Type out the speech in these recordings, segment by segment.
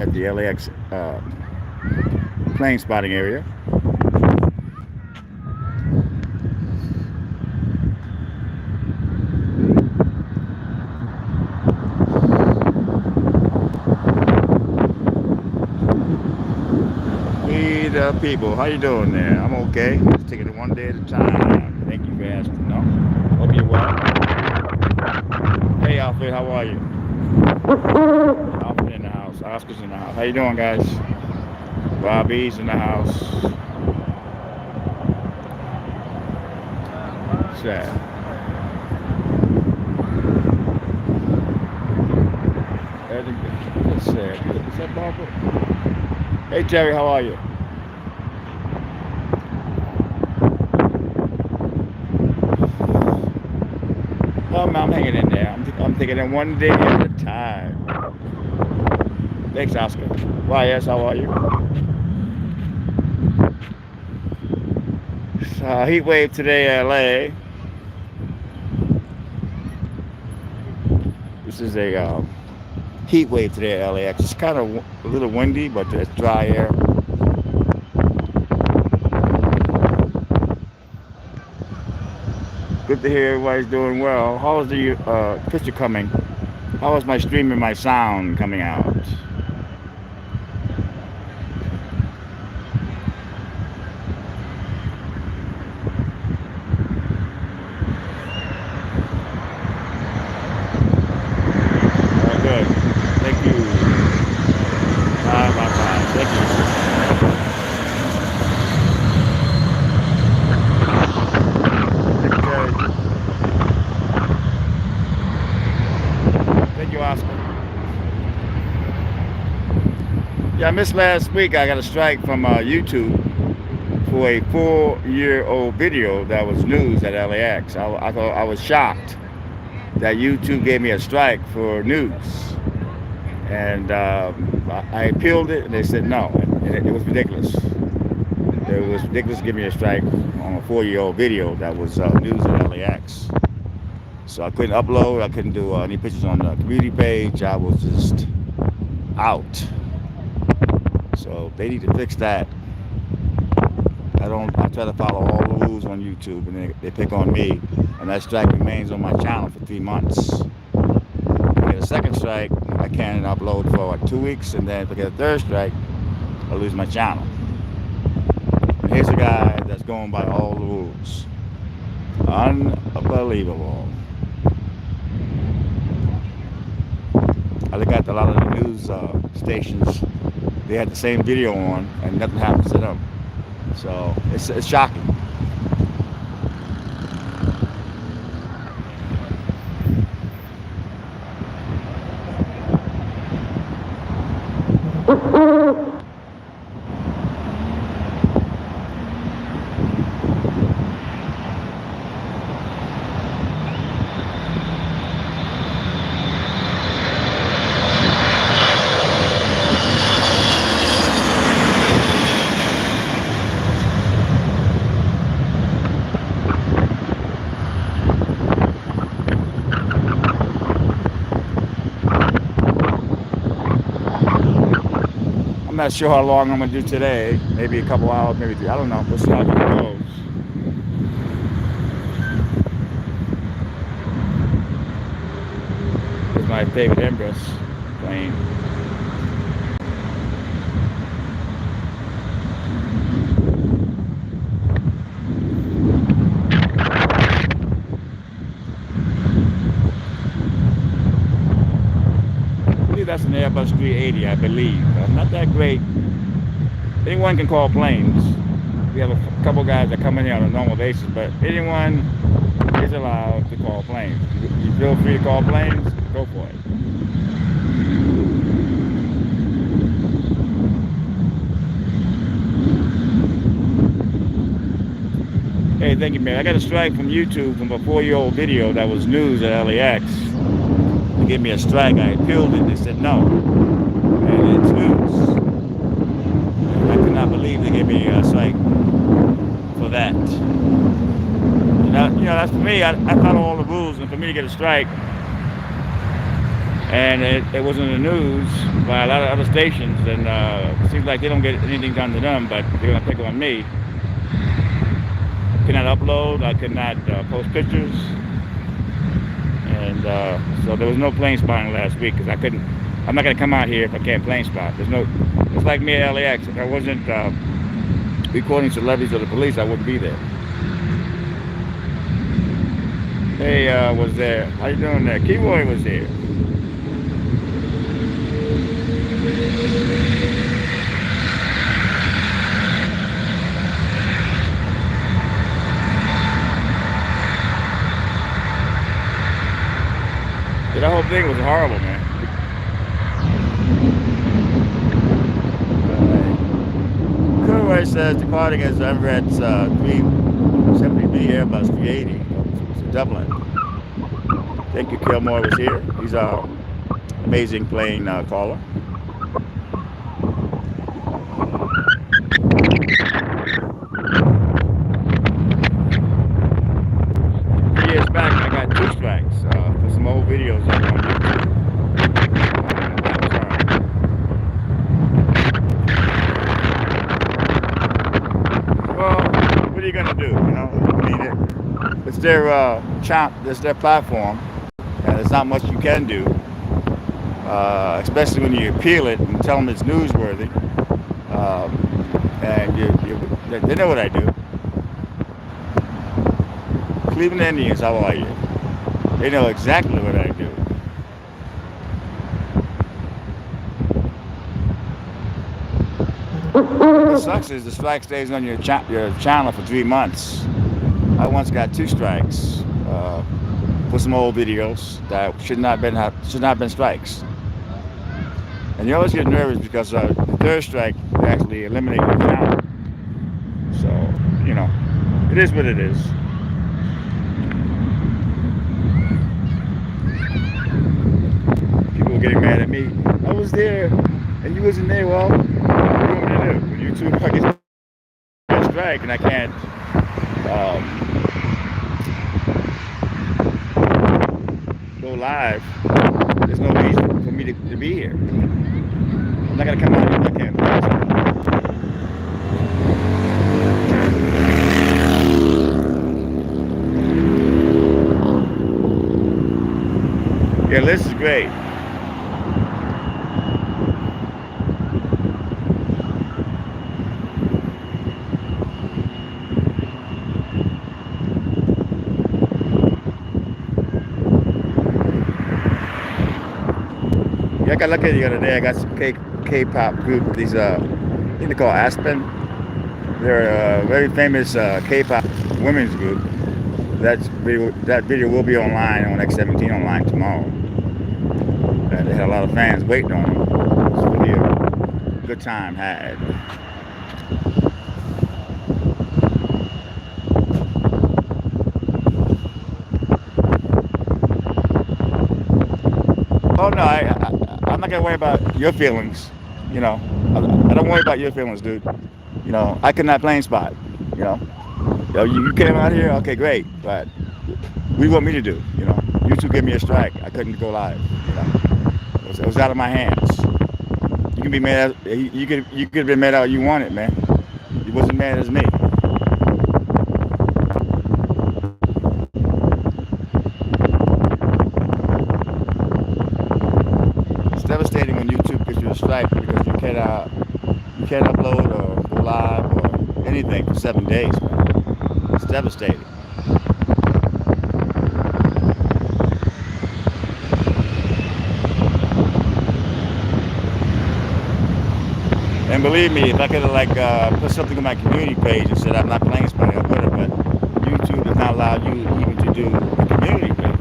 at the LAX plane spotting area. We the people, how you doing there? I'm okay. Just taking it one day at a time. Thank you for asking. No, hope you're well. Hey, Alfred, how are you? Alfred in the house. Oscar's in the house. How you doing, guys? Bobby's in the house. Sad. That's sad. Is that Barbara? Hey, Terry, how are you? I'm hanging in there. I'm taking it one day at a time. Thanks, Oscar. YS, how are you? Heat wave today, LA. This is a heat wave today at LAX. It's kind of a little windy, but it's dry air. Good to hear everybody's doing well. How is the picture coming? How is my stream and my sound coming out? Oh, good. Thank you. Bye, bye, bye. Thank you. Thank you, Oscar. Yeah, I missed last week. I got a strike from YouTube for a 4-year-old video that was news at LAX. I thought I was shocked that YouTube gave me a strike for news, and I appealed it, and they said no, and it was ridiculous. It was ridiculous to give me a strike on a 4-year-old video that was news at LAX. So I couldn't upload. I couldn't do any pictures on the community page. I was just out. So they need to fix that. I try to follow all the rules on YouTube, and they pick on me, and that strike remains on my channel for 3 months. If I get a second strike, I can't upload for 2 weeks, and then if I get a third strike, I lose my channel. And here's a guy that's going by all the rules. Unbelievable. I look at a lot of the news stations. They had the same video on, and nothing happens to them. So it's shocking. I'm not sure how long I'm going to do today. Maybe a couple hours, maybe 3. I don't know. We'll see how it goes. It's my favorite Embrace plane. That's an Airbus 380, I believe. Not that great. Anyone can call planes. We have a couple guys that come in here on a normal basis, but anyone is allowed to call planes. You feel free to call planes, go for it. Hey, thank you, man. I got a strike from YouTube from a 4-year-old video that was news at LAX. They gave me a strike. I appealed it. They said no. And it's news. And I could not believe they gave me a strike for that. That's for me. I follow all the rules, and for me to get a strike, and it was in the news by a lot of other stations, and it seems like they don't get anything done to them, but they're gonna pick on me. Could not upload, I could not post pictures, and so there was no plane spotting last week because I couldn't. I'm not gonna come out here if I can't plane spot. There's no. It's like me at LAX. If I wasn't recording celebrities or the police, I wouldn't be there. Hey, was there? How you doing there? Kiwi was here. Yeah, that whole thing was horrible, man. Kiwi says departing is Emirates 370B Airbus 380 to Dublin. Thank you, Kilmore was here. He's our amazing plane caller. Years back, I got 2 strikes for some old videos up on YouTube. Well, what are you gonna do? You know, I mean, it's their it's their platform, and there's not much you can do, especially when you appeal it and tell them it's newsworthy. And they know what I do. Cleveland Indians, how are you? They know exactly what I do. What sucks is the strike stays on your channel for 3 months. I once got 2 strikes for some old videos that should not have been strikes. And you always get nervous because the 3rd strike actually eliminated your channel. So, you know, it is what it is. People were getting mad at me. I was there and you wasn't there. Well, what do you want me to do? When YouTube gets a strike and I can't go live, there's no reason for me to be here. I'm not gonna come out here if I can't. Yeah, this is great. Yeah, I got lucky the other day. I got some K-pop group. These I think they're called Aspen. They're a very famous K-pop women's group. That video will be online on X17 online tomorrow. They had a lot of fans waiting on them. It's really a good time had. Oh no, I'm not gonna worry about your feelings. You know, I don't worry about your feelings, dude. You know, I could not plane spot. You know, you came out here, okay, great, but what do you want me to do? You know, you 2 gave me a strike. I couldn't go live. You know, it was out of my hands. You can be mad. You could have been mad out you wanted, man. You wasn't mad as me. It's devastating when YouTube gives you a strike because you can't upload or go live or anything for 7 days, man. It's devastating. And believe me, if I could have put something on my community page and said I'm not plane spotting, I would have. But YouTube does not allow you even to do a community page.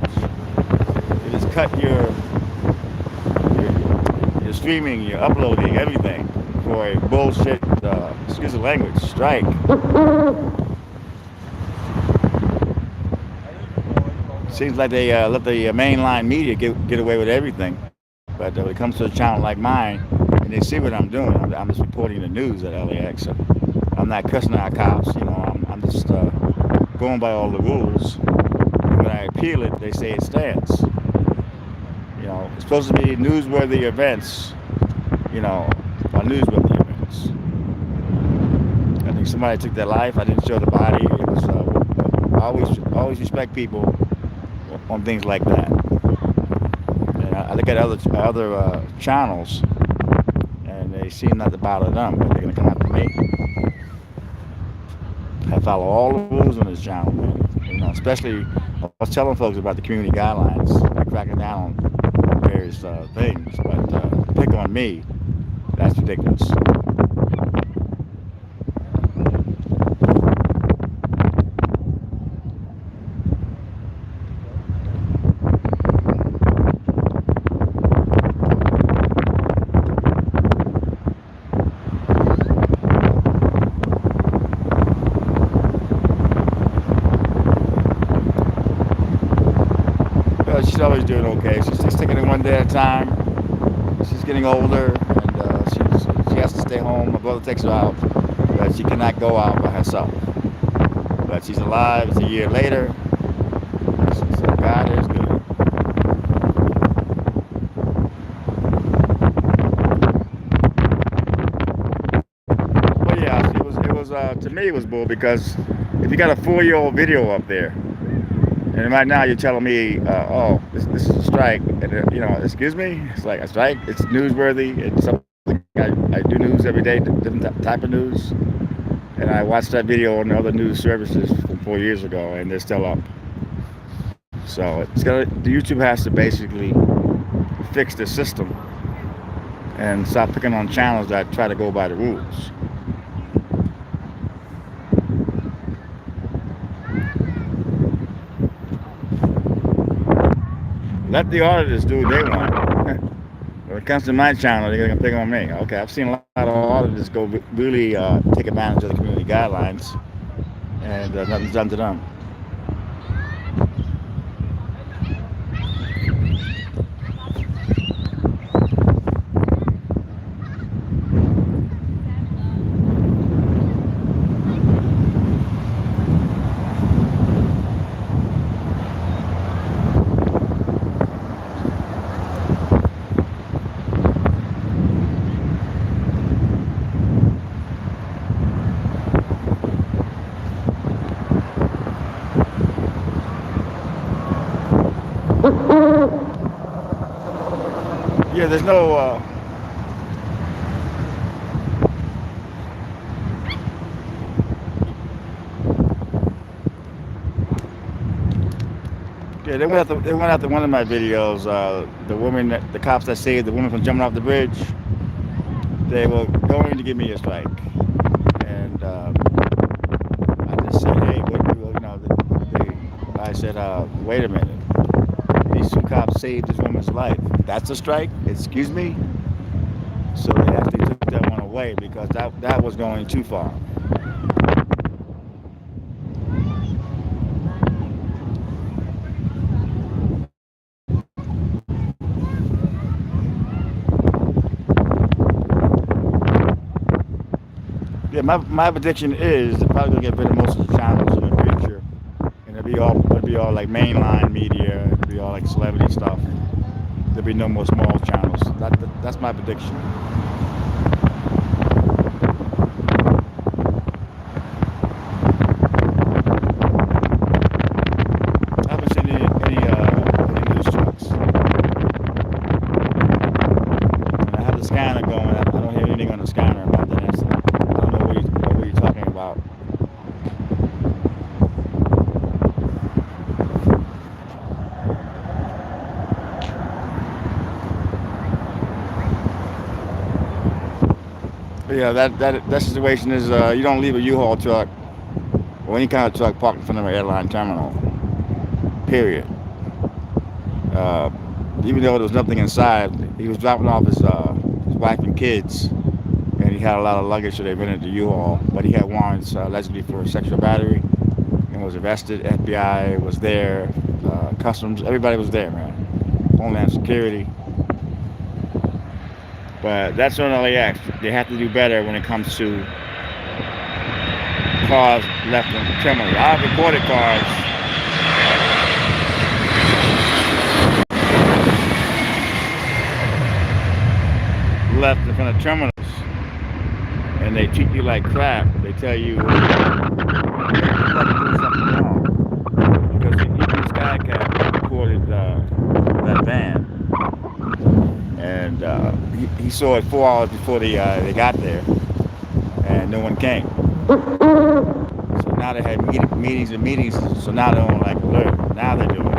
It just cut your streaming, your uploading, everything for a bullshit, excuse the language, strike. Seems like they let the mainline media get away with everything. But when it comes to a channel like mine, and they see what I'm doing, I'm just reporting the news at LAX. So I'm not cussing out cops, you know, I'm just going by all the rules. And when I appeal it, they say it stands. You know, supposed to be newsworthy events, you know, or newsworthy events. I think somebody took their life. I didn't show the body. It was I always respect people on things like that. And I look at other channels, and they seem not to bother them, but they're gonna come after me. I follow all the rules on this channel, man. You know, especially I was telling folks about the community guidelines, like cracking down on various things, but pick on me, that's ridiculous. She's always doing okay. She's just taking it one day at a time. She's getting older, and she has to stay home. My brother takes her out, but she cannot go out by herself. But she's alive. It's a year later. So God is good. Well, yeah, it was to me it was bull because if you got a 4-year-old video up there. And right now you're telling me, oh, this is a strike. And, you know, excuse me? It's like a strike. It's newsworthy. It's something I do news every day, different type of news. And I watched that video on the other news services from 4 years ago, and they're still up. So the YouTube has to basically fix the system and stop picking on channels that try to go by the rules. Let the auditors do what they want. When it comes to my channel, they're going to pick on me. Okay, I've seen a lot of auditors go really take advantage of the community guidelines, and nothing's done to them. Yeah, there's no. Yeah, they went after one of my videos. The cops that saved the woman from jumping off the bridge. They were going to give me a strike, and I just said, hey, I said, wait a minute. These two cops saved this woman's life. That's a strike? Excuse me? So they actually took that one away because that was going too far. Yeah, my prediction is they're probably gonna get rid of most of the channels in the future, and it'll be all like mainline media. It'll be all like celebrity stuff. There'll be no more small channels. That's my prediction. I haven't seen any news trucks. And I have the scanner going. I don't hear anything on the scanner about that incident. I don't know what you're talking about. Yeah, that situation is you don't leave a U-Haul truck or any kind of truck parked in front of an airline terminal. Period. Even though there was nothing inside, he was dropping off his wife and kids, and he had a lot of luggage, so they rented the U-Haul. But he had warrants allegedly for sexual battery, and was arrested. FBI was there, customs, everybody was there, man. Homeland Security. But that's on LAX. They have to do better when it comes to cars left in criminally. I've reported cars left in front of terminals, and they treat you like crap. They tell you you're about to do something wrong because even the sky cap recorded that van, and he saw it 4 hours before they got there, and no one came. So now they had meetings and meetings. So now they're on like alert. Now they're doing it.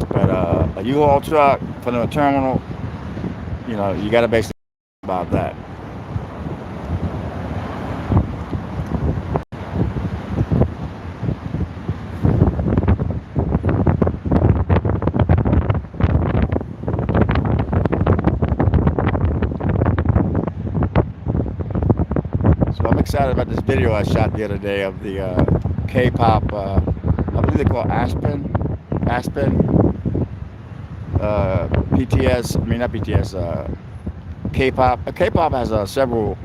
But a U-Haul truck from the terminal, you got to basically about that. So I'm excited about this video I shot the other day of the K-pop. I believe they call Aspen. BTS. I mean not BTS. K-pop. K-pop has several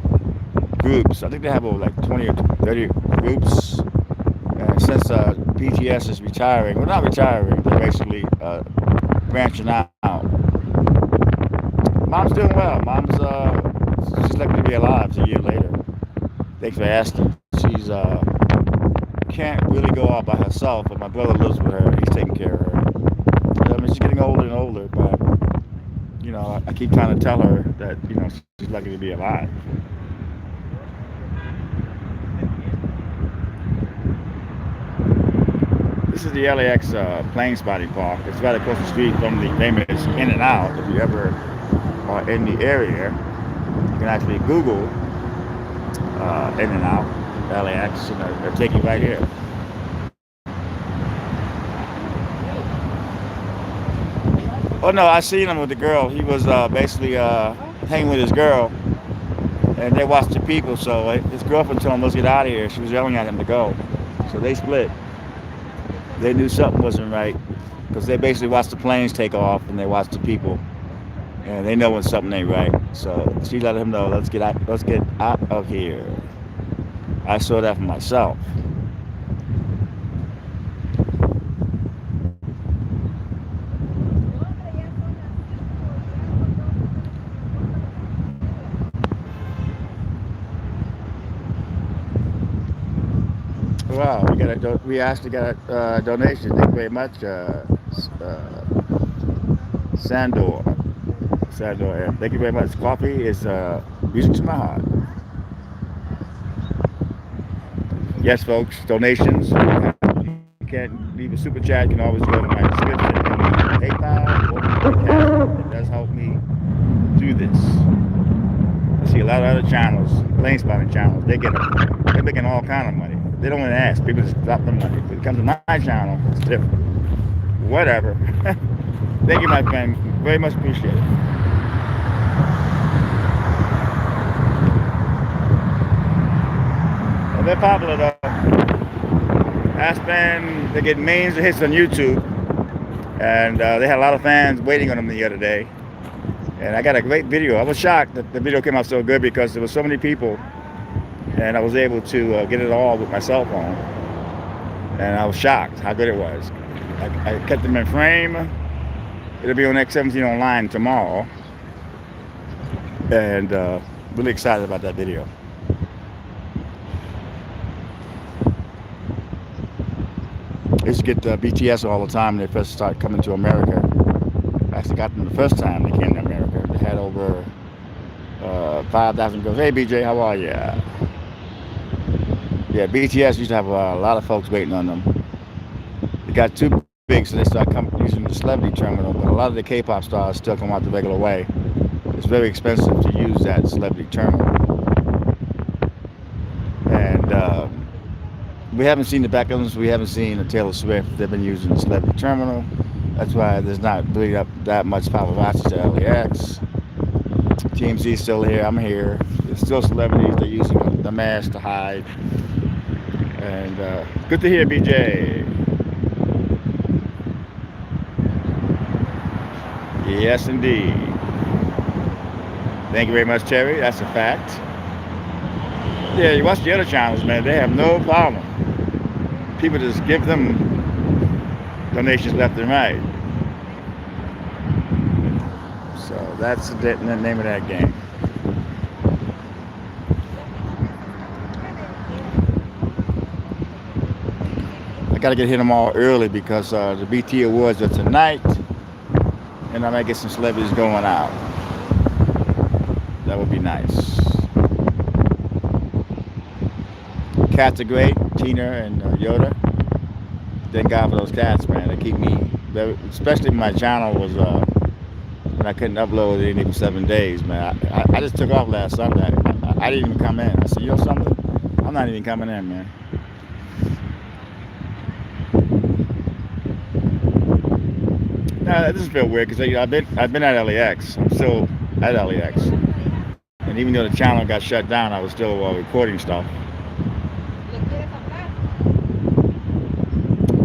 groups. I think they have over like 20 or 30 groups. And since BTS is retiring, well, not retiring, they're basically branching out. Mom's doing well. She's lucky to be alive a year later. Thanks for asking. She's can't really go out by herself, but my brother lives with her. He's taking care of her. I mean, she's getting older and older, but I keep trying to tell her that she's lucky to be alive. This is the LAX plane spotting park. It's right across the street from the famous In-N-Out. If you ever are in the area, you can actually Google In-N-Out, LAX, and they'll take you right here. Oh no, I seen him with the girl. He was basically hanging with his girl, and they watched the people. So his girlfriend told him, "Let's get out of here." She was yelling at him to go. So they split. They knew something wasn't right because they basically watched the planes take off and they watched the people, and they know when something ain't right. So she let him know, "Let's get out of here." I saw that for myself. Wow, we actually got a donation. Thank you very much, Sandor. Yeah. Thank you very much. Coffee is music to my heart. Yes, folks, donations. You can't leave a super chat. You can always go to my description. PayPal or PayPal. It does help me do this. I see a lot of other channels, plane spotting channels. They're making all kind of money. They don't even ask. People just drop the money. When it comes to my channel, it's different. Whatever. Thank you, my friend. Very much appreciate it. Well, they're popular though. Aspen, they get millions of hits on YouTube. And they had a lot of fans waiting on them the other day. And I got a great video. I was shocked that the video came out so good because there were so many people. And I was able to get it all with my cell phone. And I was shocked how good it was. I kept them in frame. It'll be on X17 online tomorrow. And really excited about that video. I used to get BTS all the time when they first started coming to America. I actually got them the first time they came to America. They had over 5,000 girls. Hey BJ, how are you? Yeah, BTS used to have a lot of folks waiting on them. They got too big, so they started using the celebrity terminal. But a lot of the K-pop stars still come out the regular way. It's very expensive to use that celebrity terminal. And we haven't seen the Beckhams. We haven't seen the Taylor Swift. They've been using the celebrity terminal. That's why there's not really that much paparazzi to LAX. TMZ's still here. I'm here. There's still celebrities. They're using the mask to hide. And good to hear, BJ. Yes, indeed. Thank you very much, Terry. That's a fact. Yeah, you watch the other channels, man. They have no problem. People just give them donations left and right. So That's the name of that game. I got to get hit them all early because the BT Awards are tonight, and I might get some celebrities going out. That would be nice. Cats are great, Tina and Yoda. Thank God for those cats, man. They keep me, especially when my channel was, when I couldn't upload it in 7 days, man. I just took off last Sunday. I didn't even come in. I said, you know something? I'm not even coming in, man. Now, this is feel weird because I've been at LAX. I'm still at LAX, and even though the channel got shut down, I was still recording stuff.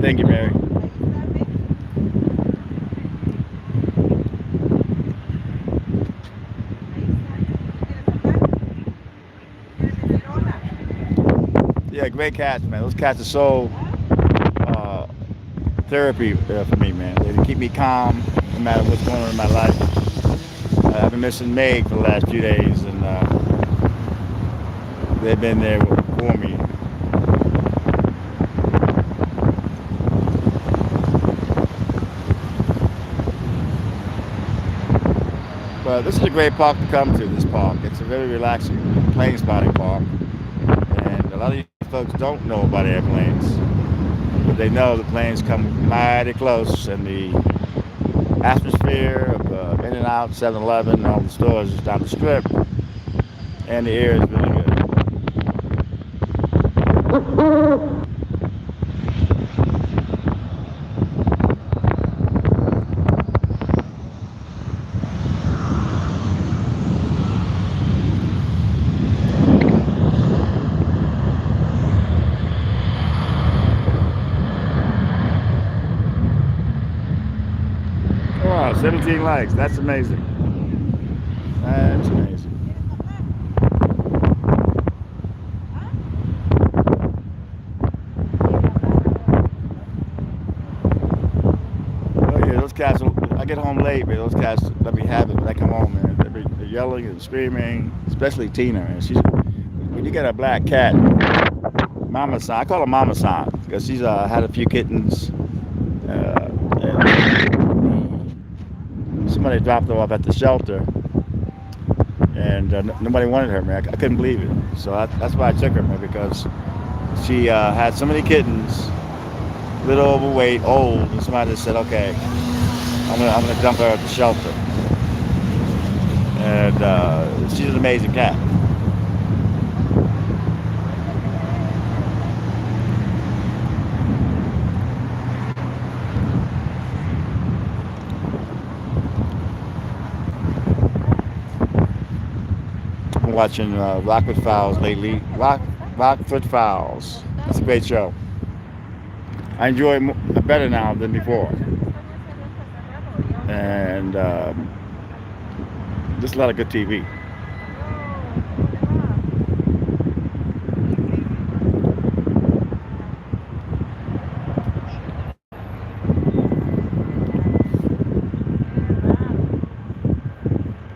Thank you, Mary. Yeah, great cats, man. Those cats are so therapy for me, man. They keep me calm no matter what's going on in my life. I've been missing Meg for the last few days, and they've been there for me. But this is a great park to come to, this park. It's a very relaxing plane spotting park. And a lot of you folks don't know about airplanes, but they know the planes come mighty close, and the atmosphere of In-N-Out, 7-Eleven, and all the stores is down the strip, and the air is really good. Wow, 17 likes. That's amazing. That's amazing. Oh yeah, those cats. I get home late, man. Those cats let me have it when I come home, man. They're yelling and screaming, especially Tina. And she's when you get a black cat, Mama San. I call her Mama San because she's had a few kittens. Somebody dropped her off at the shelter, and nobody wanted her, man. I couldn't believe it. So that's why I took her, man, because she had so many kittens, a little overweight, old, and somebody just said, okay, I'm gonna dump her at the shelter. And she's an amazing cat. Watching Rockford Files lately. Rockford Files. It's a great show. I enjoy it better now than before. And just a lot of good TV.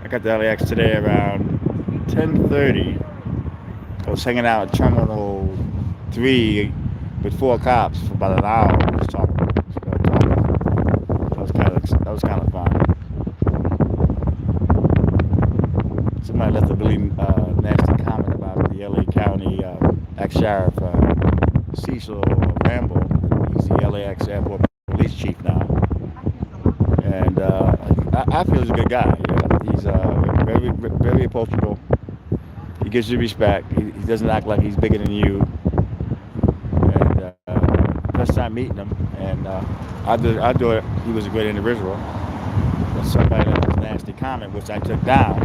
I got to LAX today around 10:30. I was hanging out at Terminal 3 with 4 cops for about an hour. Just talking. That was kind of fun. Somebody left a really nasty comment about the LA County ex-sheriff Cecil Rambo. He's the LAX Airport Police Chief now, and I feel he's a good guy. He's very, very approachable. He gives you respect. He doesn't act like he's bigger than you. And first time meeting him, and I thought he was a great individual. But somebody left a nasty comment, which I took down.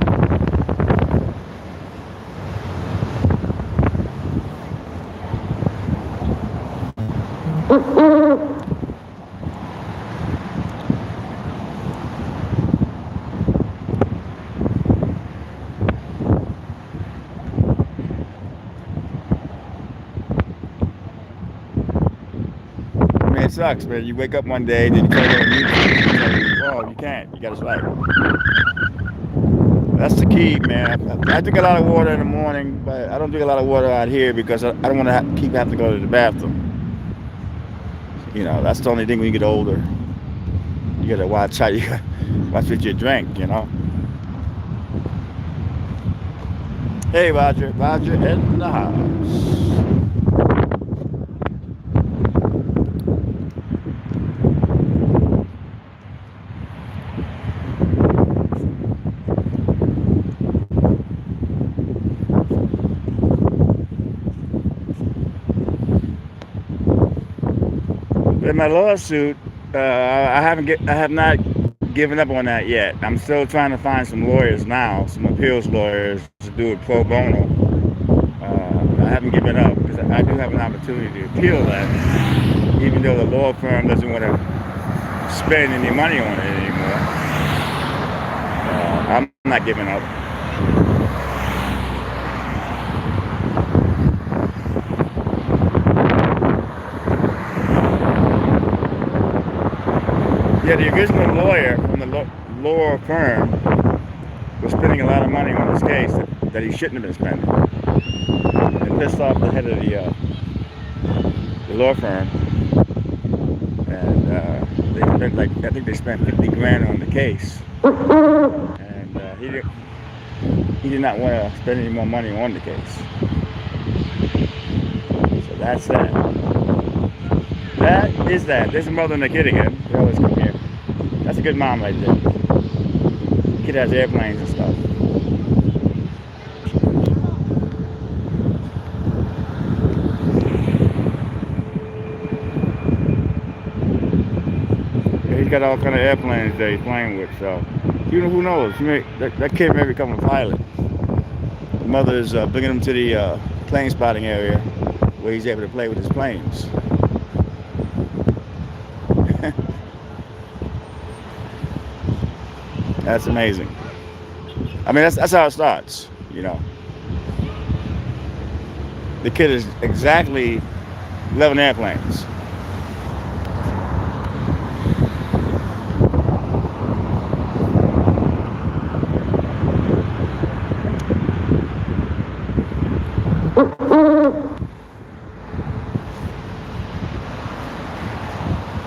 It sucks, man. You wake up one day, then you turn on YouTube, and you can't. You gotta swipe. That's the key, man. I drink a lot of water in the morning, but I don't drink a lot of water out here because I don't want to keep having to go to the bathroom. You know, that's the only thing when you get older. You gotta watch how you watch what you drink. You know. Hey, Roger. Roger in the house. In my lawsuit, I have not given up on that yet. I'm still trying to find some lawyers now, some appeals lawyers to do it pro bono. I haven't given up because I do have an opportunity to appeal that, even though the law firm doesn't want to spend any money on it anymore. I'm not giving up. Yeah, the original lawyer from the law firm was spending a lot of money on this case that he shouldn't have been spending. It pissed off the head of the law firm, and they spent I think they spent 50 grand on the case, and he did not want to spend any more money on the case. So that's that. That is that. There's a mother and a kid again. They always come here. That's a good mom right there. The kid has airplanes and stuff. Yeah, he's got all kind of airplanes that he's playing with, so who knows? That kid may become a pilot. The mother is bringing him to the plane spotting area where he's able to play with his planes. That's amazing. I mean, that's how it starts, you know. The kid is exactly 11 airplanes.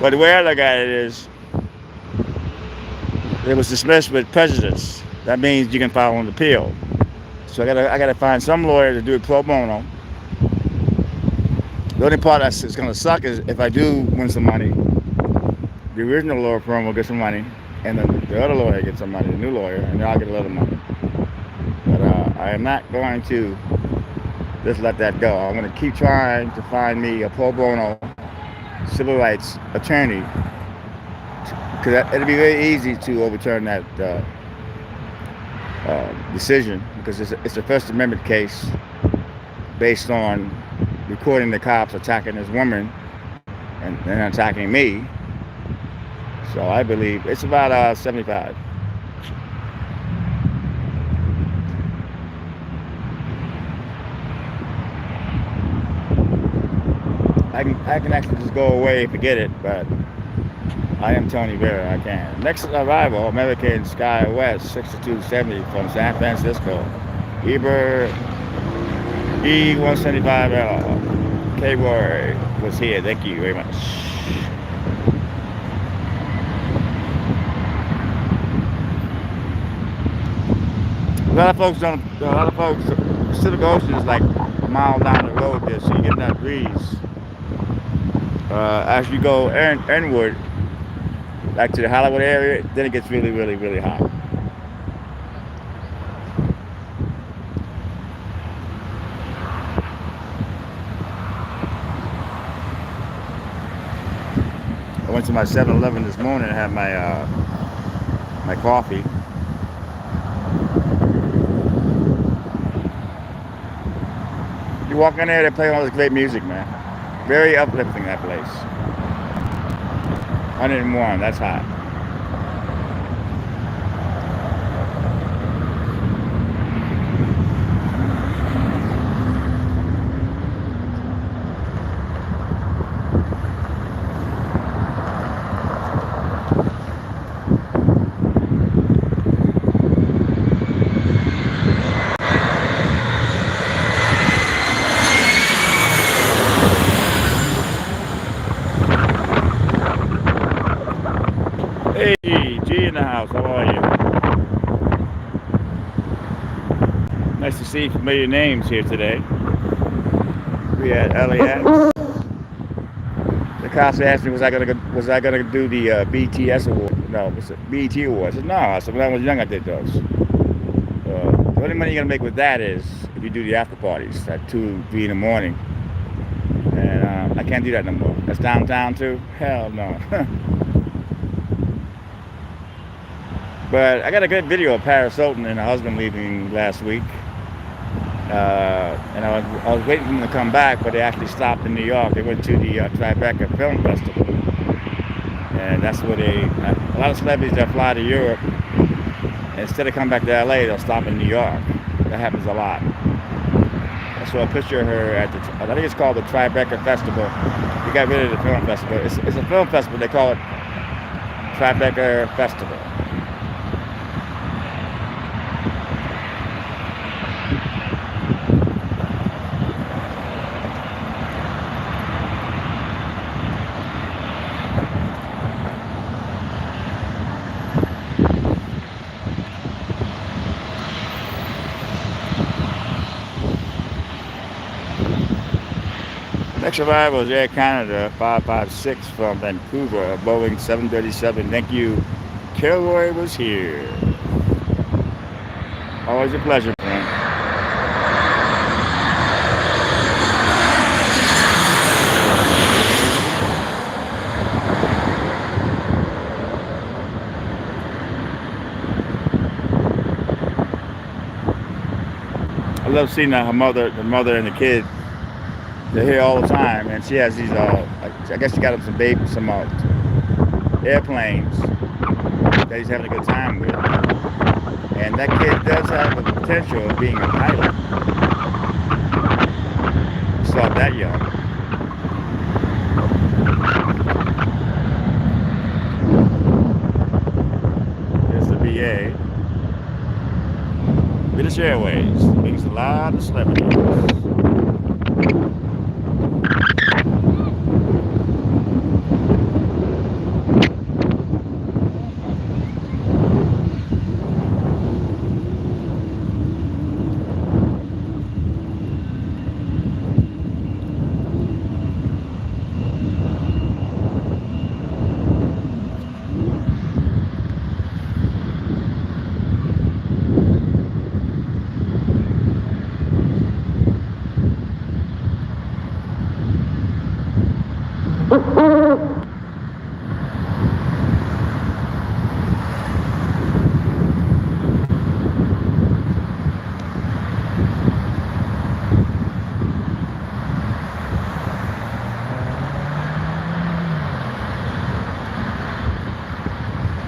But the way I look at it is, it was dismissed with prejudice. That means you can file an appeal. So I gotta find some lawyer to do it pro bono. The only part that's gonna suck is if I do win some money, the original law firm will get some money, and then the other lawyer gets some money, the new lawyer, and then I'll get a little money. But I am not going to just let that go. I'm gonna keep trying to find me a pro bono civil rights attorney, because it'll be very easy to overturn that decision, because it's a First Amendment case based on recording the cops attacking this woman and then attacking me. So I believe it's about 75. I can actually just go away and forget it, but I am Tony Vera. I can. Next arrival, American Sky West 6270 from San Francisco. Eber E175L. K-Roy was here. Thank you very much. A lot of folks, Pacific Ocean is like a mile down the road there, so you get that breeze. As you go inward, like to the Hollywood area, then it gets really, really, really hot. I went to my 7-Eleven this morning and had my coffee. You walk in there, they play all this great music, man. Very uplifting, that place. 101, that's hot. the house. How are you? Nice to see familiar names here today. We had LAX. The cops asked me, was I gonna do the BTS award? No, it's a BET award. I said no. I said when I was young, I did those. The only money you're gonna make with that is if you do the after parties at 2, 3 in the morning. And I can't do that no more. That's downtown too. Hell no. But I got a good video of Paris Hilton and her husband leaving last week. And I was waiting for them to come back, but they actually stopped in New York. They went to the Tribeca Film Festival. And that's where a lot of celebrities that fly to Europe, instead of coming back to LA, they'll stop in New York. That happens a lot. I saw a picture of her at I think it's called the Tribeca Festival. They got rid of the film festival. It's a film festival. They call it Tribeca Festival. Next arrival is Air Canada 556 from Vancouver, a Boeing 737. Thank you. Kilroy was here. Always a pleasure, man. I love seeing the mother and the kid. They're here all the time, and she has these. I guess she got some airplanes that he's having a good time with, and that kid does have the potential of being a pilot. He's not that young. There's the BA. British Airways brings a lot of celebrities.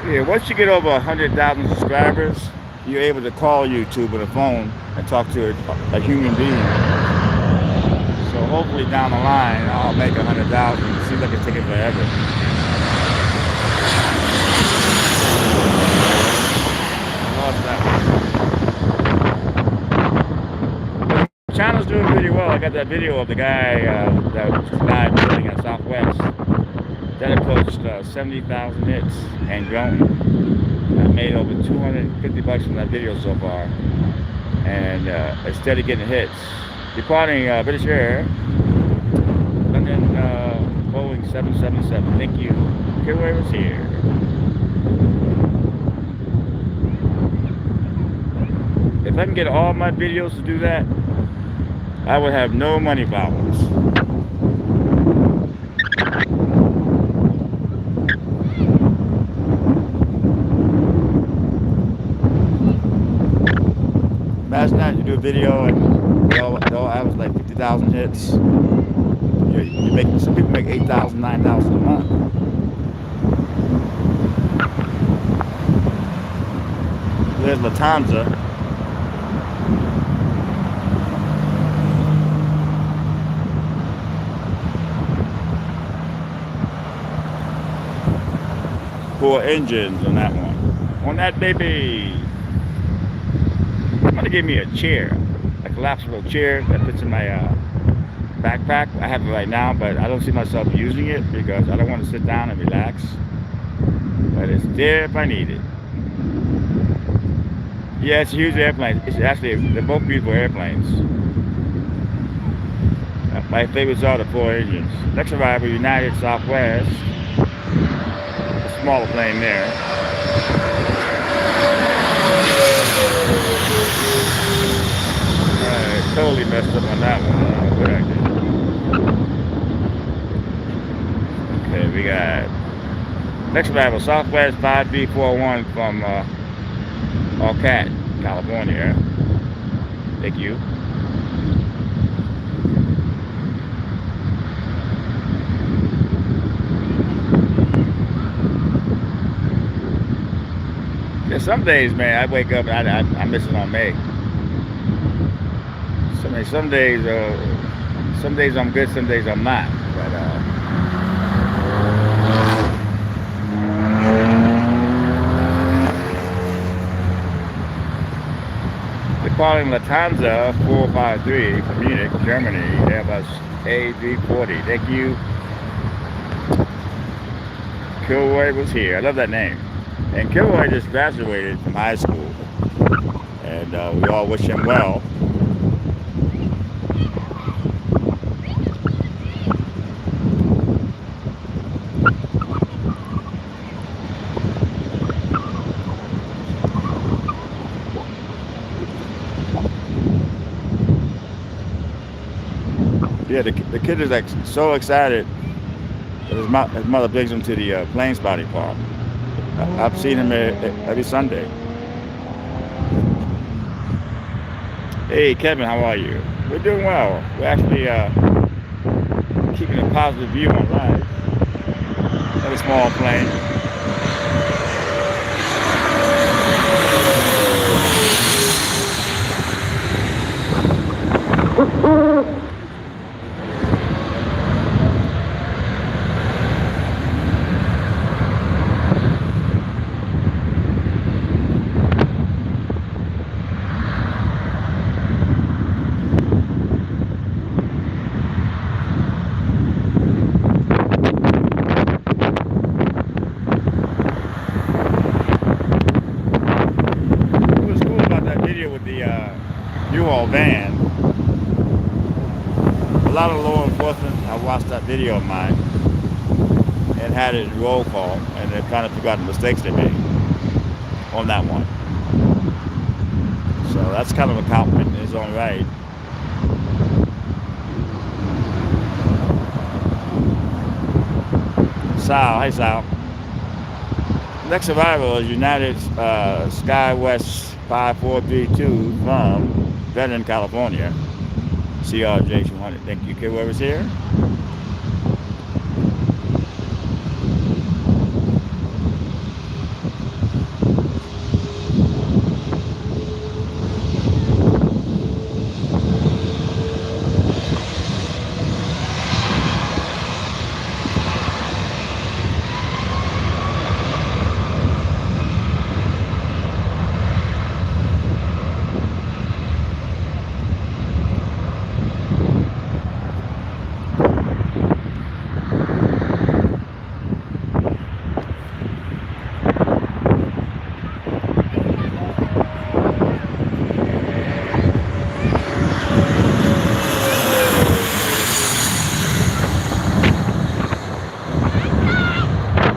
Yeah, once you get over 100,000 subscribers, you're able to call YouTube with a phone and talk to a human being. So hopefully down the line, I'll make 100,000. It seems like it's taking forever. I lost that one. The channel's doing pretty well. I got that video of the guy that was live building at Southwest. That approached 70,000 hits and growing. I made over $250 from that video so far, and it's steady getting hits. Departing British Air, London Boeing 777. Thank you. Kilroy was here. If I can get all my videos to do that, I would have no money problems. Imagine that, you do a video and they all average like 50,000 hits. You make, some people make 8,000, 9,000 a month. There's Lufthansa. Four engines on that one. On that baby. Somebody gave me a chair, a collapsible chair that fits in my backpack. I have it right now, but I don't see myself using it because I don't want to sit down and relax. But it's there if I need it. Yeah, it's a huge airplane. It's actually they're both beautiful airplanes. My favorites are the four engines. Next arrival, United Southwest. A smaller plane there. I totally messed up on that one. I don't know what I did. Okay, we got next arrival, Southwest 5341 from Arcade, California. Thank you. Yeah, some days, man, I wake up and I'm missing on May. Some days I'm good, some days I'm not. But they're calling Lufthansa 453 from Munich, Germany. Airbus A340. Thank you. Kilroy was here. I love that name. And Kilroy just graduated from high school, and we all wish him well. Yeah, the kid is like so excited that his mother brings him to the plane spotting park. I've seen him every Sunday. Hey, Kevin, how are you? We're doing well. We're actually keeping a positive view on life. Another small plane. It was cool about that video with the U-Haul van. A lot of law enforcement, I watched that video of mine and had it in roll call, and they kind of forgot the mistakes they made on that one. So that's kind of a compliment in his own right. Sal, hey Sal. Next arrival is United SkyWest 5432 from Vernon, California. CRJ 200. Thank you. Okay, whoever's here.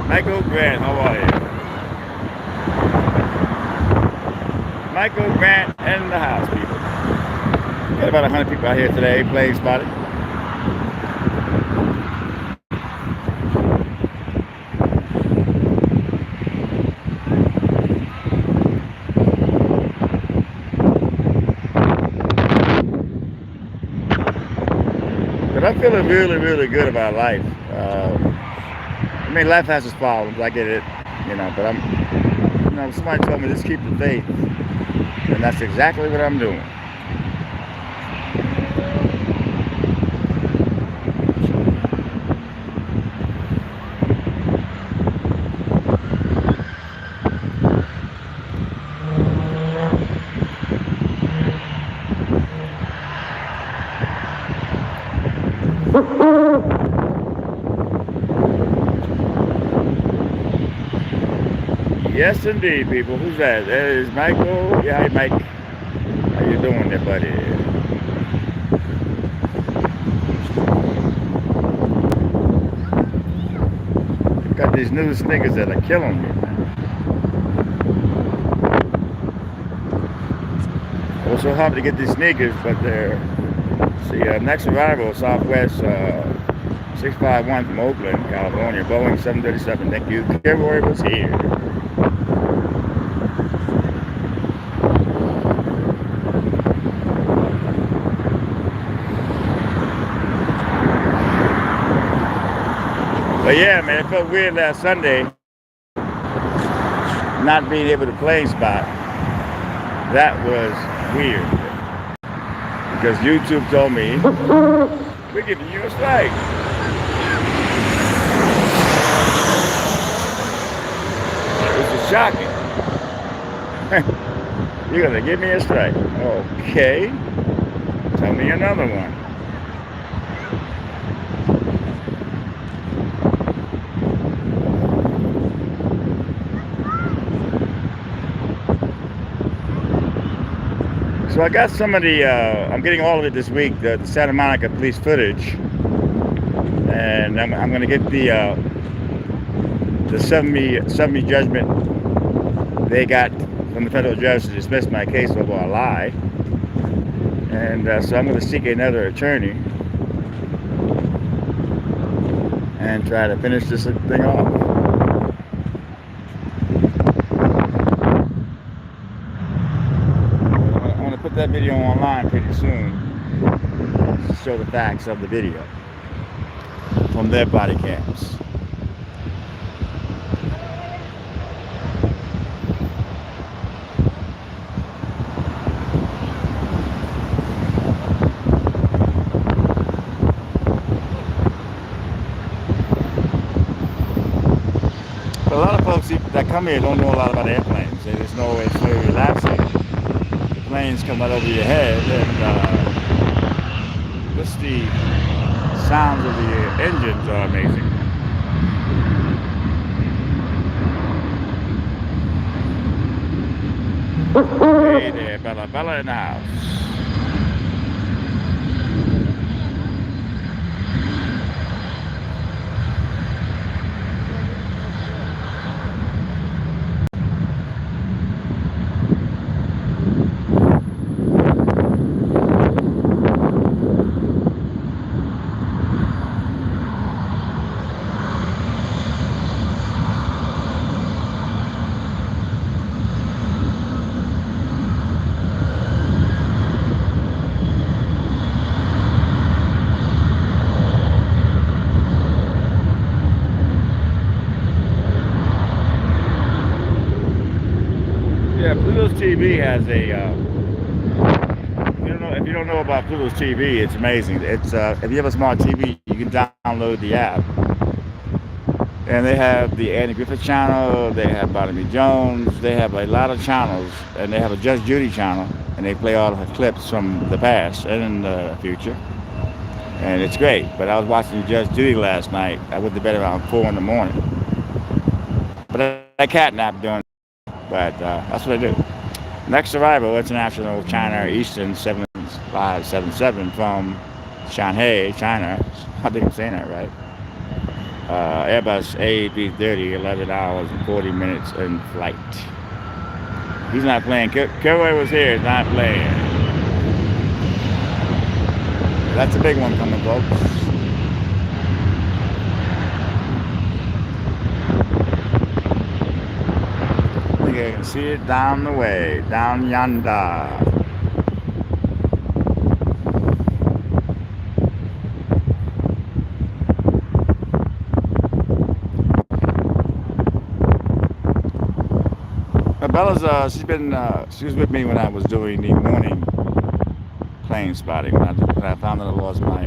Michael Grant, how are you? Michael Grant and the house people. Got about 100 people out here today playing spotting. But I'm feeling really, really good about life. I mean, life has its problems. I get it, but somebody told me just keep the faith, and that's exactly what I'm doing. Yes, indeed, people. Who's that? That is Michael. Yeah, hey, Mike. How you doing there, buddy? Got these new sneakers that are killing me, man. I was so happy to get these sneakers, but they're see next arrival Southwest 651 from Oakland, California, Boeing 737. Thank you. Kilroy was here. But yeah, man, it felt weird last Sunday not being able to plane spot. That was weird because YouTube told me we're giving you a strike. This is shocking. You're gonna give me a strike. Okay. Tell me another one. So I got some of the, I'm getting all of it this week, the Santa Monica police footage. And I'm going to get the 70 judgment they got from the federal judge to dismiss my case over a lie. And so I'm going to seek another attorney and try to finish this thing off. Put that video online pretty soon to show the facts of the video from their body cams. But a lot of folks that come here don't know a lot about airplanes. They just know it's very relaxing. Planes come right over your head, and just the sounds of the engines are amazing. Hey there, Bella. Bella in the house. Yeah, Pluto's TV has a. If you don't know about Pluto's TV, it's amazing. It's if you have a smart TV, you can download the app, and they have the Andy Griffith channel. They have Barnaby Jones. They have a lot of channels, and they have a Judge Judy channel, and they play all the clips from the past and in the future, and it's great. But I was watching Judge Judy last night. I went to bed around 4 in the morning, but I catnapped during. But that's what I do. Next arrival, International China Eastern 7577 from Shanghai, China. I think I'm saying that right. Airbus A330, 11 hours and 40 minutes in flight. He's not playing. Kilroy was here. He's not playing. That's a big one coming, folks. You can see it down the way, down yonder. Bella's she was with me when I was doing the morning plane spotting. When I found that I lost my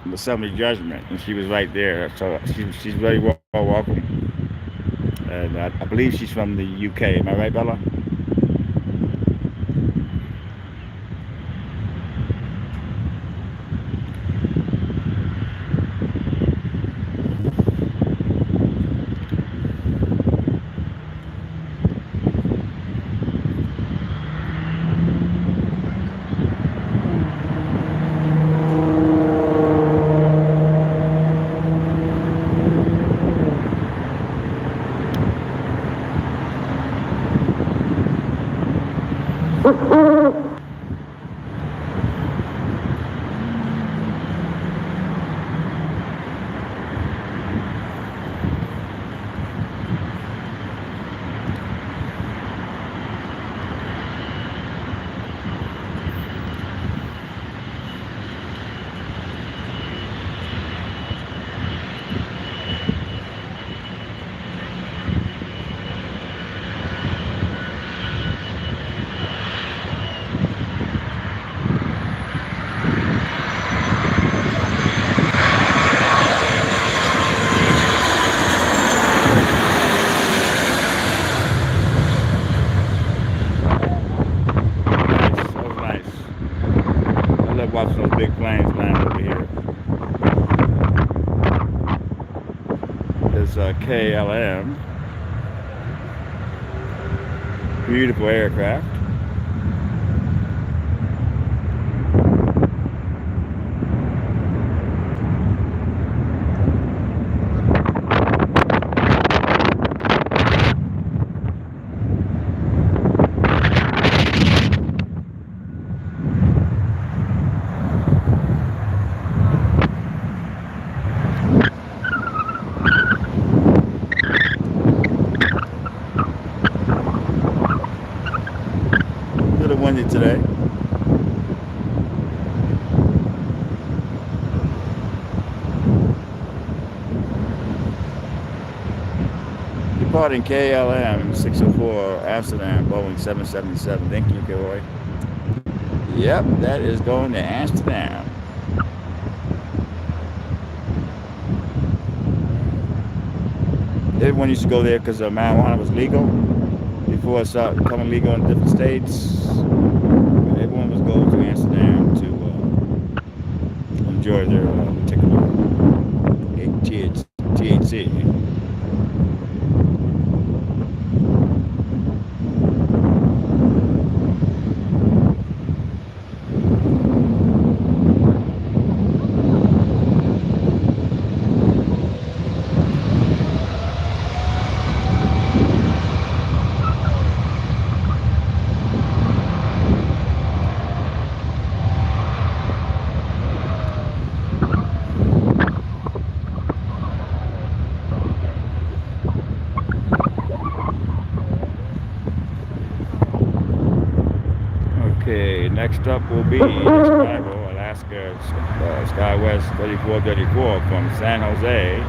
the 70 judgment, and she was right there. So she's very well welcome. And I believe she's from the UK. Am I right, Bella? KLM. Beautiful aircraft. A little windy today. Departing KLM 604 Amsterdam, Boeing 777. Thank you, Roy. Yep, that is going to Amsterdam. Everyone used to go there because marijuana was legal. Before it started becoming legal in different states, everyone was going to Amsterdam to enjoy their particular THC. Okay, next up will be Chicago, Alaska, SkyWest 3434 from San Jose.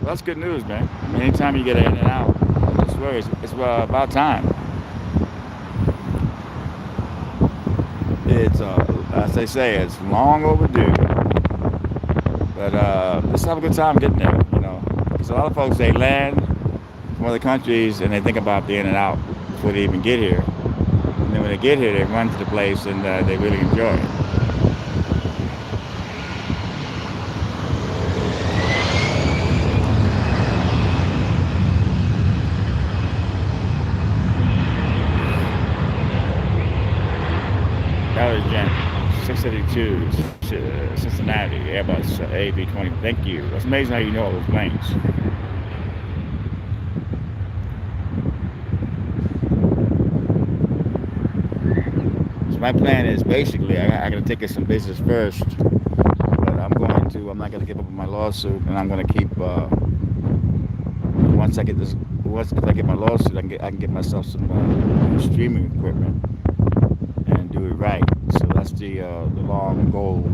Well, that's good news, man. I mean, anytime you get in and out, I swear it's about time. It's, as they say, it's long overdue. But let's have a good time getting there, you know. Because a lot of folks, they land from other countries and they think about being in and out before they even get here. And then when they get here, they run to the place and they really enjoy it. That was Jan 682 Cincinnati Airbus AB20. Thank you. That's amazing how you know all those planes. So my plan is basically I got to take care of some business first, but I'm not going to give up on my lawsuit, and I'm going to keep. Once I get if I get my lawsuit, I can get myself some streaming equipment. Do it right. So that's the long goal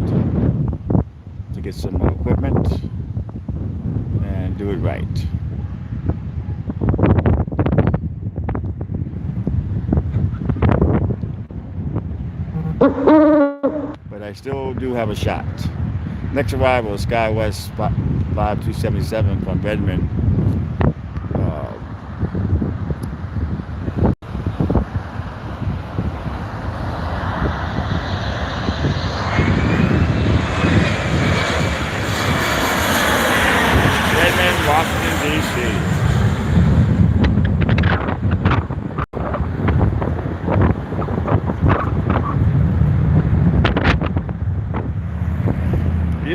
to get some equipment and do it right. But I still do have a shot. Next arrival is SkyWest 5277 from Redmond.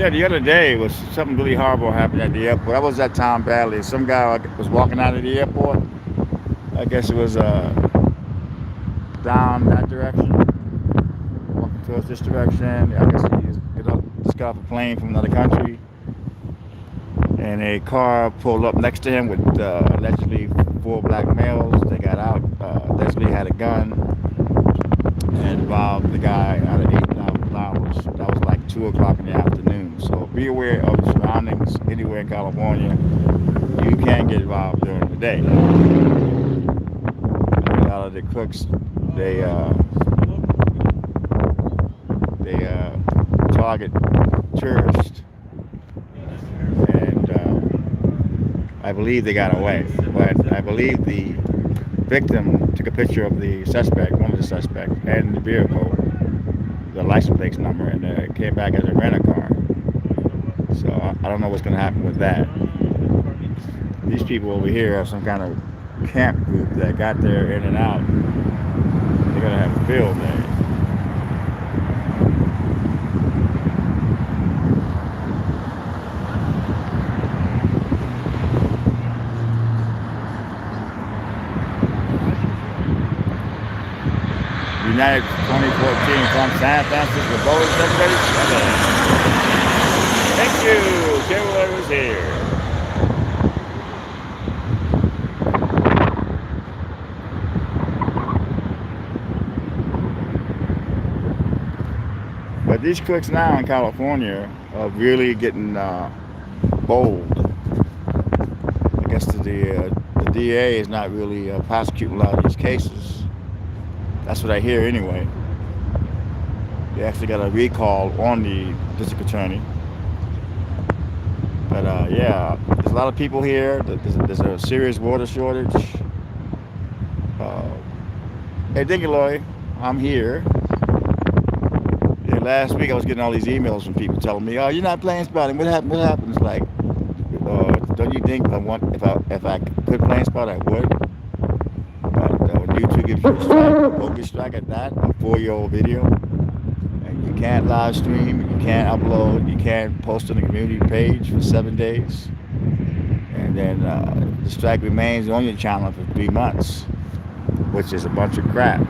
Yeah, the other day was something really horrible happened at the airport. I was at Tom Valley. Some guy was walking out of the airport. I guess it was down that direction, walking towards this direction. I guess just got off a plane from another country, and a car pulled up next to him with allegedly four black males. They got out, allegedly had a gun, and robbed the guy out of $8,000. That was like 2 o'clock in the afternoon. So be aware of the surroundings anywhere in California. You can get robbed during the day. A lot of the crooks, they target tourists, and I believe they got away. But I believe the victim took a picture of the suspect, one of the suspects, and the vehicle, the license plate number, and it came back as a rental car. So I don't know what's going to happen with that. These people over here have some kind of camp group that got there in and out. They're going to have a field day. United 2014 from San Francisco. Boys, everybody, shut up. Thank you. Taylor was here. But these crooks now in California are really getting bold. I guess the DA is not really prosecuting a lot of these cases. That's what I hear anyway. They actually got a recall on the district attorney. But yeah, there's a lot of people here. There's a serious water shortage. Hey, Dinky I'm here. Yeah, last week I was getting all these emails from people telling me, "Oh, you're not plane spotting. What happened? What happened?" It's like, don't you think if I could plane spot, I would? When YouTube gives you a strike, focus strike at that, a 4-year-old video, and you can't live stream, you can't upload, you can't post on the community page for 7 days, and then the strike remains on your channel for 3 months, which is a bunch of crap.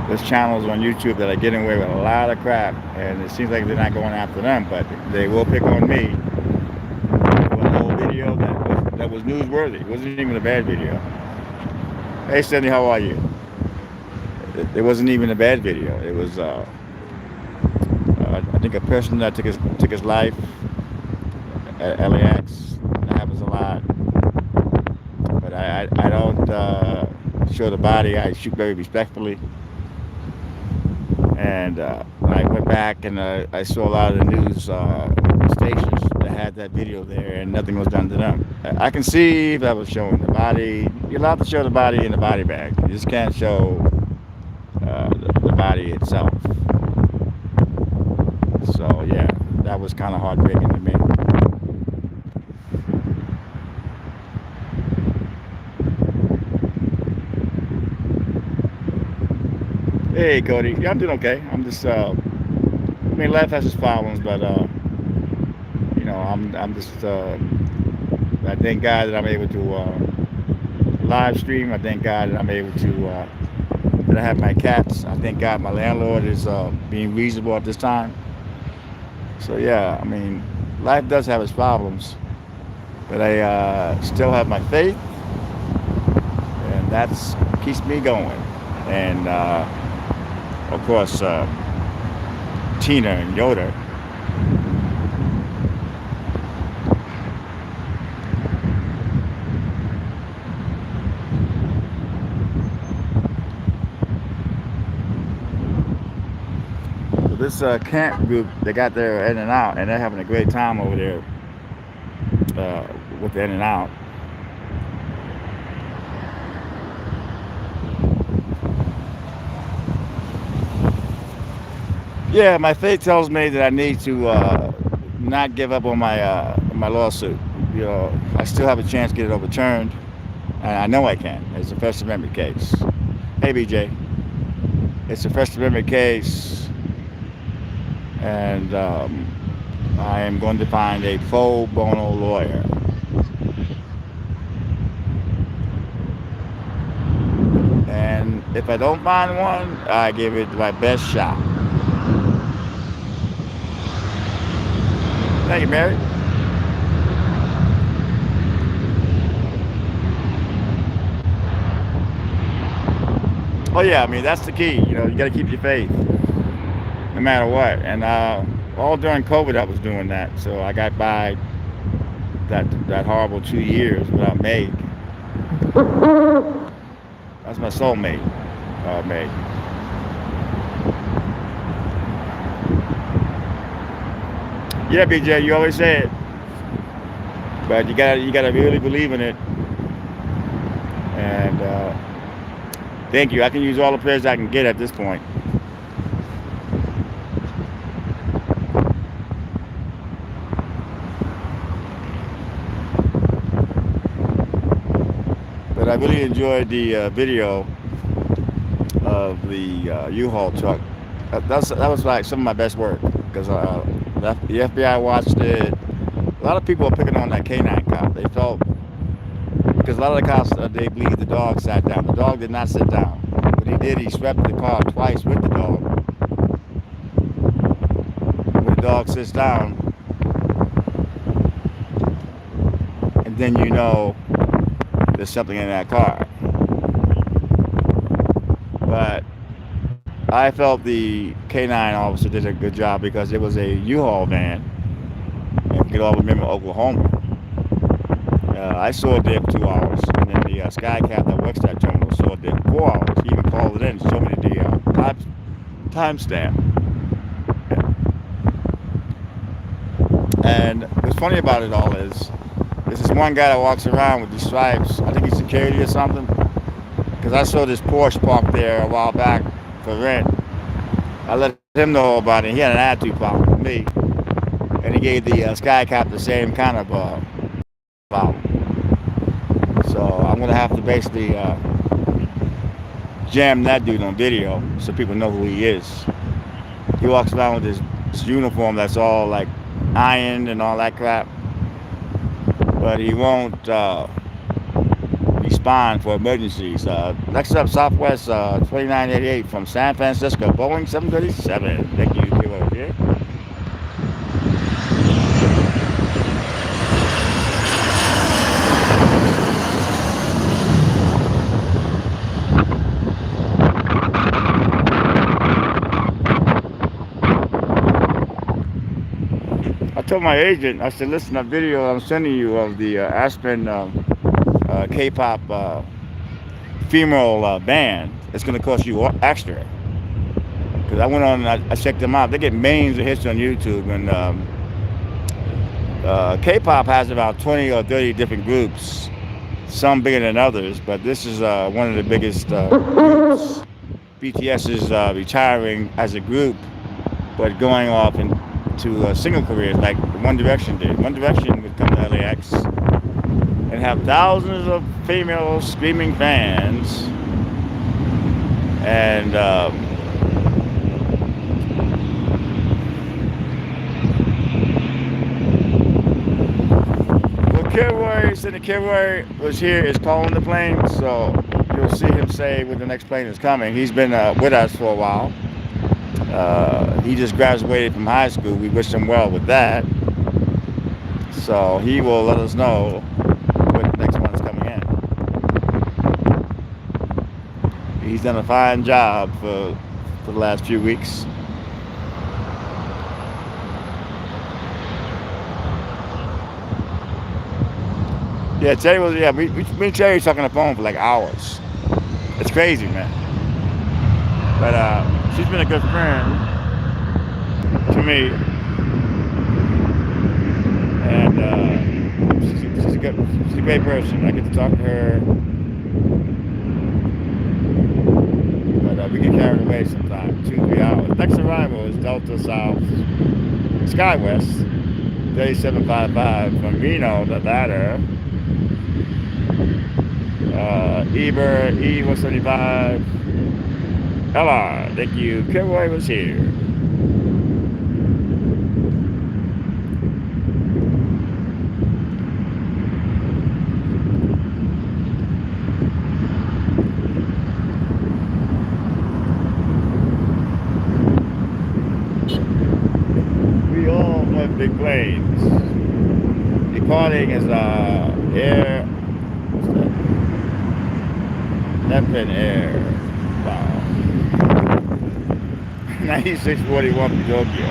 There's channels on YouTube that are getting away with a lot of crap, and it seems like they're not going after them, but they will pick on me. Video that was newsworthy. It wasn't even a bad video. Hey Cindy, how are you? It wasn't even a bad video. It was I think a person that took his life at LAX. That happens a lot. But I don't show the body. I shoot very respectfully. And I went back and I saw a lot of the news stations that had that video there, and nothing was done to them. I can see if I was showing the body. You're allowed to show the body in the body bag. You just can't show the body itself. So yeah, that was kind of heartbreaking to me. Hey Cody, yeah, I'm doing okay. I'm just, I mean, life has its problems, but you know, I'm just, I thank God that I'm able to live stream. I thank God that I'm able to, that I have my cats. I thank God my landlord is being reasonable at this time. So yeah, I mean, life does have its problems, but I still have my faith, and that's keeps me going. And of course, Tina and Yoda. So this camp group, they got their in and out, and they're having a great time over there with the in and out. Yeah, my faith tells me that I need to not give up on my lawsuit. You know, I still have a chance to get it overturned, and I know I can. It's a First Amendment case. Hey, BJ. It's a First Amendment case, and I am going to find a pro bono lawyer. And if I don't find one, I give it my best shot. Thank you, Mary. Oh yeah, I mean that's the key. You know, you got to keep your faith, no matter what. And all during COVID, I was doing that, so I got by that horrible 2 years without Meg. That's my soulmate, Meg. Yeah, BJ, you always say it, but you gotta really believe in it. And thank you. I can use all the prayers I can get at this point. But I really enjoyed the video of the U-Haul truck. That was like some of my best work because the FBI watched it. A lot of people are picking on that canine cop. They felt because a lot of the cops they believe the dog sat down. The dog did not sit down. What he did, he swept the car twice with the dog. When the dog sits down, and then you know there's something in that car. But I felt the canine officer did a good job because it was a U-Haul van. And you can all remember Oklahoma. I saw it there for 2 hours, and then the sky cat that works that terminal saw it there for 4 hours. He even called it in, showed me the timestamp. And what's funny about it all is, there's this one guy that walks around with these stripes. I think he's security or something. Because I saw this Porsche parked there a while back for rent. I let him know about it. He had an attitude problem with me, and he gave the sky cap the same kind of problem. So I'm gonna have to basically jam that dude on video so people know who he is. He walks around with this uniform that's all like ironed and all that crap, but he won't respond for emergencies. Next up, Southwest 2988 from San Francisco, Boeing 737. Thank you, okay? I told my agent, I said, listen, that video I'm sending you of the Aspen K-pop female band, it's going to cost you extra. Because I went on and I checked them out. They get millions of hits on YouTube. And K-pop has about 20 or 30 different groups, some bigger than others. But this is one of the biggest groups. BTS is retiring as a group, but going off into single careers like One Direction did. One Direction would come to LAX and have thousands of female screaming fans, and Kilroy, Senator Kilroy was here, is calling the plane, so you'll see him say when the next plane is coming. He's been with us for a while. He just graduated from high school. We wish him well with that. So he will let us know when the next one is coming in. He's done a fine job for the last few weeks. Yeah, Terry was, yeah, me and Terry talking on the phone for like hours. It's crazy, man. But she's been a good friend to me. And she's a great person. I get to talk to her. But we get carried away sometimes, 2-3 hours. Next arrival is Delta South SkyWest 3755 from Reno, Nevada. Eber E175 Hello, thank you. Kilroy was here. We all have big planes. Departing is air. What's that? Nepin Air. Wow. 9641 from Tokyo.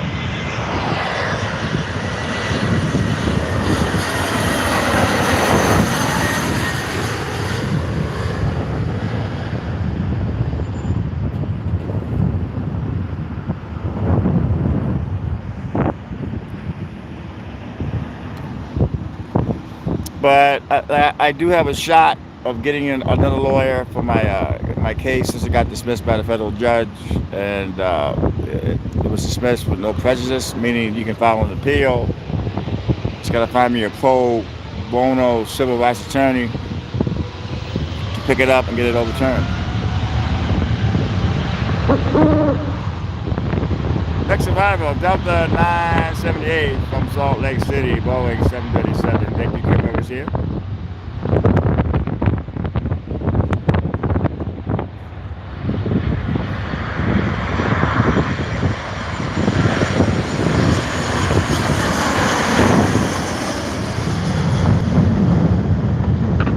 But I do have a shot of getting another lawyer for my case since it got dismissed by the federal judge, and it was dismissed with no prejudice, meaning you can file an appeal. Just got to find me a pro bono civil rights attorney to pick it up and get it overturned. Next survivor, Delta 978 from Salt Lake City, Boeing 737. Thank you, Kim, over here.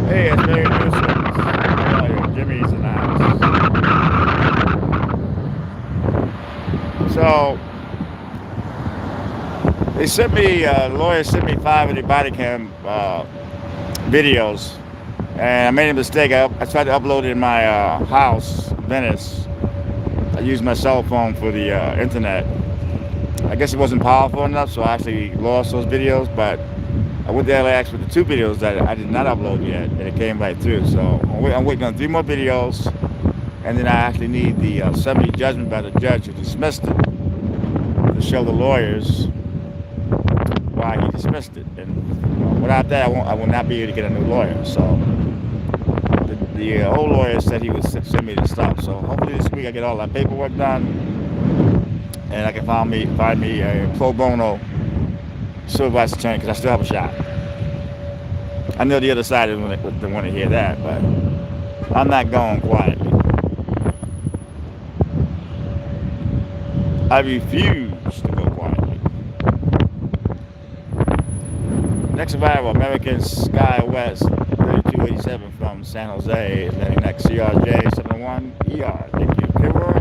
Hey, it's Mary Nuisance. How are you? Jimmy's in the house. So, they sent me, lawyers sent me 5 of the body cam videos, and I made a mistake. I tried to upload it in my house, Venice. I used my cell phone for the internet. I guess it wasn't powerful enough, so I actually lost those videos, but I went to LAX with the 2 videos that I did not upload yet, and it came right through. So I'm waiting on 3 more videos, and then I actually need the summary judgment by the judge who dismissed it to show the lawyers why he dismissed it. And without that, I will not be able to get a new lawyer. So the old lawyer said he would send me the stuff. So hopefully this week I get all that paperwork done, and I can find me a pro bono civil rights attorney, because I still have a shot. I know the other side doesn't want to hear that, but I'm not going quietly. I refuse to go quietly. Next survivor, American Sky West 3287 from San Jose, is landing next CRJ 71 ER. Thank you, Kilroy.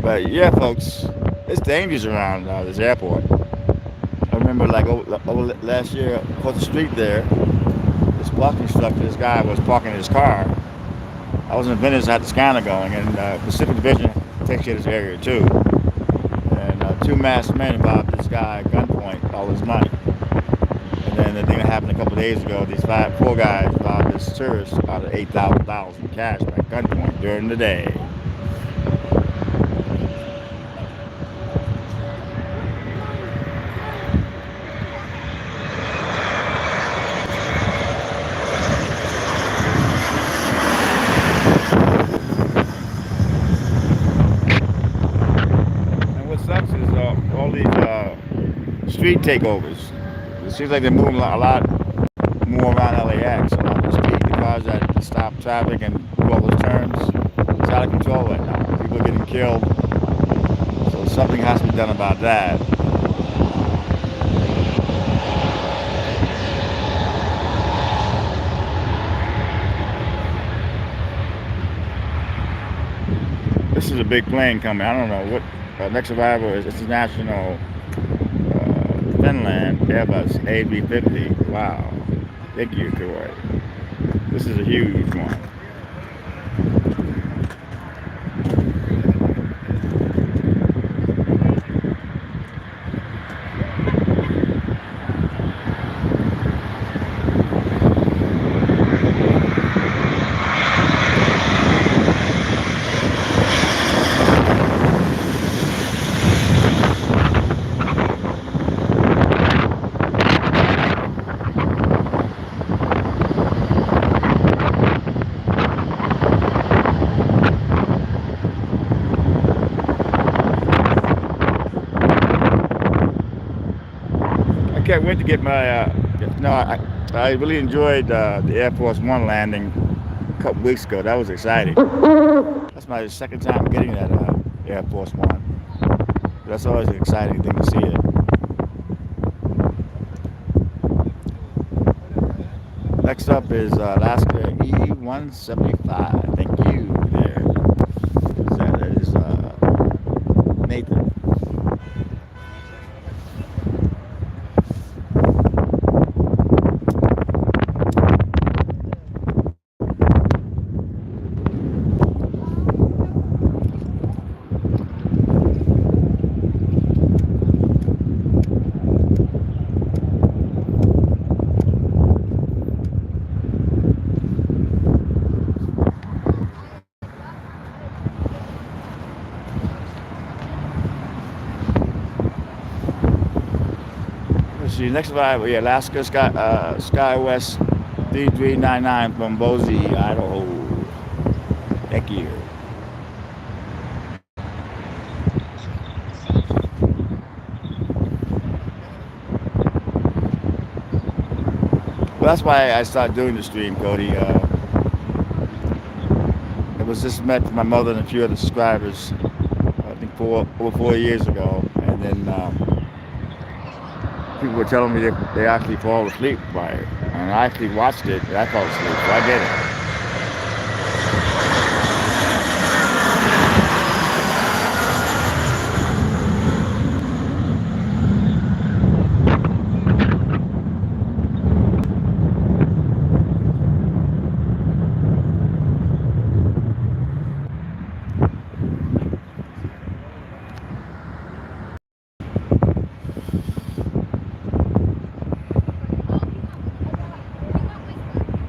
But yeah, folks, it's dangerous around this airport. I remember like over last year, across the street there, this parking instructor, this guy was parking his car. I was in Venice, I had the scanner going, and Pacific Division takes care of this area too. And 2 masked men robbed this guy at gunpoint, all his money. And then the thing that happened a couple of days ago, these 4 guys robbed this tourist out of $8,000 in cash at gunpoint during the day. All these street takeovers. It seems like they're moving a lot more around LAX. On the street, the cars that stop traffic and do all those turns, it's out of control right now. People are getting killed. So something has to be done about that. This is a big plane coming. I don't know what. Next arrival is International Finland Airbus A350. Wow. Thank you, Kuwait. This is a huge one. can't wait to get my. No, I really enjoyed the Air Force One landing a couple weeks ago. That was exciting. That's my second time getting that Air Force One. That's always an exciting thing to see it. Next up is Alaska E-175. Thank you there. That is Nathan. The next ride will be Alaska SkyWest 3399 from Boise, Idaho. Thank you. Well, that's why I started doing the stream, Cody. It was just met for my mother and a few other subscribers, I think over 4 years ago, and then people were telling me they actually fall asleep by it. And I actually watched it, and I fell asleep, so I get it.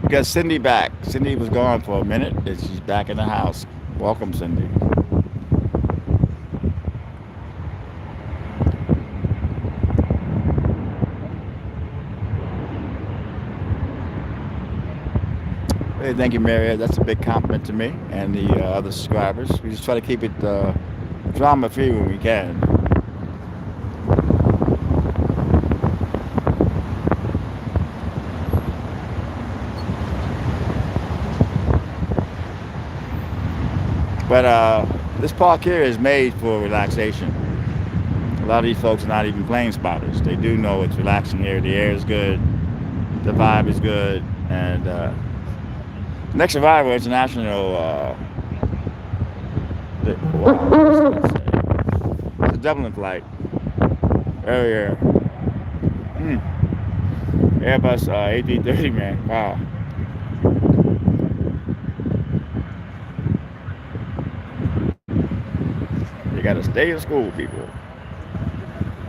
We got Cindy back. Cindy was gone for a minute, and she's back in the house. Welcome, Cindy. Hey, thank you, Mary. That's a big compliment to me and the other subscribers. We just try to keep it drama-free when we can. But this park here is made for relaxation. A lot of these folks are not even plane spotters. They do know it's relaxing here. The air is good, the vibe is good, and next arrival international. It's a Dublin flight. Earlier, Airbus A330, man. Wow. You gotta stay in school, people.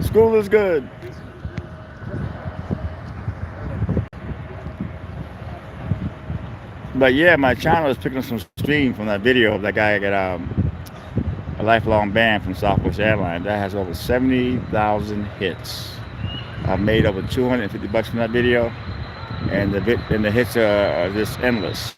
School is good. But yeah, my channel is picking up some stream from that video of that guy got a lifelong ban from Southwest Airlines. That has over 70,000 hits. I've made over $250 from that video, and the hits are just endless.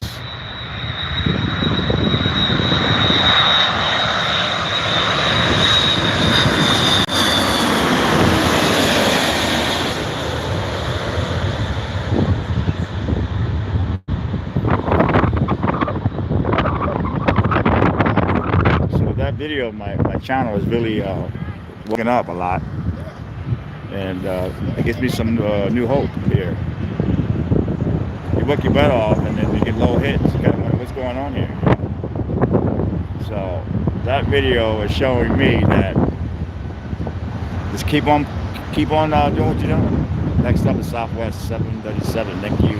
Video, my channel is really working up a lot, and it gives me some new hope here. You work your butt off, and then you get low hits. You gotta wonder what's going on here. So that video is showing me that just keep on doing what you're doing. Next up is Southwest 737. Thank you,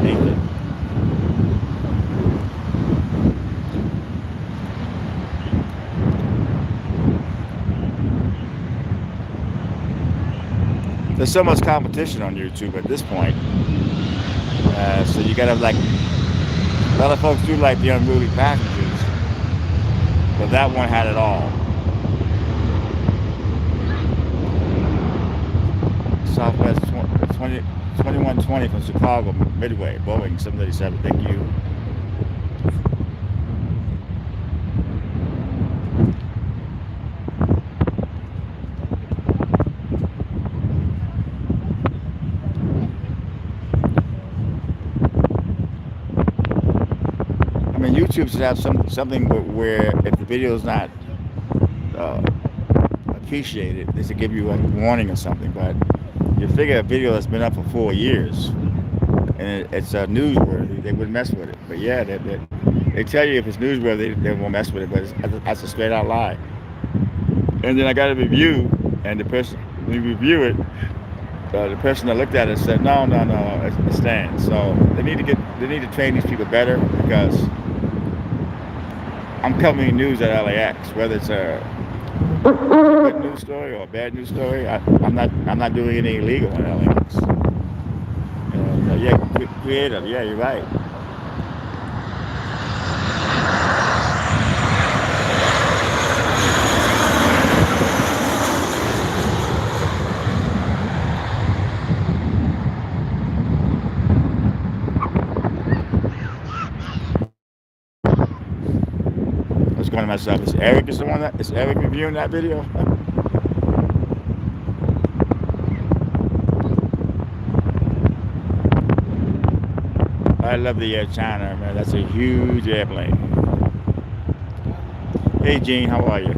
Nathan. There's so much competition on YouTube at this point, so you gotta like. A lot of folks do like the unruly passengers, but that one had it all. Southwest 2120 from Chicago Midway, Boeing 737. Thank you. And YouTube should have something where if the video is not uh, appreciated, they should give you a warning or something. But you figure a video that's been up for 4 years and it's newsworthy, they wouldn't mess with it. But yeah, they tell you if it's newsworthy, they won't mess with it. But that's a straight out lie. And then I got a review, and the person when you review it, the person that looked at it said, no, it stands. So they need to train these people better, because I'm covering news at LAX, whether it's a good news story or a bad news story. I'm not doing anything illegal at LAX. Yeah, creative. Yeah, you're right. I was going to myself. Is Eric reviewing that video? I love the Air China, man. That's a huge airplane. Hey, Gene, how are you?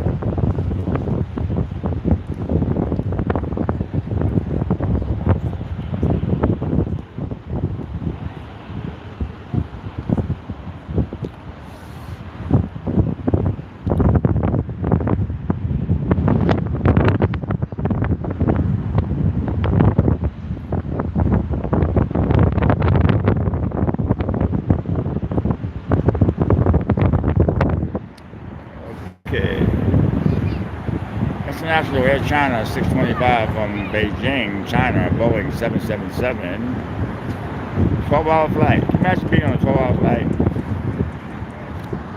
Okay. International Air China 625 from Beijing, China, Boeing 777. 12-hour flight. Can you imagine being on a 12-hour flight?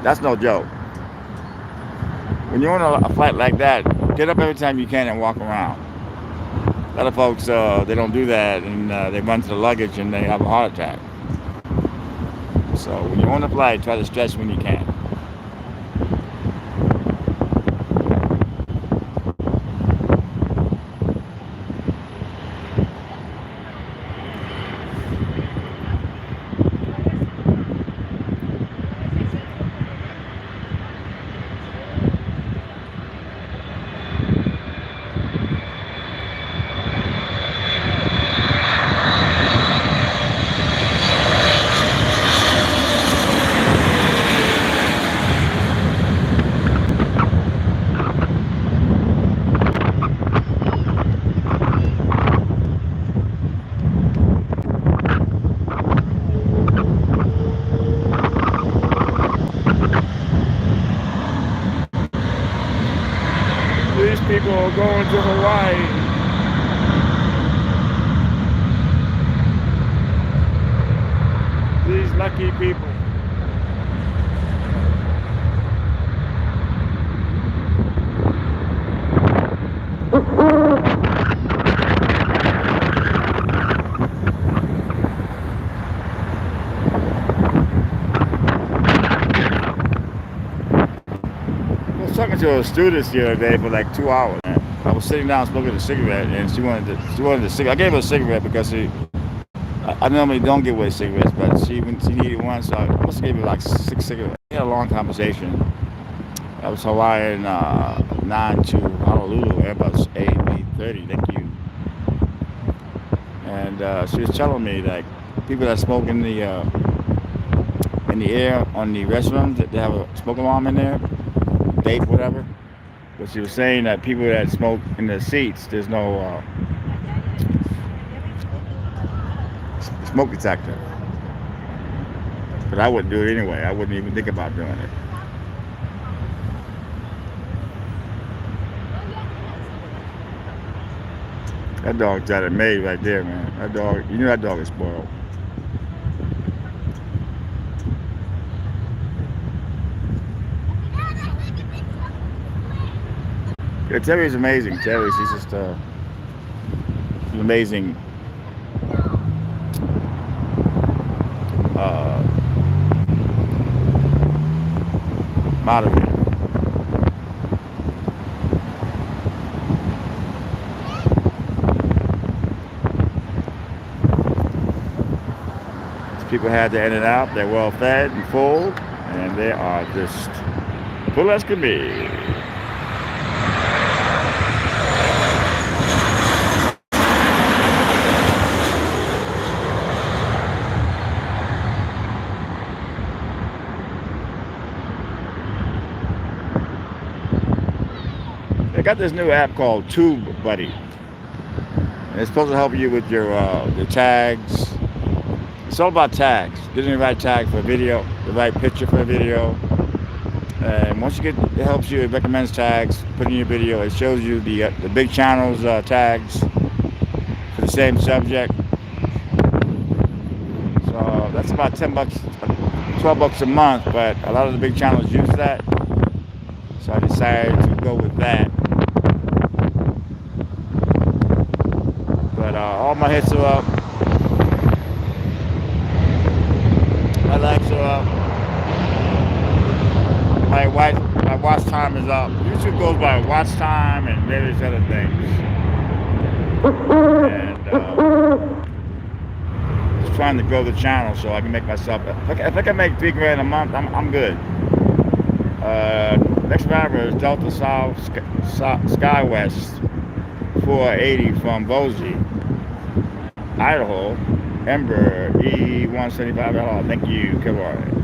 That's no joke. When you're on a flight like that, get up every time you can and walk around. A lot of folks, they don't do that, and they run to the luggage and they have a heart attack. So when you're on a flight, try to stretch when you can. These people are going to Hawaii. These lucky people. I was talking to a student the other day for like 2 hours. I was sitting down smoking a cigarette, and she wanted a cigarette. I gave her a cigarette because I normally don't give away cigarettes, but she needed one, so I must have gave her like 6 cigarettes. We had a long conversation. I was Hawaiian 9 to Honolulu, Airbus A330. Thank you. And she was telling me like people that smoke in the air on the restrooms, that they have a smoke alarm in there, vape, whatever. But she was saying that people that smoke in the seats, there's no smoke detector. But I wouldn't do it anyway. I wouldn't even think about doing it. That dog's got it made right there, man. That dog, you know that dog is spoiled. Yeah, Terry's amazing. She's just an amazing moderator. People had their in and out. They're well fed and full, and they are just full as can be. They got this new app called Tube Buddy. And it's supposed to help you with your tags. It's all about tags. Getting the right tag for a video, the right picture for a video. And once you get, it helps you. It recommends tags. Put in your video. It shows you the big channels tags for the same subject. So that's about $10, $12 a month. But a lot of the big channels use that. So I decided to go with that. But all my hits are up. My likes are up. My watch time is up. YouTube goes by watch time and various other things. And just trying to grow the channel so I can make myself. If I can make $3 grand a month, I'm good. Next driver is Delta South Skywest 480 from Boise, Idaho. Ember E175. Thank you, Kevin.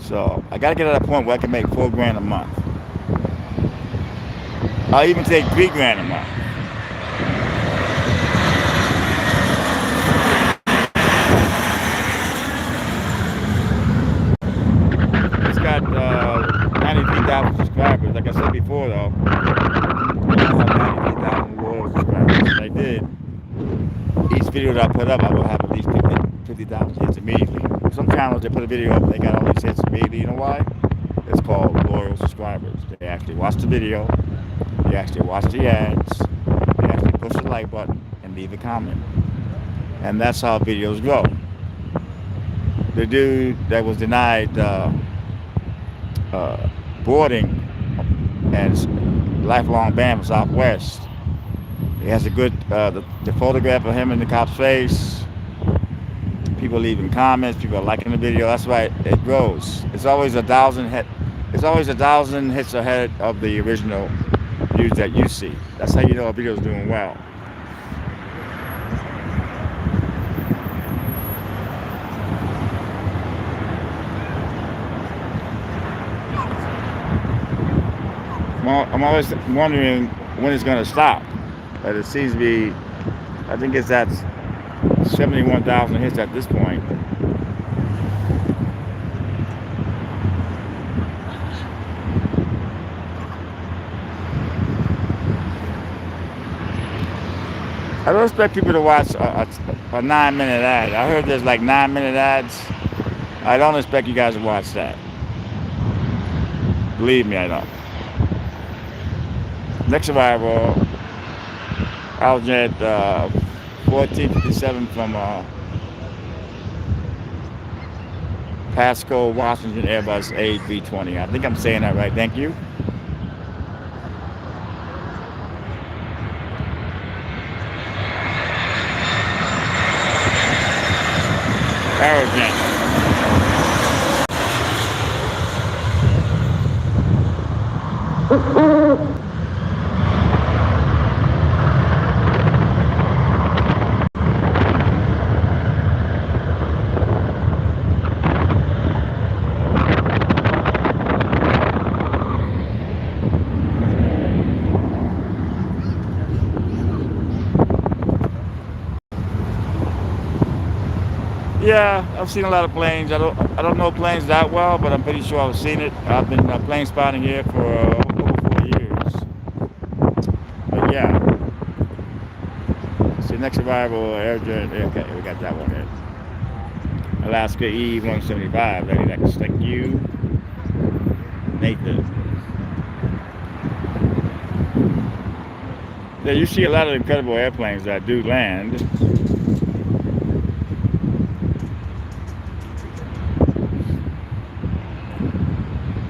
So I gotta get to that point where I can make $4 grand a month. I'll even take $3 grand a month. It's got 93,000 subscribers. Like I said before, though, I have 93,000 loyal subscribers. I did. Each video that I put up, I will have at least 50,000 hits immediately. Some channels, they put a video up, they got all these hits immediately. You know why? It's called loyal subscribers. They actually watch the video, they actually watch the ads, they actually push the like button and leave a comment. And that's how videos grow. The dude that was denied boarding and lifelong ban from Southwest, he has a good the photograph of him in the cop's face. People leaving comments, people are liking the video. That's why it grows. It's always 1,000 hit. It's always 1,000 hits ahead of the original views that you see. That's how you know a video is doing well. Well, I'm always wondering when it's going to stop. But it seems to be, I think it's at 71,000 hits at this point. I don't expect people to watch a 9-minute ad. I heard there's like 9-minute ads. I don't expect you guys to watch that. Believe me, I don't. Next arrival, I was at 1457 from Pasco, Washington, Airbus A320. I think I'm saying that right. Thank you. Arrogant. Yeah, I've seen a lot of planes. I don't know planes that well, but I'm pretty sure I've seen it. I've been plane spotting here for over 4 years. But yeah. So next arrival, Air Journey. Okay, we got that one in. Alaska E175. Lady, that's thank you, Nathan. Yeah, you see a lot of incredible airplanes that do land.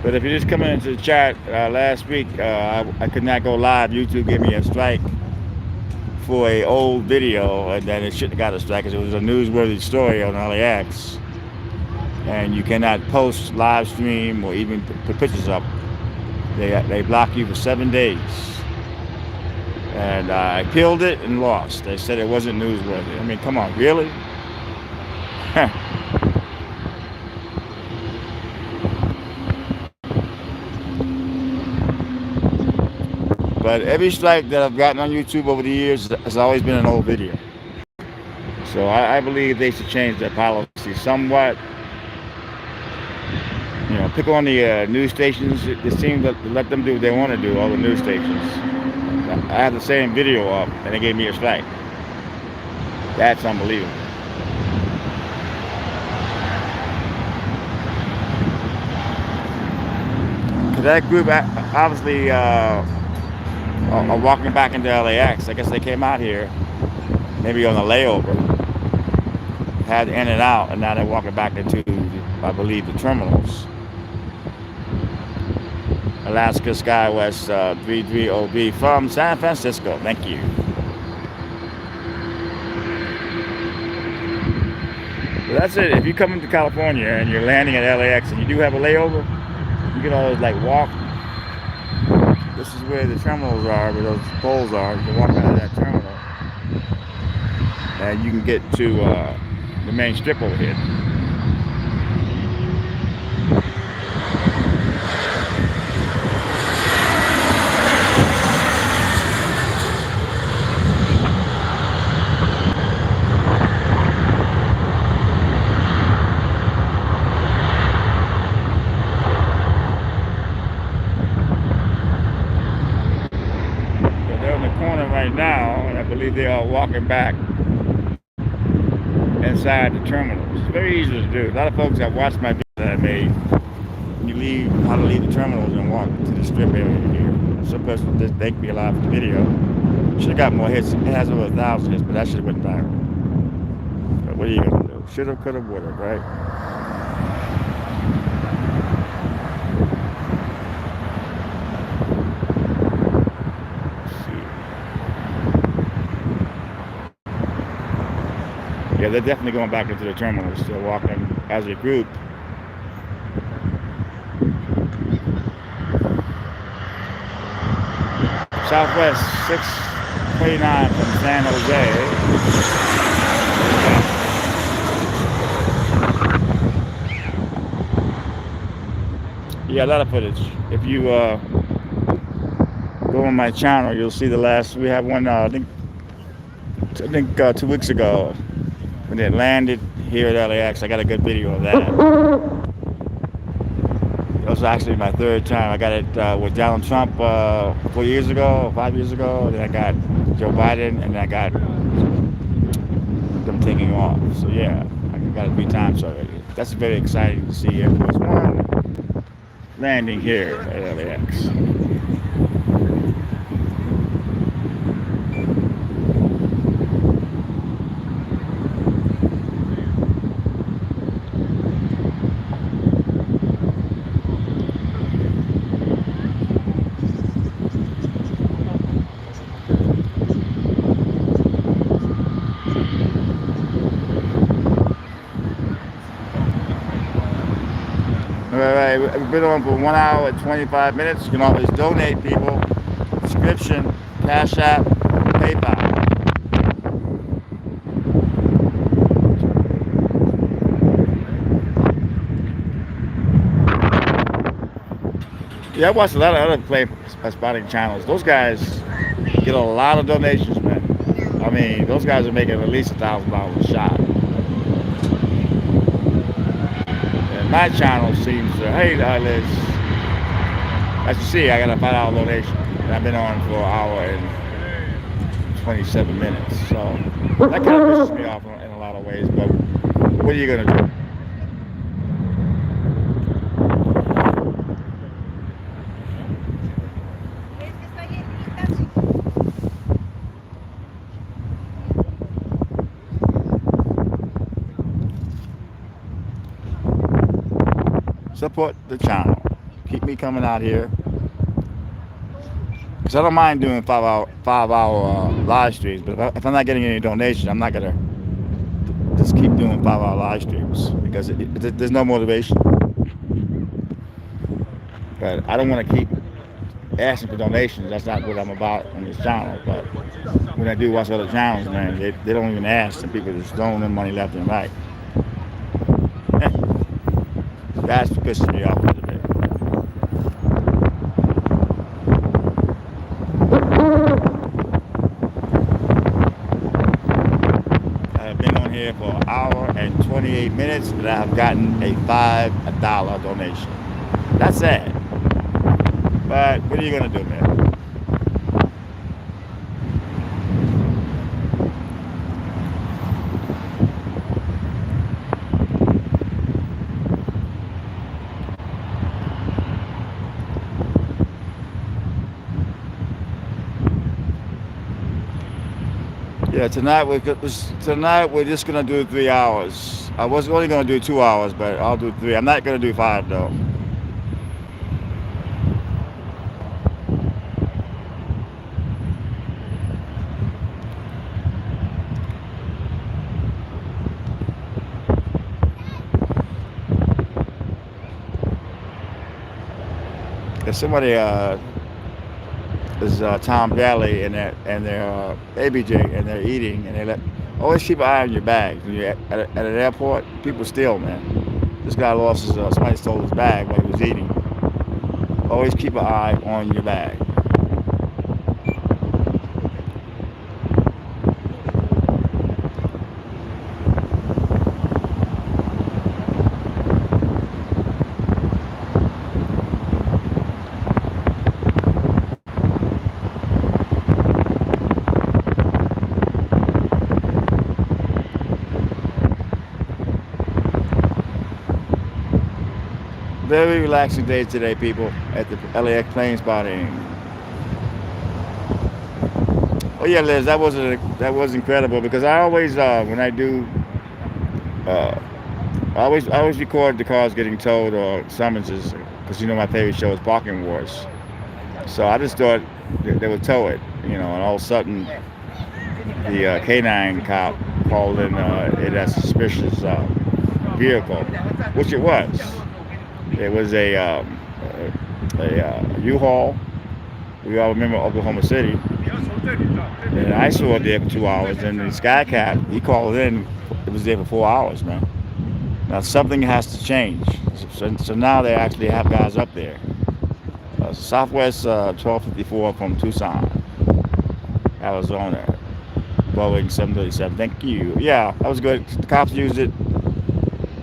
But if you just come into the chat last week, I could not go live. YouTube gave me a strike for a old video, and then it shouldn't have got a strike because it was a newsworthy story on LAX. And you cannot post, live stream, or even put pictures up. They block you for 7 days. And I appealed it and lost. They said it wasn't newsworthy. I mean, come on, really? But every strike that I've gotten on YouTube over the years has always been an old video. So I believe they should change their policy somewhat. You know, pick on the news stations. It seems to let them do what they want to do, all the news stations. I had the same video up, and they gave me a strike. That's unbelievable. That group obviously are walking back into LAX. I guess they came out here, maybe on a layover, had in and out, and now they're walking back into, I believe, the terminals. Alaska SkyWest 33OB from San Francisco. Thank you. Well, that's it. If you come into California and you're landing at LAX and you do have a layover, you can always like walk. This is where the terminals are, where those poles are. You can walk out of that terminal and you can get to the main strip over here. Right now, and I believe they are walking back inside the terminals. It's very easy to do. A lot of folks have watched my video that I made. You leave how to leave the terminals and walk to the strip area here. Some person just thanked me a lot for the video. Should have got more hits. It has over 1,000 hits, but that should have went viral. But what are you gonna do? Should have, could have, would have, right? Yeah, they're definitely going back into the terminals. They're walking as a group. Southwest 629 from San Jose. Yeah, a lot of footage. If you go on my channel, you'll see the last. We have one. I think 2 weeks ago. When it landed here at LAX, I got a good video of that. It was actually my third time. I got it with Donald Trump 4 years ago, 5 years ago. Then I got Joe Biden, and then I got them taking off. So yeah, I got it 3 times already. That's very exciting to see Air Force One landing here at LAX. Alright, we've been on for 1 hour and 25 minutes. You can always donate, people. Subscription, Cash App, PayPal. Yeah, I watched a lot of other plane spotting channels. Those guys get a lot of donations, man. I mean, those guys are making at least $1,000 a shot. My channel seems to, hey, Liz, as you see, I got a $5 donation, and I've been on for 1 hour and 27 minutes, so that kind of pisses me off in a lot of ways, but what are you going to do? Support the channel. Keep me coming out here. Because I don't mind doing 5 hour live streams, but if I'm not getting any donations, I'm not gonna just keep doing 5 hour live streams because there's no motivation. But I don't want to keep asking for donations. That's not what I'm about on this channel. But when I do watch other channels, man, they don't even ask, and people just throwing them money left and right. That's pissing me off a little bit. I have been on here for an hour and 28 minutes, but I have gotten a $5 donation. That's sad. But what are you gonna do, man? Yeah, tonight we're just gonna do 3 hours. I was only gonna do 2 hours, but I'll do three. I'm not gonna do five though. If somebody is Tom Daly and they're ABJ and they're eating and they let always keep an eye on your bags when you're at an airport. People steal, man. This guy lost his somebody stole his bag while he was eating. Always keep an eye on your bag. Very relaxing day today, people, at the Lax Plane Spotting. Oh yeah, Liz, that was incredible because I always when I do uh, I always record the cars getting towed or summonses because you know my favorite show is Parking Wars. So I just thought they would tow it, you know, and all of a sudden the canine cop called in it as a suspicious vehicle, which it was. It was a U-Haul. We all remember Oklahoma City. And I saw it there for 2 hours. And the Sky Cat, he called in. It was there for 4 hours, man. Now something has to change. So now they actually have guys up there. Southwest 1254 from Tucson, Arizona. Boeing 737. Thank you. Yeah, that was good. The cops used it.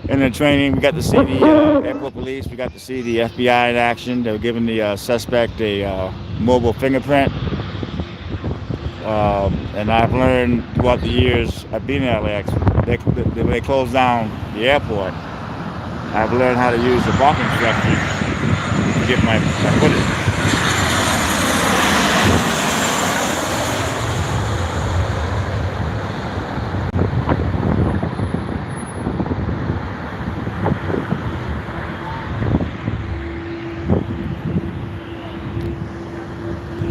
In the training, we got to see the airport police. We got to see the FBI in action. They were giving the suspect a mobile fingerprint. And I've learned throughout the years I've been in LAX, when they closed down the airport, I've learned how to use the parking instructions to get my footage.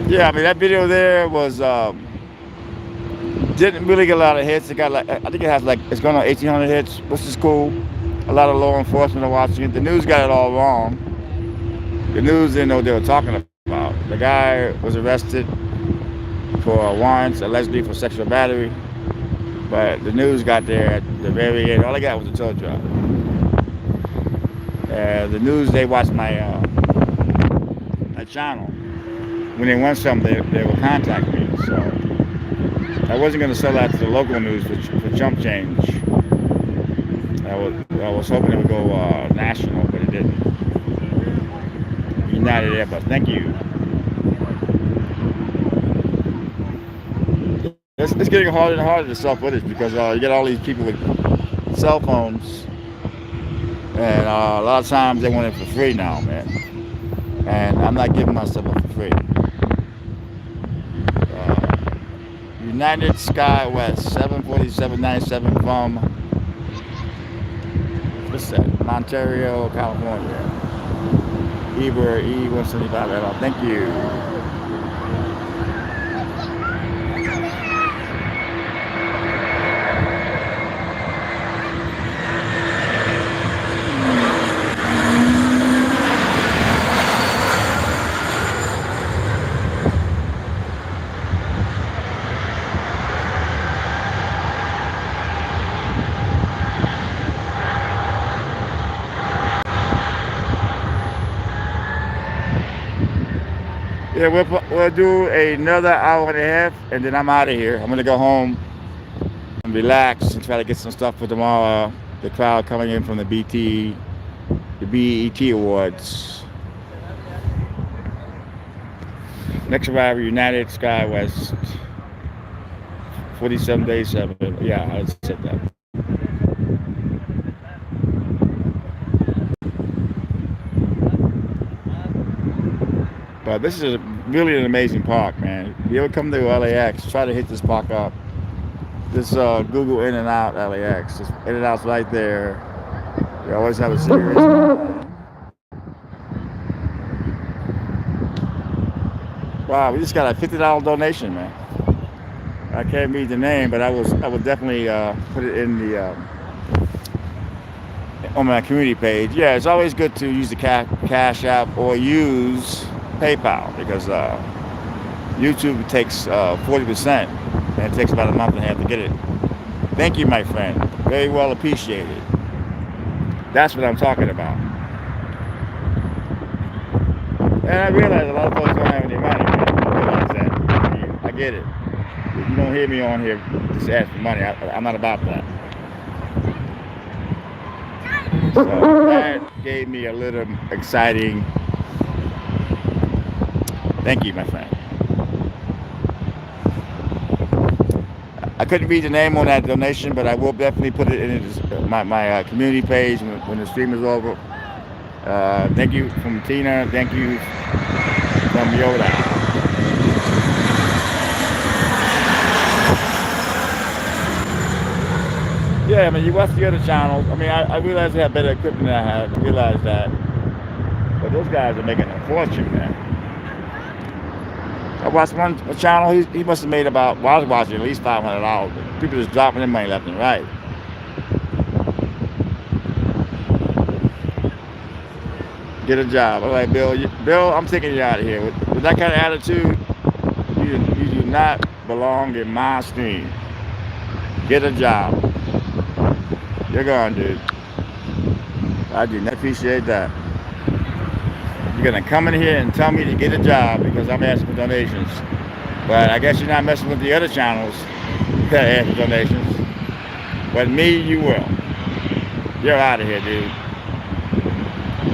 Yeah, I mean that video there was didn't really get a lot of hits. It got like I think it has like it's going on 1,800 hits, which is cool. A lot of law enforcement are watching it. The news got it all wrong. The news didn't know what they were talking about. The guy was arrested for warrants allegedly for sexual battery, but the news got there at the very end. All they got was a tow truck. The news they watched my channel. When they want something, they will contact me. So I wasn't going to sell that to the local news for chump change. I was hoping it would go national, but it didn't. United Airbus, thank you. It's getting harder and harder to sell footage because you get all these people with cell phones, and a lot of times they want it for free now, man. And I'm not giving myself up for free. United Skywest 74797 from what's that? Ontario, California. Eber E175 at all. Thank you. Yeah, we'll do another hour and a half, and then I'm out of here. I'm gonna go home and relax and try to get some stuff for tomorrow. The crowd coming in from the BET Awards. Next arrival, United SkyWest, 47 days, 7. Yeah, I said that. But this is really an amazing park, man. If you ever come to LAX, try to hit this park up. This Google In and Out LAX. Just In and Out's right there. You always have a series. Wow, we just got a $50 donation, man. I can't read the name, but I will definitely put it in the on my community page. Yeah, it's always good to use the Cash App or use PayPal because YouTube takes 40%, and it takes about a month and a half to get it. Thank you, my friend. Very well appreciated. That's what I'm talking about. And I realize a lot of folks don't have any money. I realize that. I get it. You don't hear me on here just ask for money. I'm not about that. So that gave me a little exciting. Thank you, my friend. I couldn't read the name on that donation, but I will definitely put it in my community page when the stream is over. Thank you from Tina. Thank you from Yoda. Yeah, I mean, you watch the other channels. I mean, I realize they have better equipment than I have. I realize that. But those guys are making a fortune, man. I watched one channel. He must have made about, well, I was watching at least $500. People just dropping their money left and right. Get a job. All right, Bill. Bill, I'm taking you out of here. With that kind of attitude, you do not belong in my stream. Get a job. You're gone, dude. I do not appreciate that. You're gonna come in here and tell me to get a job because I'm asking for donations. But I guess you're not messing with the other channels that ask for donations. But me, you will. You're out of here, dude.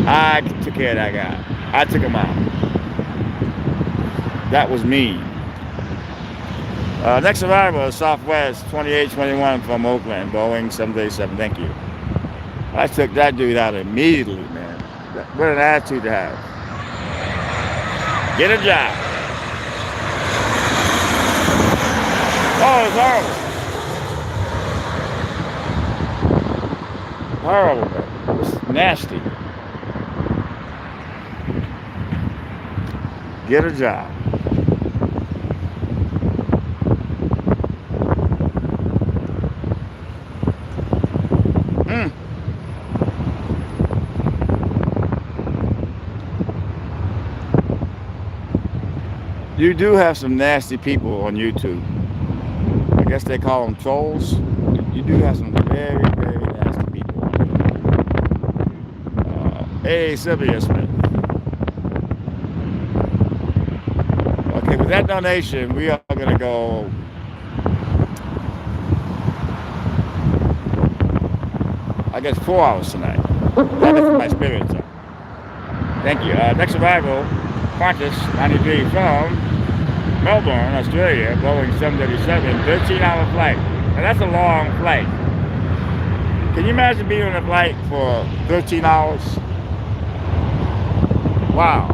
I took care of that guy. I took him out. That was me. Next arrival is Southwest 2821 from Oakland, Boeing 737. Thank you. I took that dude out immediately, man. What an attitude to have. Get a job. Oh, it's horrible. Horrible, man. It's nasty. Get a job. You do have some nasty people on YouTube. I guess they call them trolls. You do have some very, very nasty people. Hey, Sylvia Smith. Okay, with that donation, we are going to go. I guess 4 hours tonight. That is for my spirit zone. Thank you. Next arrival, Qantas 93 from Melbourne, Australia, Boeing 737, 13-hour flight. Now that's a long flight. Can you imagine being on a flight for 13 hours? Wow.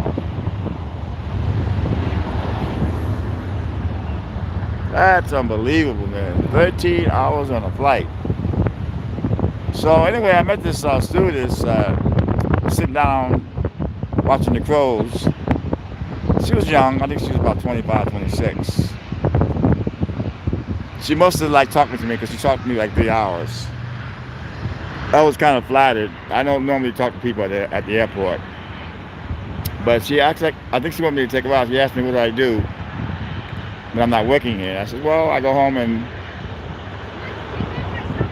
That's unbelievable, man. 13 hours on a flight. So anyway, I met this stewardess sitting down watching the crows. She was young. I think she was about 25, 26. She must have liked talking to me because she talked to me like 3 hours. I was kind of flattered. I don't normally talk to people at the airport. But she asked, I think she wanted me to take her out. She asked me what I do when I'm not working here. I said, well, I go home and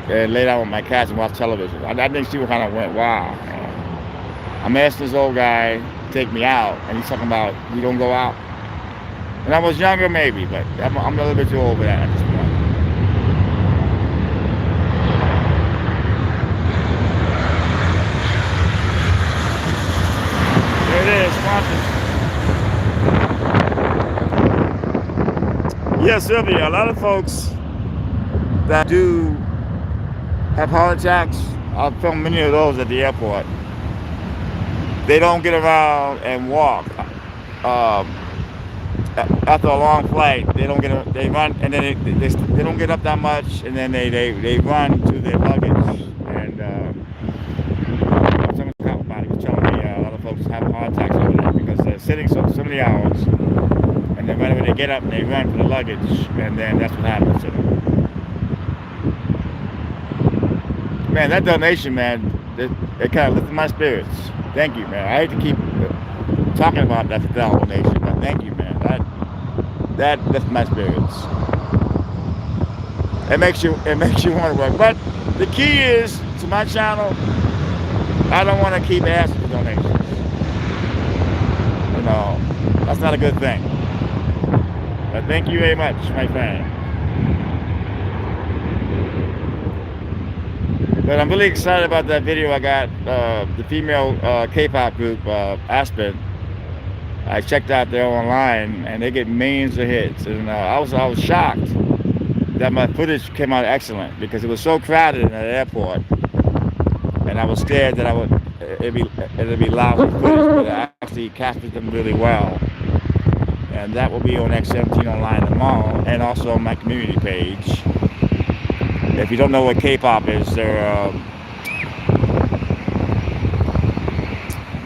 lay down with my cats and watch television. I think she kind of went, wow. I'm asking this old guy to take me out, and he's talking about, you don't go out. When I was younger, maybe, but I'm a little bit too old for that at this point. There it is, sponsors. Yes, Sylvia, a lot of folks that do have heart attacks, I've filmed many of those at the airport. They don't get around and walk. Um, After a long flight, they don't get they run, and then they don't get up that much, and then they run to their luggage. And someone talking about it was telling me a lot of folks have heart attacks over there because they're sitting so many hours, and then whenever they get up and they run for the luggage, and then that's what happens to them. Man, that donation, man, it kind of lifted my spirits. Thank you, man. I hate to keep talking about that donation, but thank you, man. That lifts my spirits. It makes you want to work. But the key is to my channel, I don't want to keep asking for donations. You know, that's not a good thing. But thank you very much, my friend. But I'm really excited about that video I got, the female K-pop group, Aspen. I checked out there online, and they get millions of hits. And I was shocked that my footage came out excellent because it was so crowded in that airport, and I was scared that it'd be lousy footage, but I actually captured them really well. And that will be on X17 Online tomorrow, and also on my community page. If you don't know what K-pop is,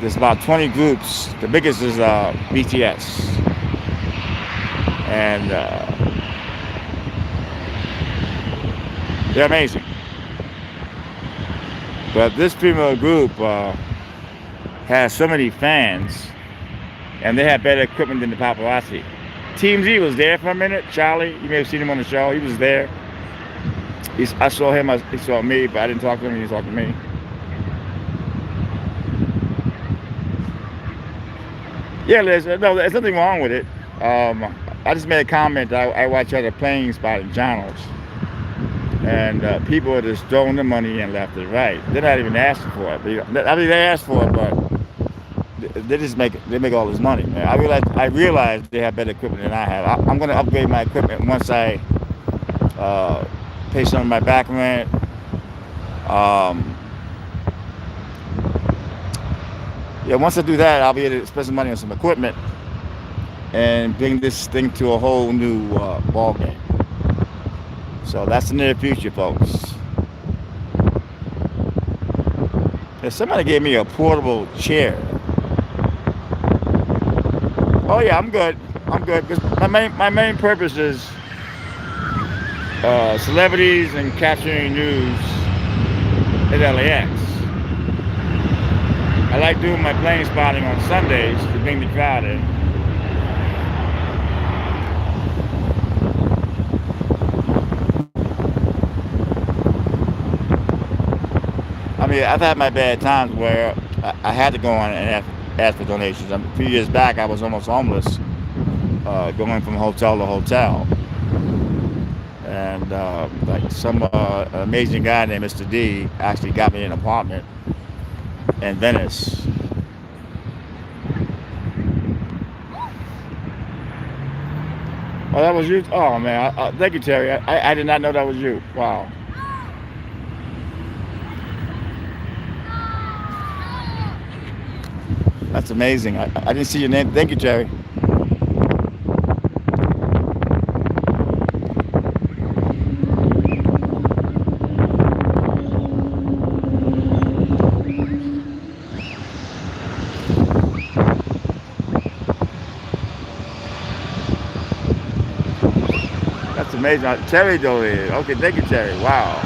there's about 20 groups. The biggest is BTS, and they're amazing. But this female group has so many fans, and they have better equipment than the paparazzi. Team Z was there for a minute. Charlie, you may have seen him on the show. He was there. I saw him, he saw me, but I didn't talk to him, he talked to me. Yeah, Liz, no, there's nothing wrong with it. I just made a comment. I watch other plane spotting channels, and people are just throwing the money in left and right. They're not even asking for it. I mean, they ask for it, but they make all this money, man. I realize they have better equipment than I have. I'm going to upgrade my equipment once I pay some of my back rent. Yeah, once I do that, I'll be able to spend some money on some equipment and bring this thing to a whole new ball game. So that's the near future, folks. If somebody gave me a portable chair. Oh yeah, I'm good. Because my main purpose is celebrities and capturing news at LAX. I like doing my plane spotting on Sundays to bring the crowd in. I mean, I've had my bad times where I had to go on and ask for donations. A few years back, I was almost homeless, going from hotel to hotel. And like some amazing guy named Mr. D actually got me an apartment in Venice. Oh, that was you? Oh, man. Thank you, Terry. I did not know that was you. Wow. That's amazing. I didn't see your name. Thank you, Terry. That's amazing. Terry donated. Okay, thank you, Terry. Wow.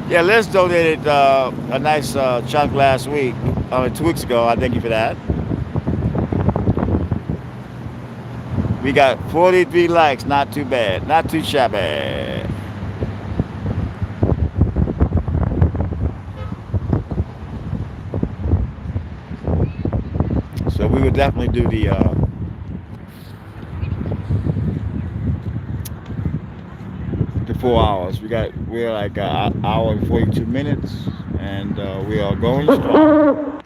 Yeah, Liz donated a nice chunk last week, 2 weeks ago. I thank you for that. We got 43 likes. Not too bad. Not too shabby. So we would definitely do the 4 hours. We're like an hour and 42 minutes, and we are going strong.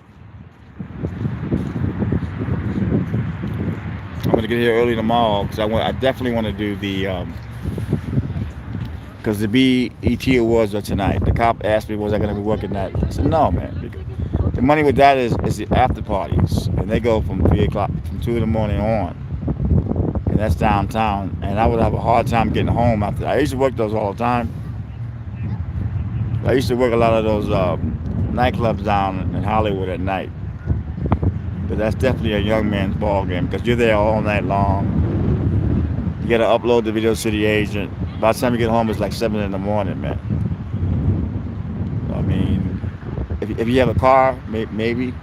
I'm gonna get here early tomorrow because I definitely want to do the because the BET Awards are tonight. The cop asked me, was I gonna be working that? I said no, man. Because the money with that is the after parties, and they go from 3 o'clock, from 2 in the morning on, and that's downtown. And I would have a hard time getting home after. I used to work those all the time. I used to work a lot of those nightclubs down in Hollywood at night. But that's definitely a young man's ball game because you're there all night long. You got to upload the video to the agent. By the time you get home, it's like 7 in the morning, man. I mean, if you have a car, maybe.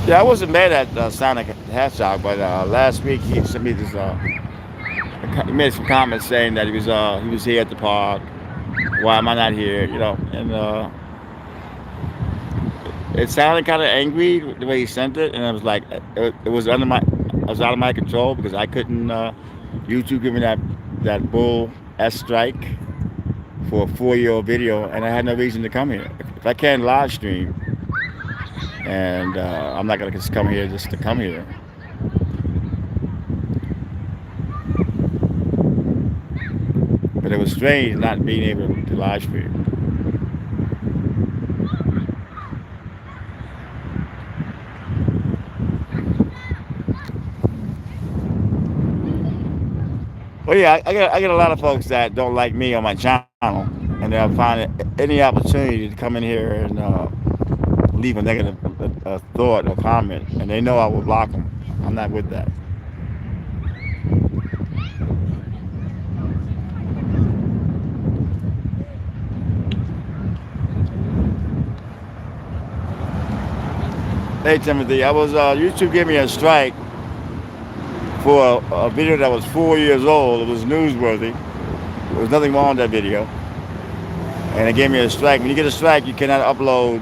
Yeah, I wasn't mad at Sonic Hedgehog, but last week he sent me this. He made some comments saying that he was here at the park. Why am I not here? You know, and it sounded kind of angry the way he sent it, and I was like, it was I was out of my control because I couldn't. YouTube give me that bull S strike for a 4-year-old video, and I had no reason to come here. If I can't live stream, and I'm not gonna just come here just to come here. But it was strange not being able to live stream. Well, yeah, I get a lot of folks that don't like me on my channel, and they'll find any opportunity to come in here and leave a negative thought or comment, and they know I will block them. I'm not with that. Hey Timothy, YouTube gave me a strike for a video that was 4 years old. It was newsworthy. There was nothing wrong with that video, and it gave me a strike. When you get a strike, you cannot upload,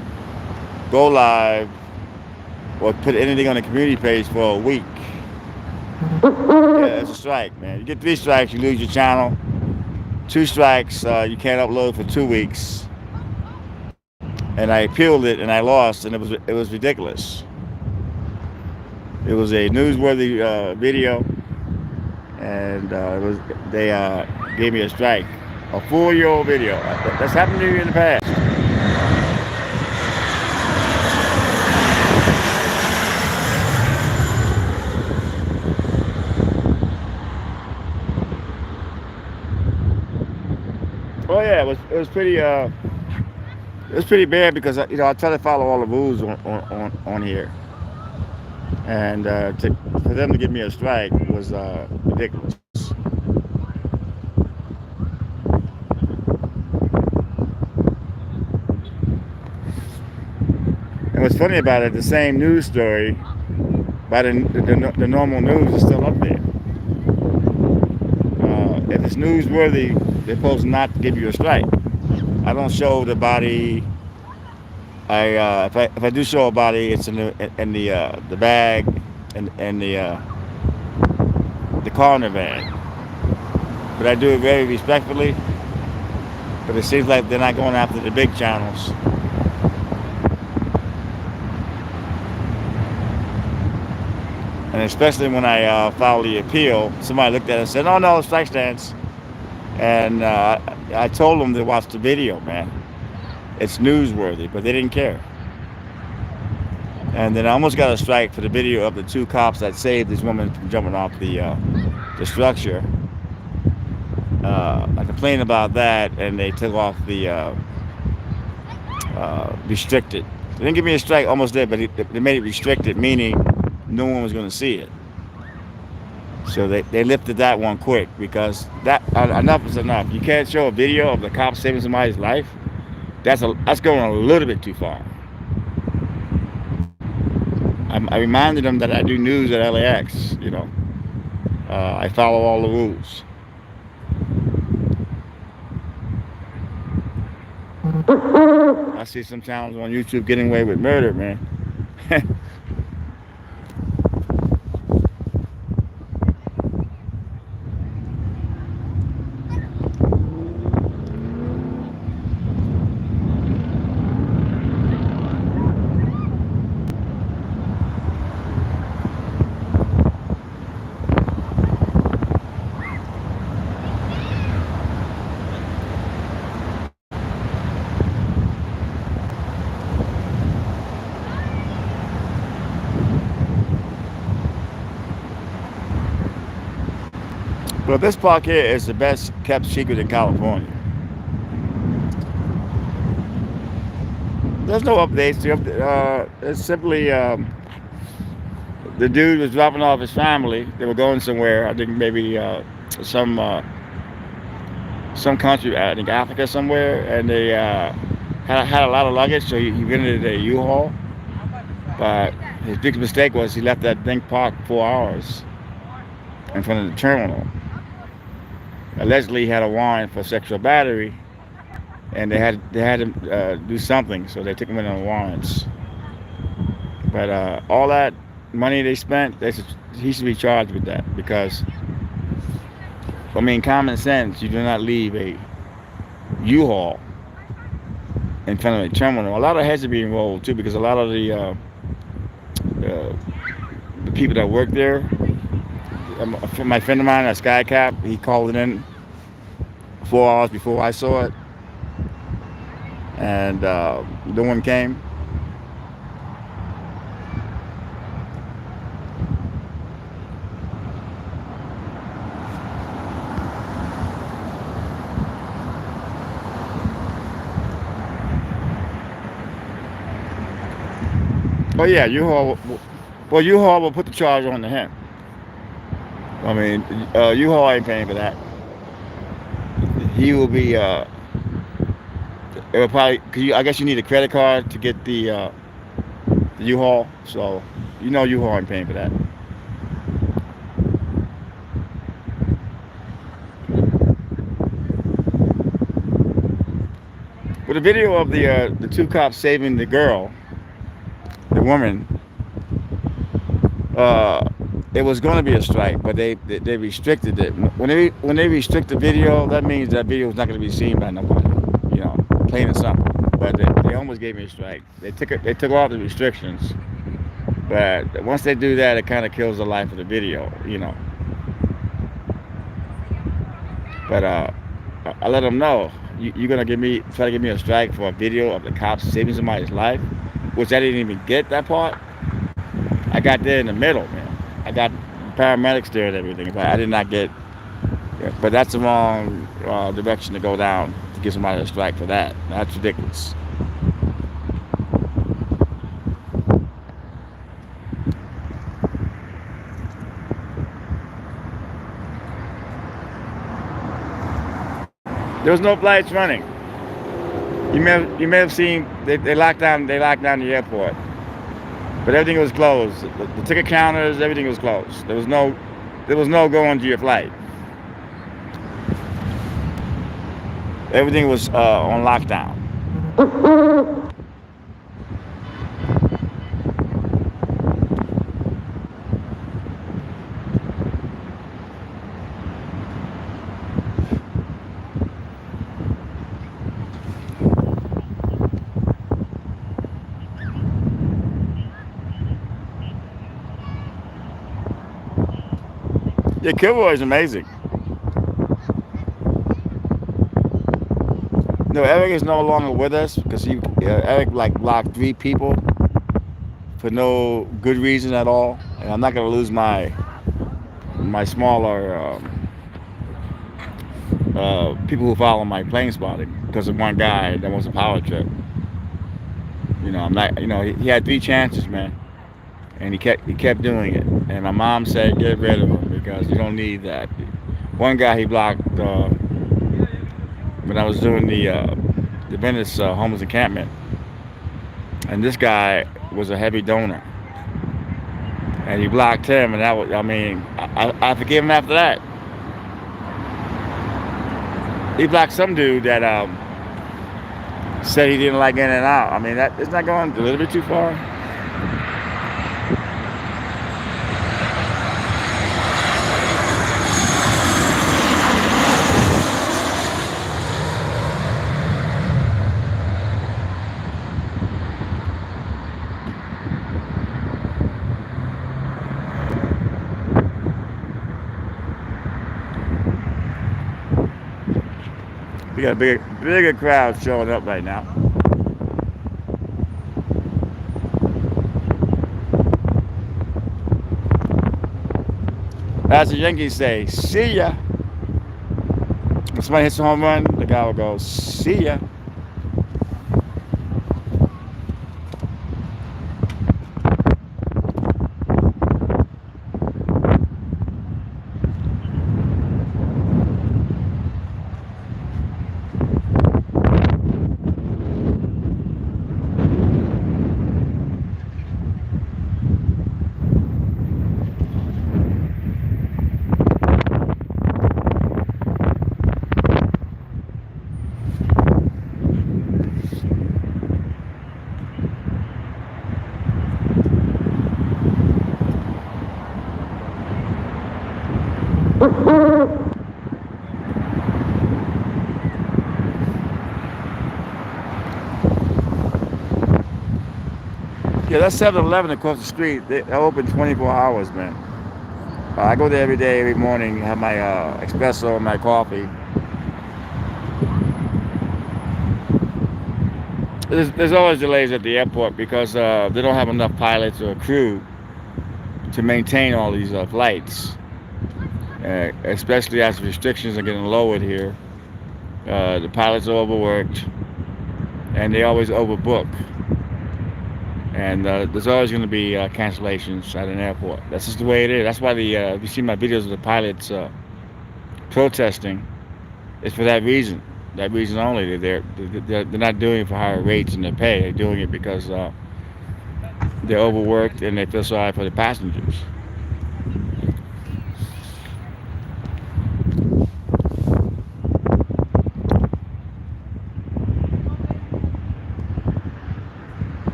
go live, or put anything on the community page for a week. Yeah, it's a strike, man. You get 3 strikes, you lose your channel. 2 strikes, you can't upload for 2 weeks. And I appealed it, and I lost, and it was ridiculous. It was a newsworthy video, and they gave me a strike, a 4-year-old video. That's happened to me in the past. Oh yeah, it was pretty bad because I try to follow all the rules on here, and for them to give me a strike was ridiculous. And what's funny about it, the same news story by the normal news is still up there. If it's newsworthy, they're supposed not to give you a strike. I don't show the body. If I do show a body, it's in the bag and the coroner bag. But I do it very respectfully. But it seems like they're not going after the big channels. And especially when I filed the appeal, somebody looked at it and said, "Oh no, strike stance." And I told them to watch the video, man. It's newsworthy, but they didn't care. And then I almost got a strike for the video of the 2 cops that saved this woman from jumping off the structure. I complained about that, and they took off the restricted. They didn't give me a strike almost there, but they made it restricted, meaning no one was going to see it. So they lifted that one quick because that enough is enough. You can't show a video of the cops saving somebody's life. That's going a little bit too far. I reminded them that I do news at LAX. I follow all the rules. I see some channels on YouTube getting away with murder, man. But this park here is the best kept secret in California. There's no updates. It's simply the dude was dropping off his family. They were going somewhere. I think maybe some country, I think Africa somewhere, and they had a lot of luggage, so he rented a U-Haul. But his big mistake was he left that thing parked 4 hours in front of the terminal. Allegedly, he had a warrant for sexual battery, and they had him do something, so they took him in on warrants. But all that money they spent, he should be charged with that because, common sense, you do not leave a U-Haul in front of a terminal. A lot of heads are being rolled too because a lot of the people that work there. My friend of mine at SkyCap, he called it in 4 hours before I saw it, and no one came. Oh yeah, U-Haul will put the charge on to him. U-Haul ain't paying for that. He will be. It will probably. I guess you need a credit card to get the U-Haul. So U-Haul ain't paying for that. But the video of the two cops saving the girl, the woman. It was going to be a strike, but they restricted it. When they restrict the video, that means that video is not going to be seen by nobody. Plain and simple. But they almost gave me a strike. They took off the restrictions, but once they do that, it kind of kills the life of the video. But I let them know you're gonna try to give me a strike for a video of the cops saving somebody's life, which I didn't even get that part. I got there in the middle, man. I got paramedics there and everything, but I did not get. But that's the wrong direction to go down to give somebody a strike for that. That's ridiculous. There was no flights running. You may have seen they locked down the airport. But everything was closed. The ticket counters, everything was closed. There was no going to your flight. Everything was on lockdown. Yeah, Kilroy is amazing. No, Eric is no longer with us because Eric blocked 3 people for no good reason at all, and I'm not gonna lose my smaller people who follow my plane spotting because of one guy that wants a power trip. I'm not. He had 3 chances, man, and he kept doing it. And my mom said, get rid of him because you don't need that. One guy he blocked when I was doing the Venice homeless encampment, and this guy was a heavy donor, and he blocked him, and that was. I mean, I forgave him after that. He blocked some dude that said he didn't like In and Out. I mean, that isn't that going a little bit too far? We got a bigger crowd showing up right now. As the Yankees say, see ya. When somebody hits a home run, the guy will go, see ya. Yeah, that's 7-Eleven across the street. They're open 24 hours, man. I go there every day, every morning, have my espresso and my coffee. There's always delays at the airport because they don't have enough pilots or crew to maintain all these flights, especially as restrictions are getting lowered here. The pilots are overworked, and they always overbook. And there's always going to be cancellations at an airport. That's just the way it is. That's why if you see my videos of the pilots protesting, it's for that reason. That reason only. They're not doing it for higher rates in their pay. They're doing it because they're overworked and they feel sorry for the passengers.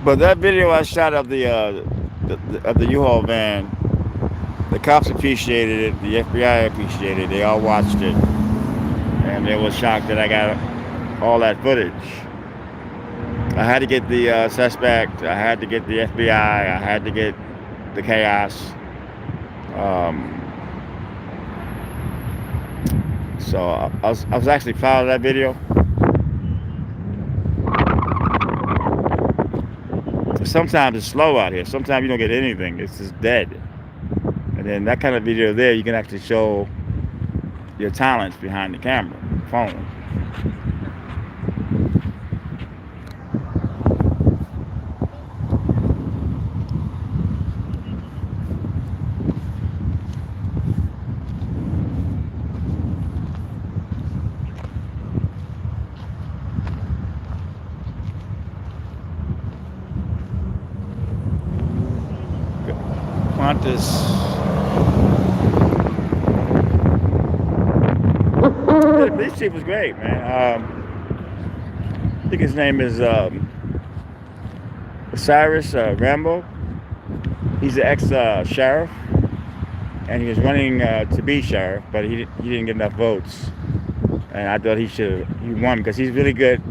But that video I shot of the U-Haul van, the cops appreciated it, the FBI appreciated it, they all watched it, and they were shocked that I got all that footage. I had to get the suspect, I had to get the FBI, I had to get the chaos. So I was actually proud of that video. Sometimes it's slow out here. Sometimes you don't get anything. It's just dead. And then that kind of video there, you can actually show your talents behind the camera, phone. The police chief was great, man. I think his name is Cyrus Rambo. He's the ex-sheriff, and he was running to be sheriff, but he didn't get enough votes. And I thought he won because he's really good.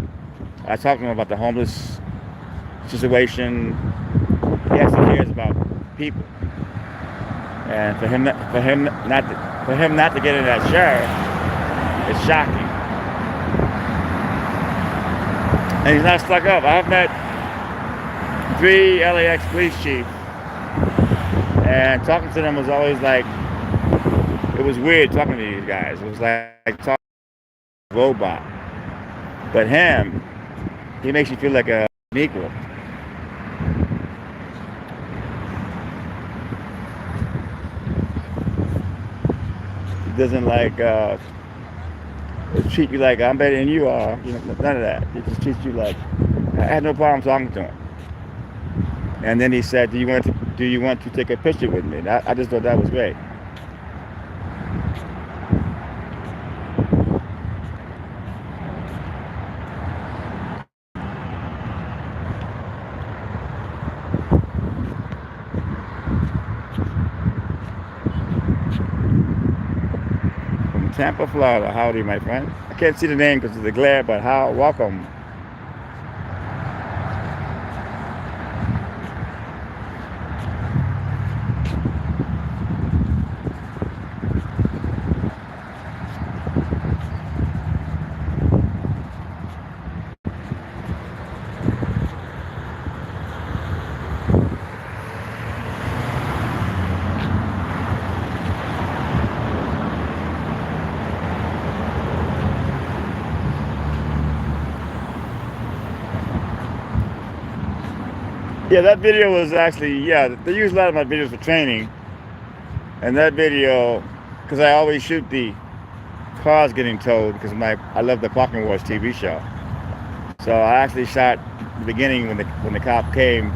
I talked to him about the homeless situation. He actually cares about people. And for him not to get in that sheriff, it's shocking. And he's not stuck up. I've met 3 LAX police chiefs, and talking to them was always like, it was weird talking to these guys. It was like talking to a robot. But him, he makes you feel like a equal. He doesn't like treat you like I'm better than you are. You know, none of that. He just treats you like, I had no problem talking to him. And then he said, do you want to take a picture with me? And I just thought that was great. From Tampa, Florida. Howdy, my friend. I can't see the name because of the glare, but welcome. Yeah, that video was actually, yeah, they use a lot of my videos for training. And that video, because I always shoot the cars getting towed, because I love the Parking Wars TV show. So I actually shot the beginning when the cop came,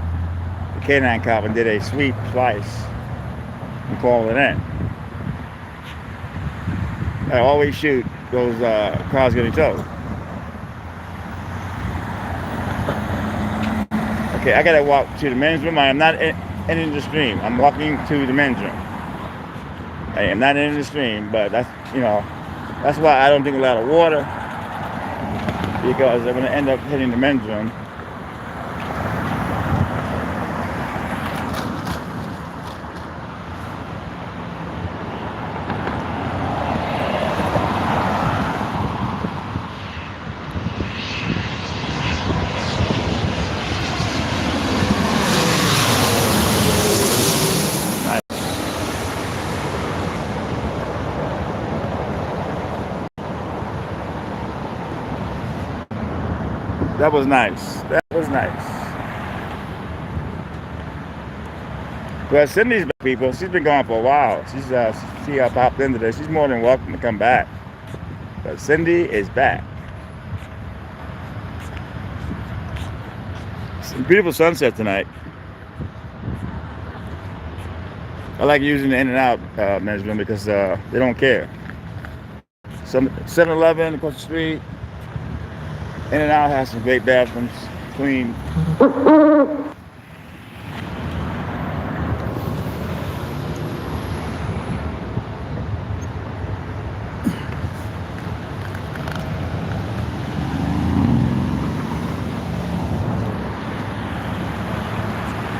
the canine cop, and did a sweep twice and called it in. I always shoot those cars getting towed. Okay, I gotta walk to the men's room. I am not in the stream. I'm walking to the men's room. I am not in the stream, but that's why I don't drink a lot of water, because I'm gonna end up hitting the men's room. That was nice. That was nice. But Cindy's back, people. She's been gone for a while. She popped into this. She's more than welcome to come back. But Cindy is back. It's a beautiful sunset tonight. I like using the In-N-Out men's room because they don't care. Some 7-Eleven across the street. In-N-Out has some great bathrooms, clean.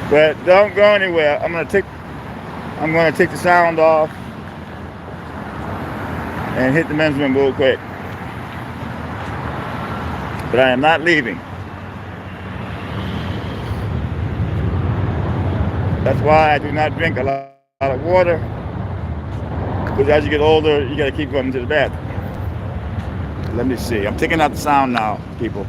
But don't go anywhere. I'm gonna take the sound off and hit the men's room real quick. But I am not leaving. That's why I do not drink a lot of water. Because as you get older, you gotta keep going to the bathroom. Let me see. I'm taking out the sound now, people.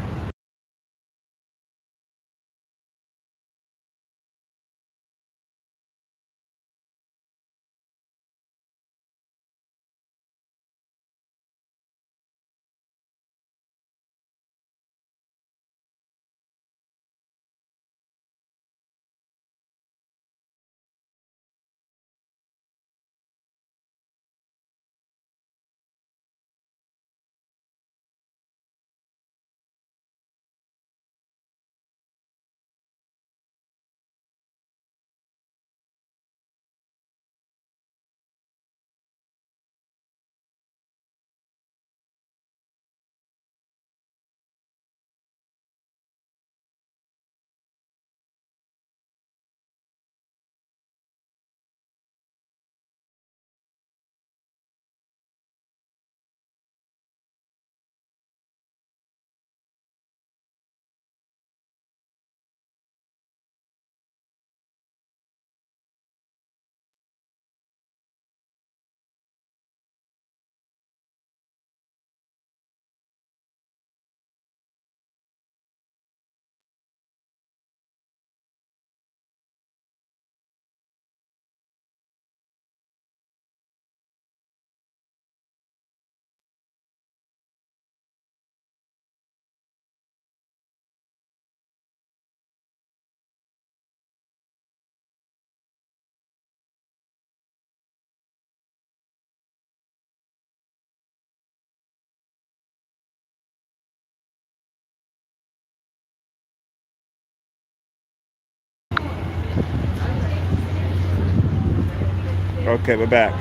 Okay, we're back.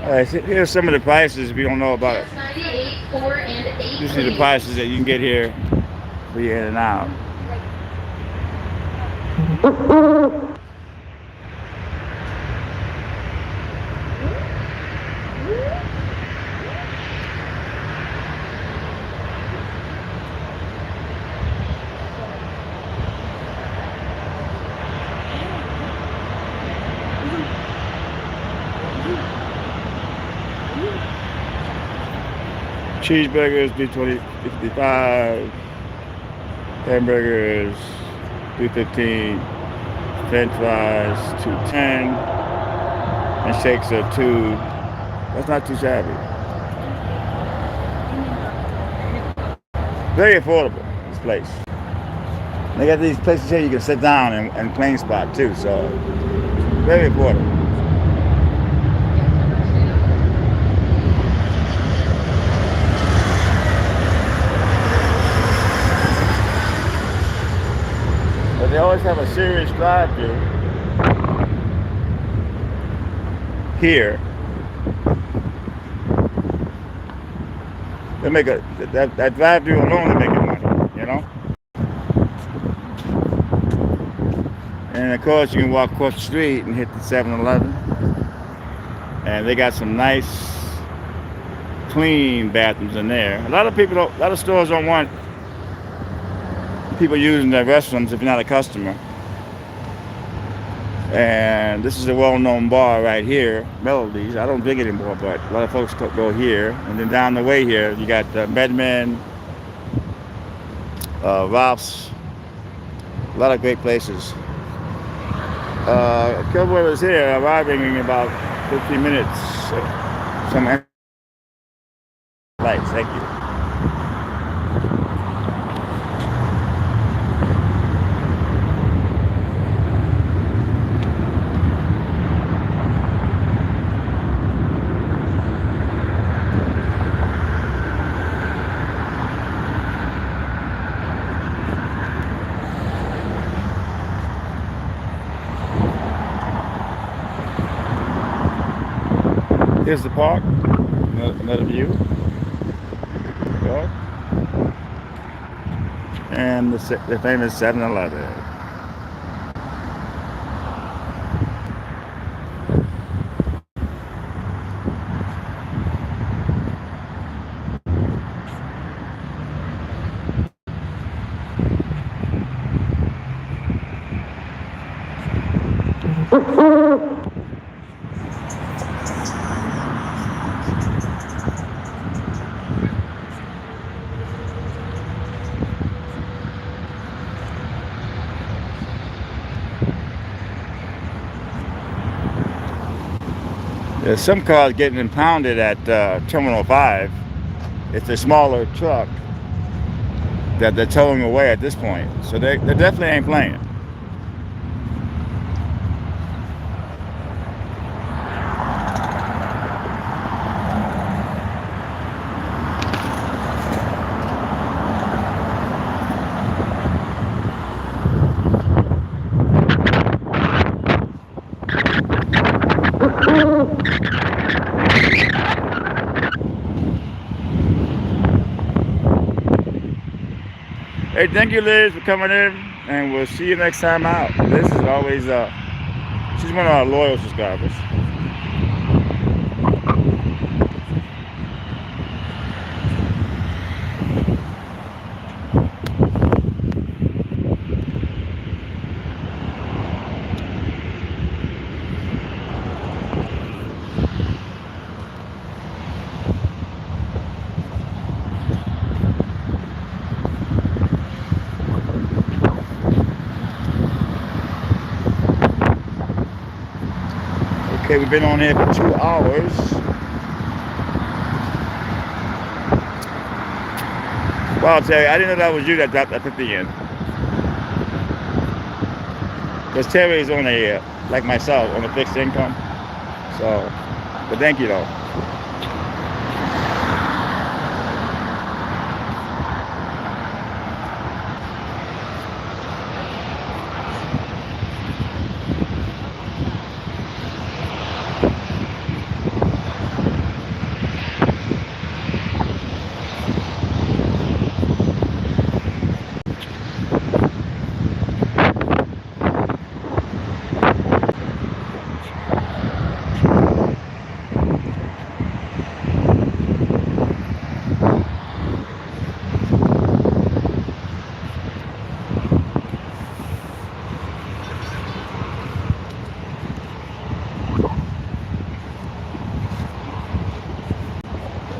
All right, so here's some of the prices if you don't know about it. This is the prices that you can get here for your in and out. Cheeseburgers, $3.20, $3.55. Hamburgers, $3.15. French fries, $2.10. And shakes are $2. That's not too shabby. Very affordable, this place. They got these places here you can sit down and plane spot too, so very affordable. But they always have a serious drive-thru here. They make that drive-thru alone is making money, you know. And of course, you can walk across the street and hit the 7-Eleven, and they got some nice, clean bathrooms in there. A lot of stores don't want people using their restrooms if you're not a customer. And this is a well-known bar right here, Melodies. I don't drink it anymore, but a lot of folks go here. And then down the way here, you got Medman, Ralph's, a lot of great places. Kilboy is here, arriving in about 15 minutes. Some lights, thank you. Here's the park, another view. And the famous 7-Eleven. There's some cars getting impounded at Terminal 5. It's a smaller truck that they're towing away at this point. So they definitely ain't playing. Hey, thank you, Liz, for coming in, and we'll see you next time out. Liz is always, she's one of our loyal subscribers. Okay, we've been on here for 2 hours. Wow, Terry, I didn't know that was you that dropped that 50 in. Because Terry is on a, like myself, on a fixed income. So, but thank you though.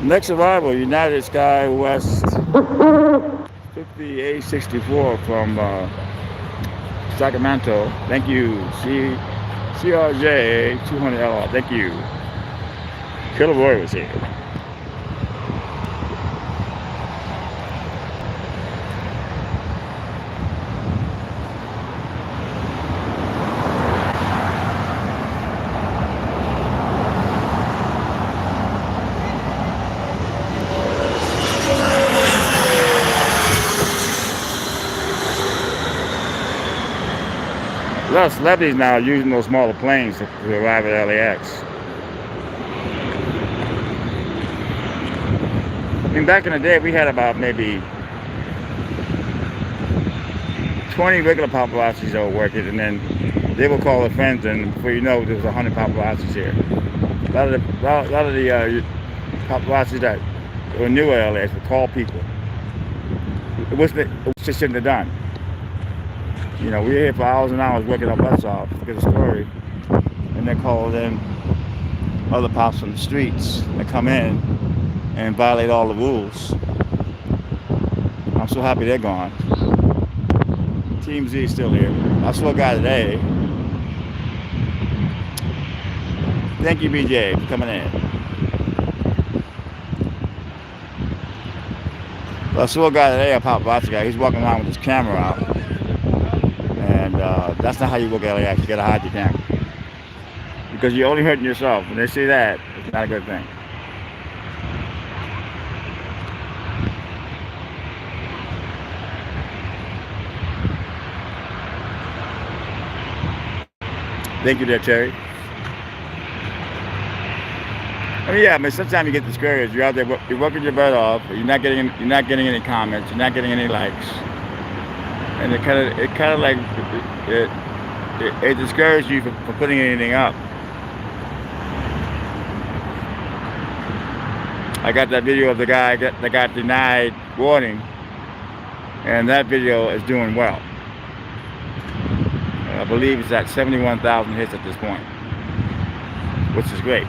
Next arrival, United Sky West 5864 from Sacramento. Thank you. CRJ 200LR. Thank you. Killer Roy was here. A lot of celebrities now are using those smaller planes to arrive at LAX. I mean, back in the day, we had about maybe 20 regular paparazzis that were working, and then they would call their friends, and before you know, there was 100 paparazzis here. A lot of the paparazzis that were new at LAX would call people. It just shouldn't have done. You know, we were here for hours and hours working our butts off to get a story, and then call in other pops from the streets that come in and violate all the rules. I'm so happy they're gone. Team Z is still here. I saw a guy today. Thank you, BJ, for coming in. I saw a guy today, a paparazzi guy. He's walking around with his camera out. And that's not how you work at LAX. You gotta hide your camera. Because you're only hurting yourself. When they see that, it's not a good thing. Thank you there, Terry. I mean, yeah, sometimes you get discouraged. You're out there, you're working your butt off. You're not getting any comments. You're not getting any likes. And it kind of like it discourages you from putting anything up. I got that video of the guy that got denied boarding, and that video is doing well. I believe it's at 71,000 hits at this point, which is great.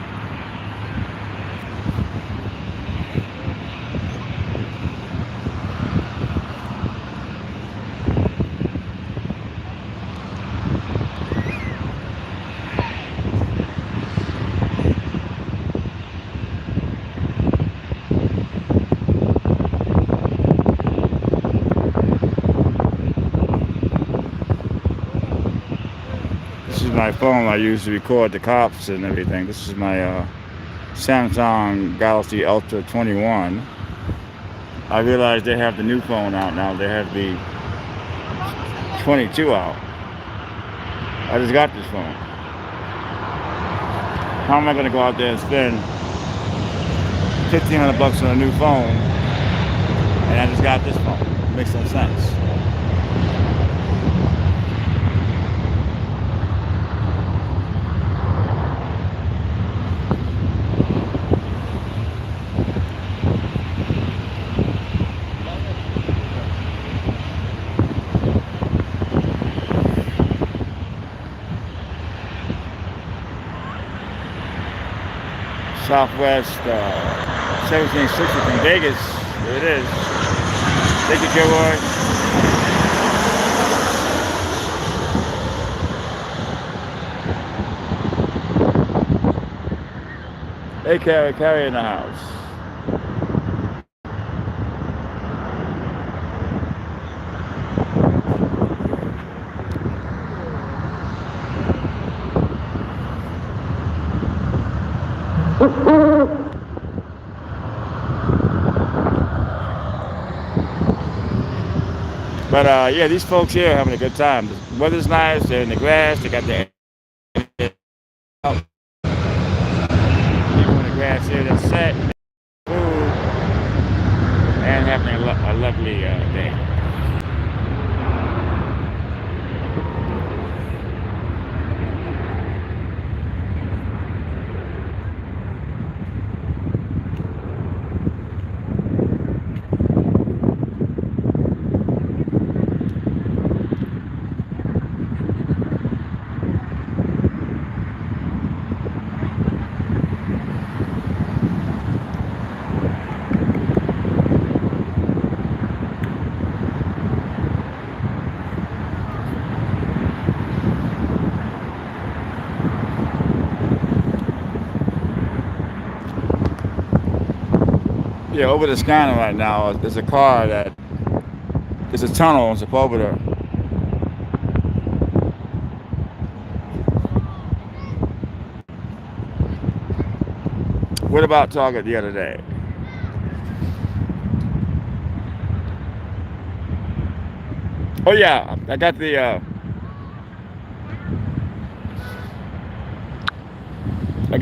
My phone I use to record the cops and everything. This is my Samsung Galaxy Ultra 21. I realized they have the new phone out now. They have the 22 out. I just got this phone. How am I going to go out there and spend $1,500 on a new phone and I just got this phone? It makes no sense. Southwest 1760 from Vegas. There it is. Thank you, Kilroy. Hey, Carrie in the house. But yeah, these folks here are having a good time. The weather's nice. They're in the grass. They got their out. People in the grass here. They're set. Food and having a lovely day. Yeah, over the scanner right now, there's a car that, there's a tunnel in Sepulveda. What about Target the other day? Oh yeah, I got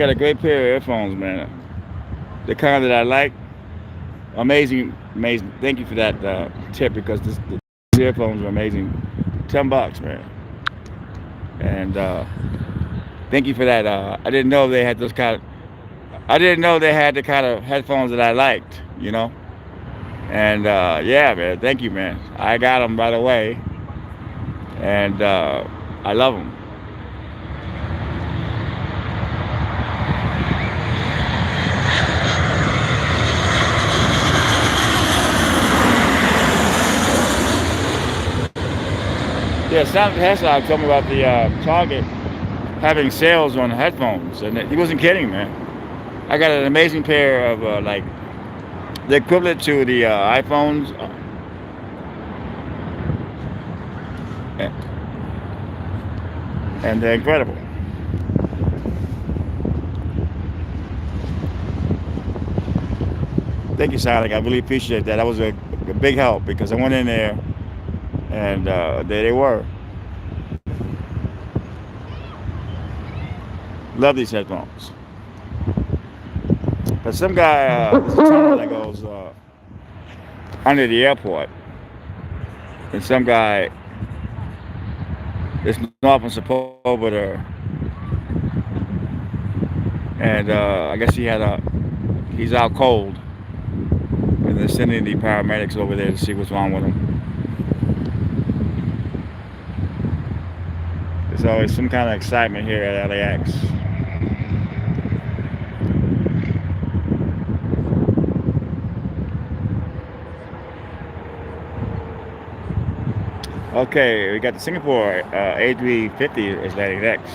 a great pair of earphones, man. The kind that I like. Amazing, amazing. Thank you for that tip, because these earphones are amazing. $10, man. And thank you for that. I didn't know they had those kind of. I didn't know they had the kind of headphones that I liked. You know. And yeah, man. Thank you, man. I got them right away, and I love them. Yeah, Sam Hasselhoff told me about the Target having sales on headphones, and he wasn't kidding, man. I got an amazing pair of like the equivalent to the iPhones, and they're incredible. Thank you, Sonic. I really appreciate that. That was a big help, because I went in there, and there they were. Love these headphones. But some guy, there's a tunnel that goes under the airport, and some guy is north from Sepulveda, and I guess he's out cold, and they're sending the paramedics over there to see what's wrong with him. There's always some kind of excitement here at LAX. Okay, we got the Singapore A350 Atlantic X.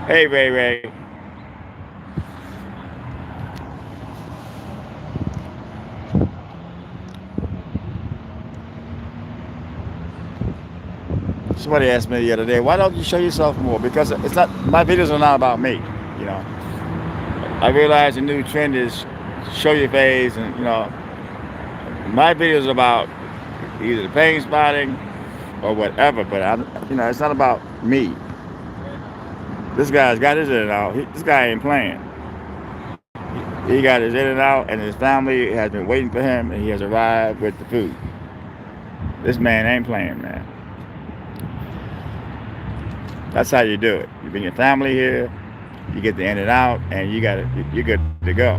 Hey, Ray Ray. Somebody asked me the other day, why don't you show yourself more? Because it's not, my videos are not about me, you know. I realize the new trend is show your face, and you know, my videos are about either the plane spotting or whatever, but you know, it's not about me. This guy's got his in and out. This guy ain't playing. He got his in and out, and his family has been waiting for him, and he has arrived with the food. This man ain't playing, man. That's how you do it. You bring your family here, you get the in and out, and you're good to go.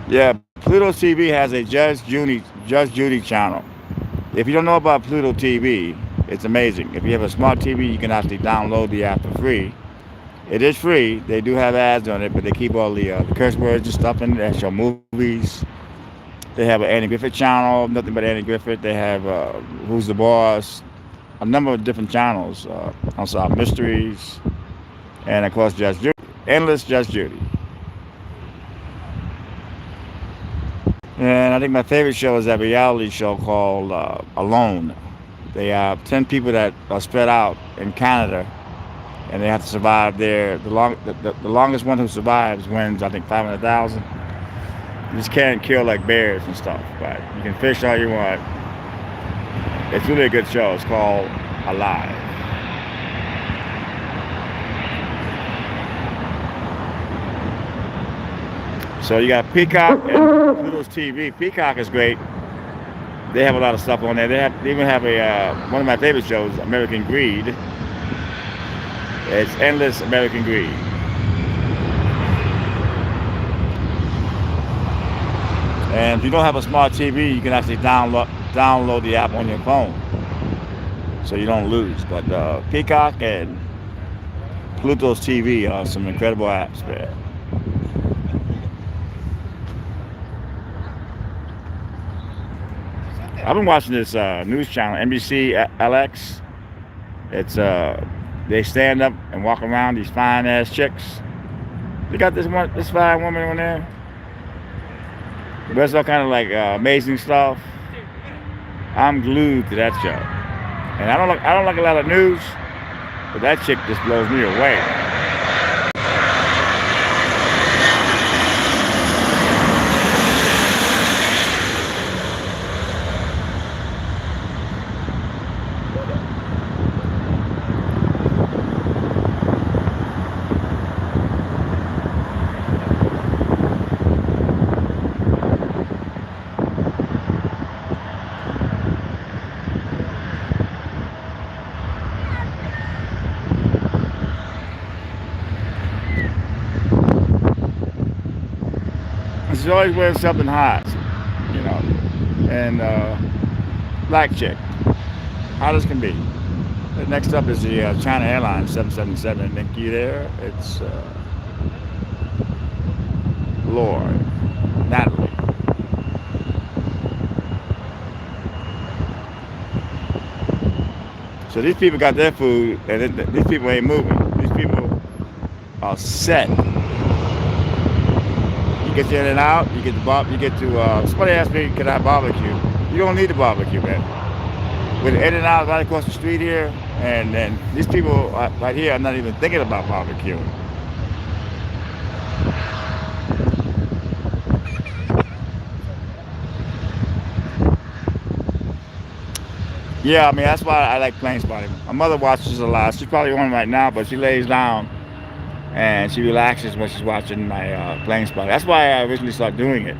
Yeah, Pluto TV has a Judge Judy channel. If you don't know about Pluto TV, it's amazing. If you have a smart TV, you can actually download the app for free. It is free. They do have ads on it, but they keep all the curse words and stuff in it. They show movies. They have an Andy Griffith channel, nothing but Andy Griffith. They have Who's the Boss, a number of different channels, Unsolved Mysteries, and of course Judge Judy, endless Judge Judy. And I think my favorite show is that reality show called Alone. They have 10 people that are spread out in Canada, and they have to survive there. The longest one who survives wins, I think, 500,000. You just can't kill like bears and stuff, but you can fish all you want. It's really a good show. It's called Alive. So you got Peacock and Pluto's TV. Peacock is great. They have a lot of stuff on there. They even have one of my favorite shows, American Greed. It's endless American Greed. And if you don't have a smart TV, you can actually download the app on your phone, so you don't lose. But Peacock and Pluto's TV are some incredible apps, man. I've been watching this news channel, NBC LX. It's they stand up and walk around, these fine ass chicks. They got this fine woman on there. But it's all kind of like amazing stuff. I'm glued to that show, and I don't like a lot of news, but that chick just blows me away. She's always wearing something hot, you know, and black chick, hot as can be. Next up is the China Airlines 777. Thank you there. It's Lord, Natalie. So these people got their food, and these people ain't moving. These people are set. You get in and out. You get you get to. Somebody asked me, "Can I barbecue?" You don't need to barbecue, man. With in and out right across the street here, and these people right here are not even thinking about barbecuing. Yeah, I mean that's why I like plane spotting. My mother watches a lot. She's probably on right now, but she lays down and she relaxes when she's watching my plane spotting. That's why I originally started doing it.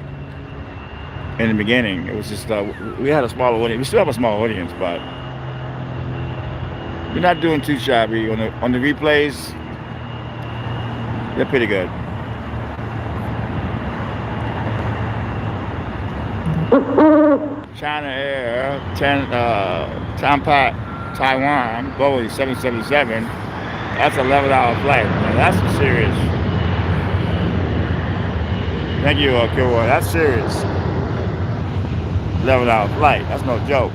In the beginning, it was just we had a small audience. We still have a small audience, but we're not doing too shabby on the replays. They're pretty good. China Air 10 Tampa, Taiwan, Boeing 777. That's an 11-hour flight. Now, that's serious. Thank you, Kilroy. That's serious. 11-hour flight. That's no joke.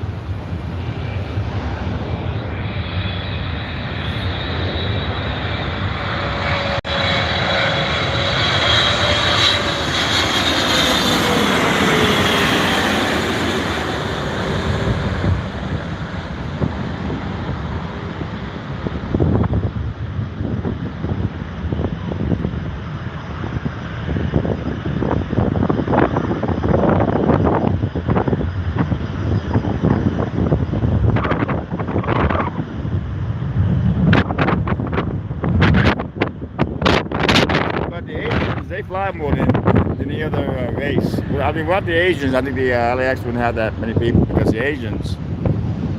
They fly more than any other race. I mean, without the Asians, I think the LAX wouldn't have that many people because the Asians,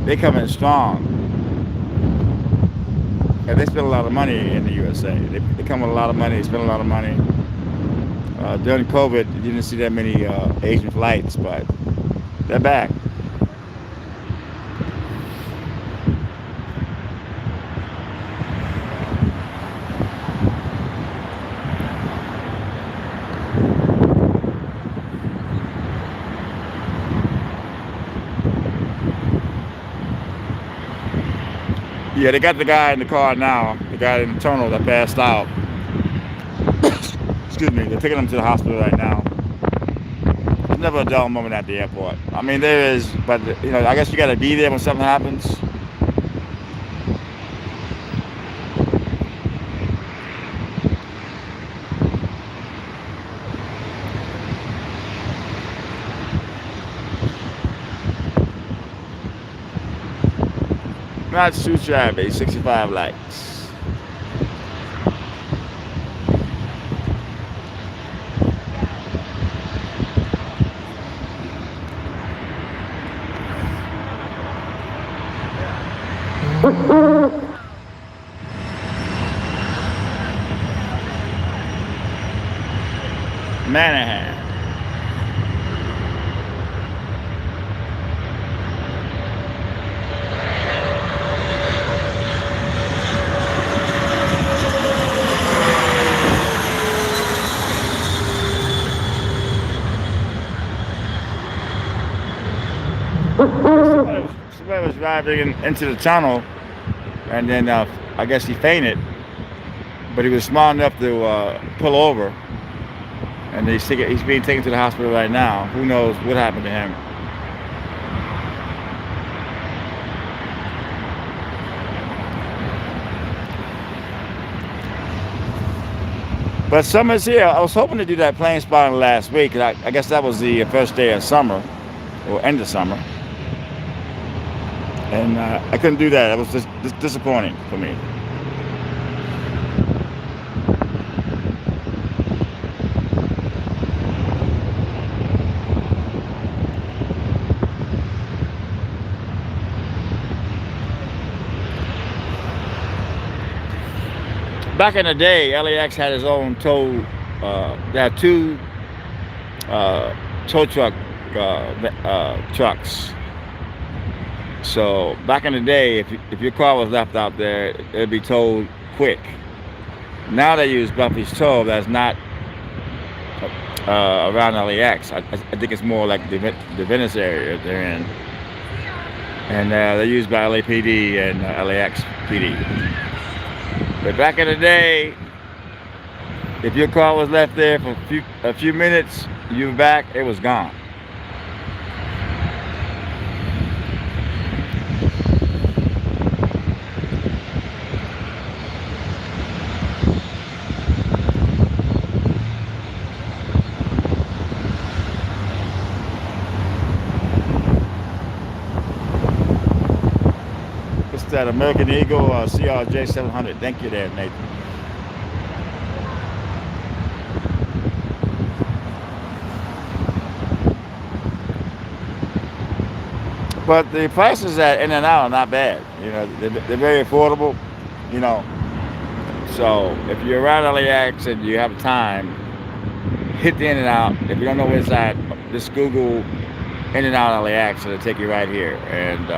they come in strong. And they spend a lot of money in the USA. They come with a lot of money, they spend a lot of money. During COVID, you didn't see that many Asian flights, but they're back. Yeah, they got the guy in the car now, the guy in the tunnel that passed out. Excuse me, they're taking him to the hospital right now. There's never a dull moment at the airport. I mean, there is, but, you know, I guess you got to be there when something happens. Not too shabby, 65 likes. Manahan. Somebody was driving into the tunnel and then I guess he fainted, but he was smart enough to pull over, and he's being taken to the hospital right now. Who knows what happened to him? But summer's here. I was hoping to do that plane spotting last week. And I guess that was the first day of summer, or end of summer, and I couldn't do that. It was just disappointing for me. Back in the day, LAX had his own tow. They had two tow trucks. So back in the day, if your car was left out there, it'd be towed quick. Now they use Buffy's Tow. That's not around LAX. I think it's more like the Venice area they're in, and they're used by LAPD and LAX PD. But back in the day, if your car was left there for a few minutes, you were back, it was gone. It's that American Eagle CRJ 700. Thank you there, Nathan. But the prices at In-N-Out are not bad. You know, they're very affordable. You know, so if you're around LAX and you have time, hit the In-N-Out. If you don't know where it's at, just Google In-N-Out LAX, and it'll take you right here. And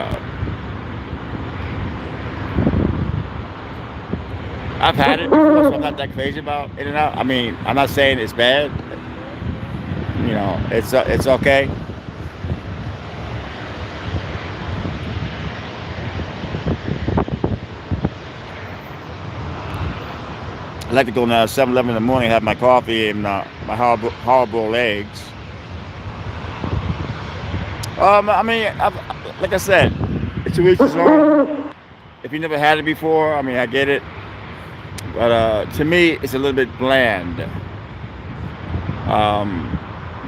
I've had it before, so I'm not that crazy about In-N-Out. I mean, I'm not saying it's bad. You know, it's okay. I like to go now 7-Eleven in the morning, have my coffee and my hard-boiled eggs. I mean, like I said, it's to each his own. If you never had it before, I mean, I get it. But to me, it's a little bit bland.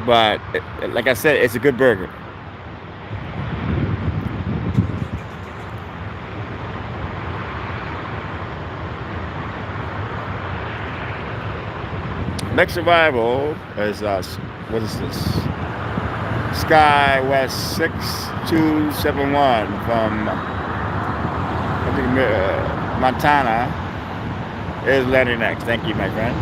But like I said, it's a good burger. Next arrival is what is this? Sky West 6271 from I think Montana is landing next. Thank you, my friend.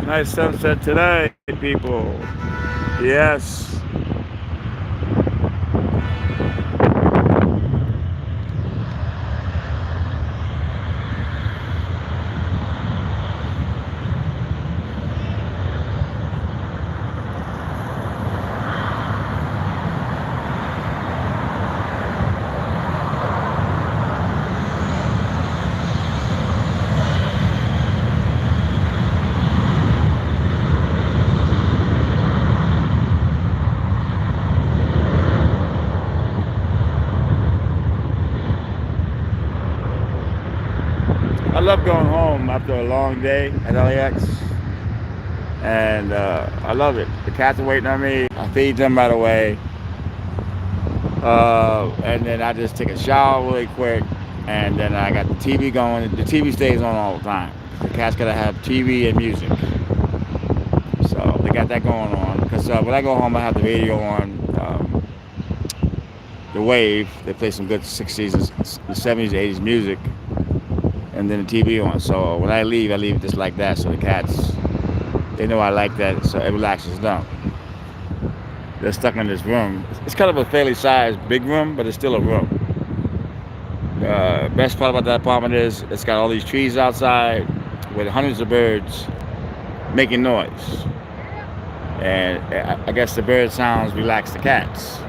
Nice sunset today, people. Yes. I love going home after a long day at LAX, and I love it. The cats are waiting on me. I feed them right away, and then I just take a shower really quick, and then I got the TV going. The TV stays on all the time. The cats gotta have TV and music, so they got that going on. Because when I go home, I have the radio on. The Wave, they play some good 60s, and 70s, 80s music, and then the TV on. So when I leave it just like that. So the cats, they know I like that. So it relaxes them. They're stuck in this room. It's kind of a fairly sized big room, but it's still a room. Best part about that apartment is it's got all these trees outside with hundreds of birds making noise. And I guess the bird sounds relax the cats.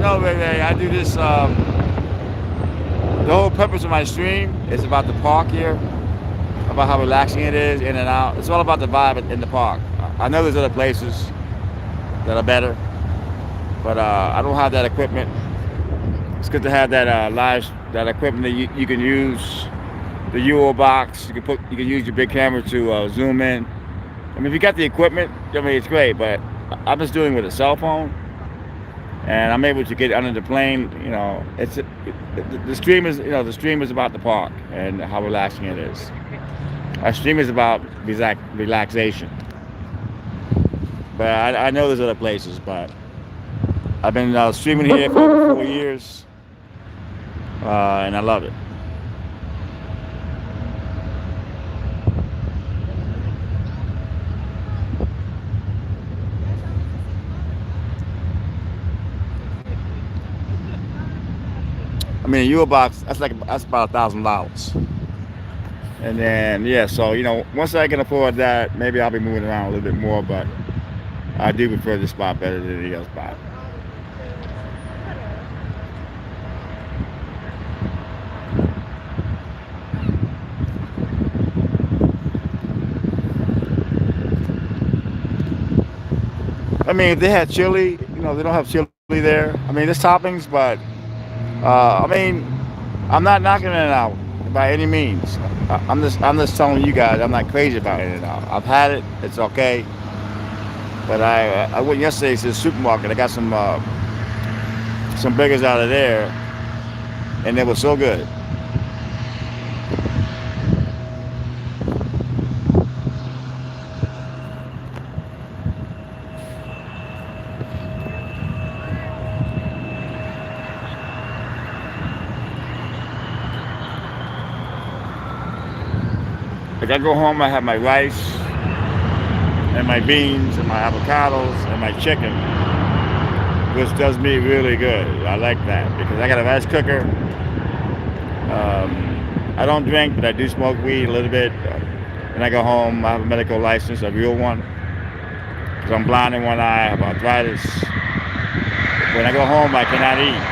No, baby, I do this. The whole purpose of my stream is about the park here, about how relaxing it is, in and out. It's all about the vibe in the park. I know there's other places that are better, but I don't have that equipment. It's good to have that that equipment that you can use, the UO box. You can use your big camera to zoom in. I mean, if you got the equipment, I mean, it's great. But I'm just doing it with a cell phone, and I'm able to get under the plane. You know, the stream is about the park and how relaxing it is. Our stream is about relaxation. But I know there's other places, but I've been streaming here for over 4 years, and I love it. I mean, a Euro box, that's about $1,000. And then, yeah, so, once I can afford that, maybe I'll be moving around a little bit more, but I do prefer this spot better than the other spot. I mean, if they had chili, they don't have chili there. I mean, there's toppings, but I mean, I'm not knocking it out by any means. I'm just telling you guys, I'm not crazy about In-N-Out. I've had it; it's okay. But I went yesterday to the supermarket. I got some burgers out of there, and they were so good. Like I go home, I have my rice and my beans and my avocados and my chicken, which does me really good. I like that because I got a rice cooker. I don't drink, but I do smoke weed a little bit. When I go home, I have a medical license, a real one, because I'm blind in one eye, I have arthritis. When I go home, I cannot eat.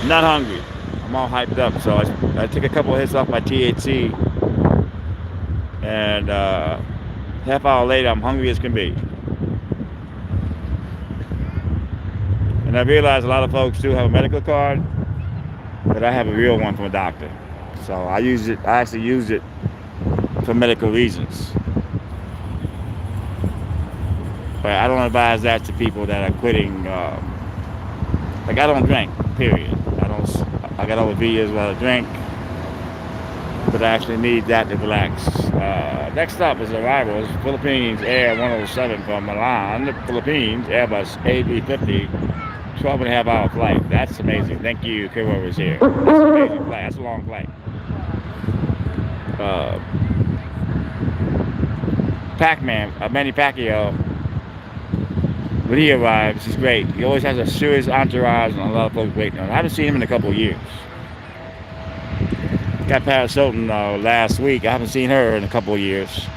I'm not hungry. I'm all hyped up, so I took a couple of hits off my THC, and half hour later, I'm hungry as can be. And I realize a lot of folks do have a medical card, but I have a real one from a doctor. So I actually use it for medical reasons. But I don't advise that to people that are quitting. Like I don't drink, period. I got over 3 years without a drink, but I actually need that to relax. Next up is arrivals, Philippines Air 107 from Milan, Philippines, Airbus AB50, 12.5-hour flight. That's amazing. Thank you, Kiro is here. That's an amazing flight. That's a long flight. Pac-Man, Manny Pacquiao, when he arrives, he's great. He always has a serious entourage and a lot of folks waiting on him. I haven't seen him in a couple of years. Got Paris Hilton last week. I haven't seen her in a couple of years.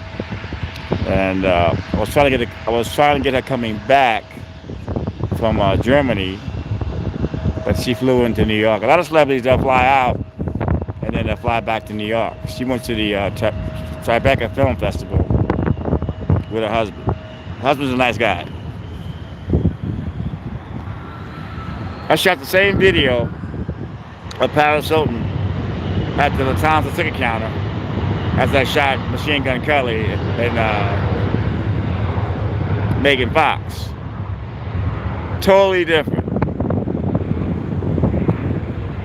And I was trying to get her coming back from Germany but she flew into New York. A lot of celebrities, they'll fly out and then they'll fly back to New York. She went to the Tribeca Film Festival with her husband. Her husband's a nice guy. I shot the same video of Paris Hilton at the Lufthansa ticket counter as I shot Machine Gun Kelly and Megan Fox. Totally different.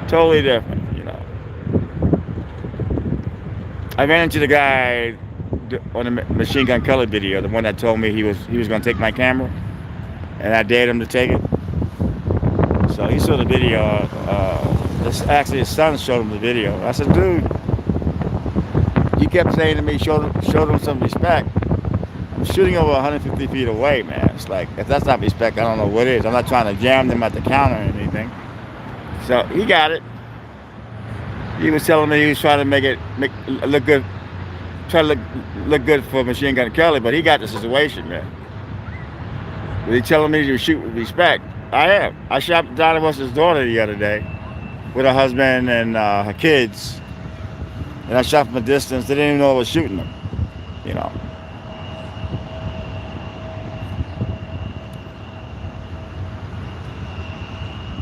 Totally different, you know. I ran into the guy on the Machine Gun Kelly video, the one that told me he was going to take my camera, and I dared him to take it. So he saw the video. Actually, his son showed him the video. I said, dude, he kept saying to me, showed him some respect. I'm shooting over 150 feet away, man. It's like, if that's not respect, I don't know what is. I'm not trying to jam them at the counter or anything. So he got it. He was telling me he was trying to make look good, try to look good for Machine Gun Kelly, but he got the situation, man. But he telling me to shoot with respect. I am. I shot Donna Russell's daughter the other day with her husband and her kids, and I shot from a distance. They didn't even know I was shooting them, you know.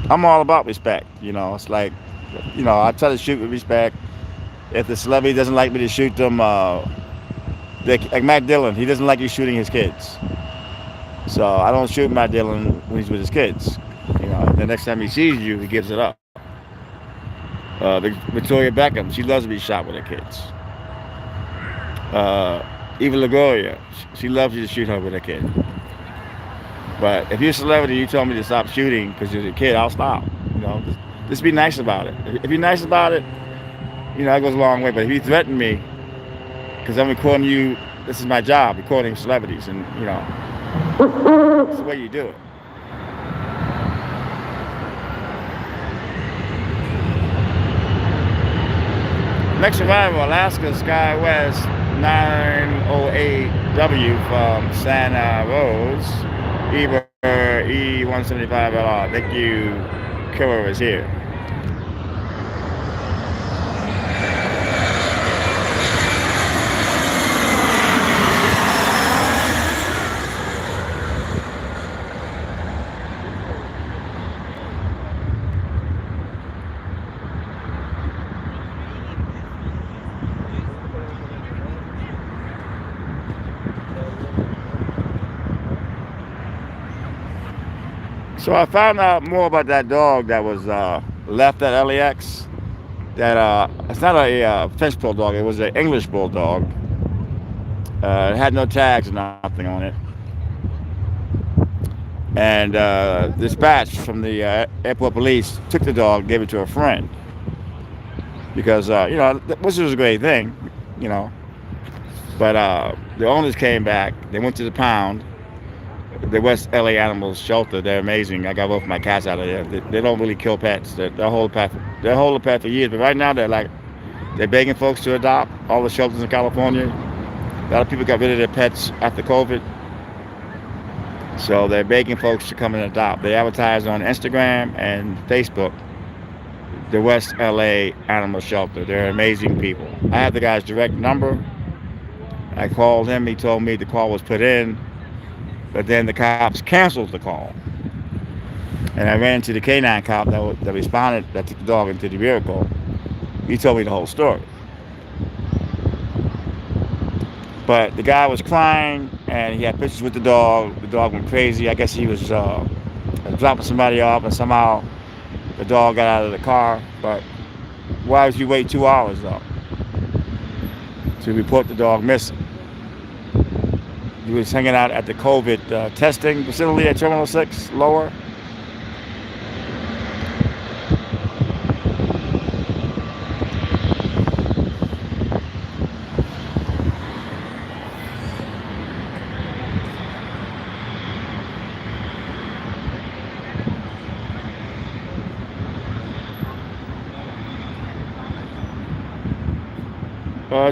I'm all about respect, you know. It's like, you know, I try to shoot with respect. If the celebrity doesn't like me to shoot them, like Matt Dillon, he doesn't like you shooting his kids. So I don't shoot Matt Dillon when he's with his kids. You know, the next time he sees you, he gives it up. Victoria Beckham, she loves to be shot with her kids. Eva Longoria, she loves you to shoot her with her kid. But if you're a celebrity, you tell me to stop shooting because you're a kid, I'll stop. You know, just be nice about it. If you're nice about it, you know, that goes a long way. But if you threaten me, because I'm recording you, this is my job, recording celebrities, and you know, that's the way you do it. Next arrival, Alaska SkyWest 908W from Santa Rose, Eber E175LR. Thank you, Killer is here. So I found out more about that dog that was left at LAX. That it's not a French bulldog. It was an English bulldog. It had no tags or nothing on it. And dispatch from the airport police took the dog, gave it to a friend. Because you know, which was a great thing, you know. But the owners came back. They went to the pound. The West LA Animal Shelter, they're amazing. I got both my cats out of there. They don't really kill pets. They'll hold a pet for years. But right now they're begging folks to adopt. All the shelters in California. A lot of people got rid of their pets after COVID. So they're begging folks to come and adopt. They advertise on Instagram and Facebook. The West LA Animal Shelter. They're amazing people. I have the guy's direct number. I called him. He told me the call was put in. But then the cops canceled the call. And I ran into the canine cop that responded, that took the dog into the vehicle. He told me the whole story. But the guy was crying, and he had pictures with the dog. The dog went crazy. I guess he was dropping somebody off, and somehow the dog got out of the car. But why would you wait 2 hours, though, to report the dog missing? He was hanging out at the COVID testing facility at Terminal 6, lower.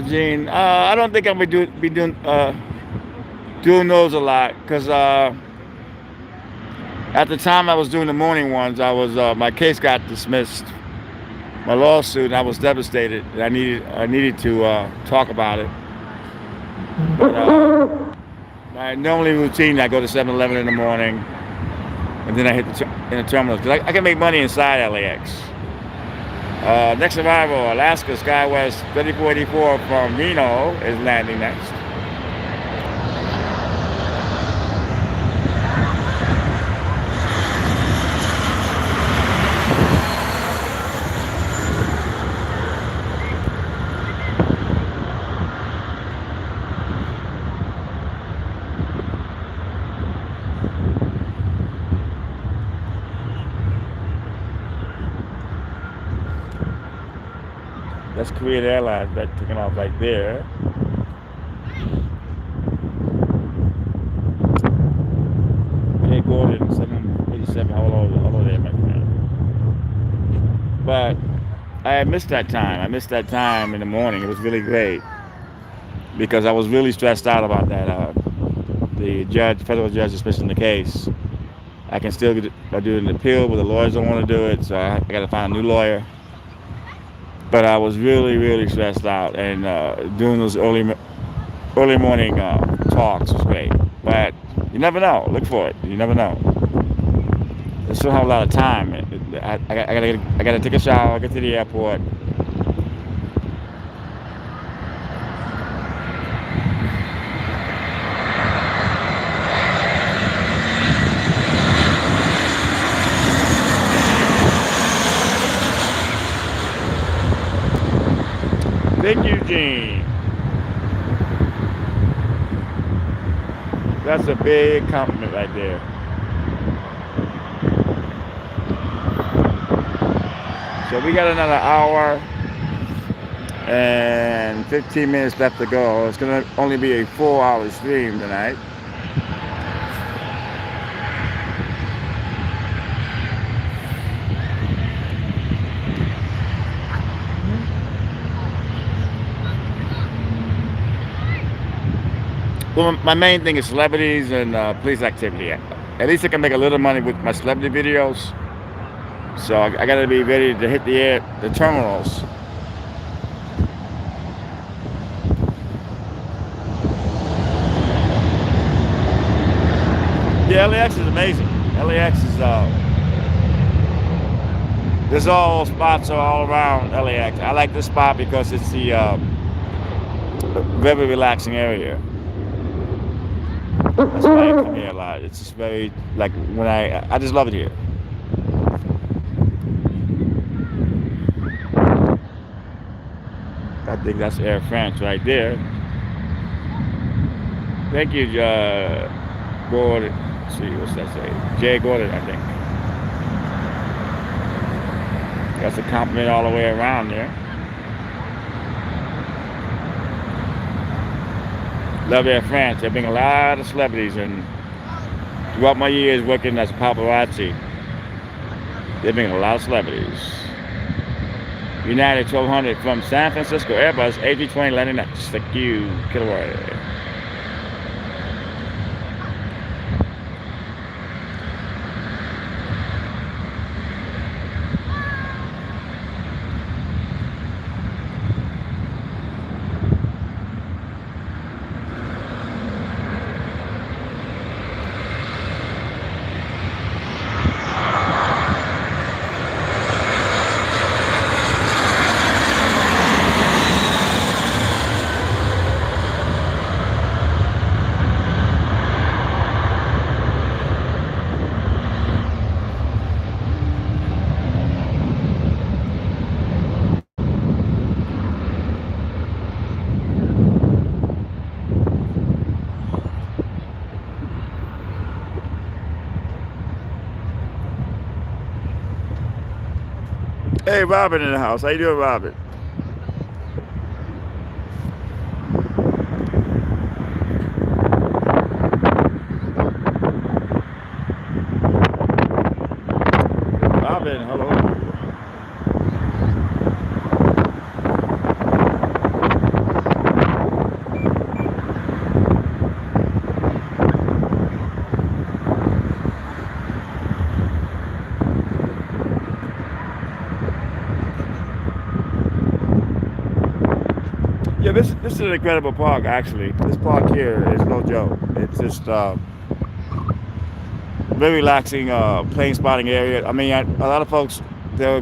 Gene, I don't think I'm going to be doing those a lot, because At the time I was doing the morning ones, I was my case got dismissed, my lawsuit, and I was devastated. I needed to talk about it. But my normally routine, I go to 7-Eleven in the morning, and then I hit in the terminals. 'Cause I can make money inside LAX. Next arrival, Alaska SkyWest 3484 from Reno is landing next. That's Korean Airlines, that taking off right there. Jay Gordon, 787, hello there, my friend. But I missed that time. I missed that time in the morning. It was really great because I was really stressed out about that. The judge, federal judge, especially in the case, I can still do an appeal, but the lawyers don't want to do it, so I got to find a new lawyer. But I was really, really stressed out, and doing those early morning talks was great. But you never know. Look for it. You never know. I still have a lot of time. I gotta take a shower, get to the airport. Thank you, Gene. That's a big compliment right there. So we got another hour and 15 minutes left to go. It's going to only be a 4-hour stream tonight. Well, my main thing is celebrities and police activity. At least I can make a little money with my celebrity videos. So I got to be ready to hit the terminals. Yeah, LAX is amazing. LAX is there's all spots all around LAX. I like this spot because it's the very relaxing area. That's why I come here a lot. It's just very, like, when I just love it here. I think that's Air France right there. Thank you, Gordon. Let's see, what's that say? Jay Gordon, I think. That's a compliment all the way around there. Love Air France. They bring a lot of celebrities, and throughout my years working as a paparazzi, they bring a lot of celebrities. United 1200 from San Francisco, Airbus A320 landing next. Thank you, Kilroy. Hey, Robin in the house. How you doing, Robin? Robin, hello. Yeah, this is an incredible park. Actually, this park here is no joke. It's just very relaxing plane spotting area. I mean, a lot of folks, they're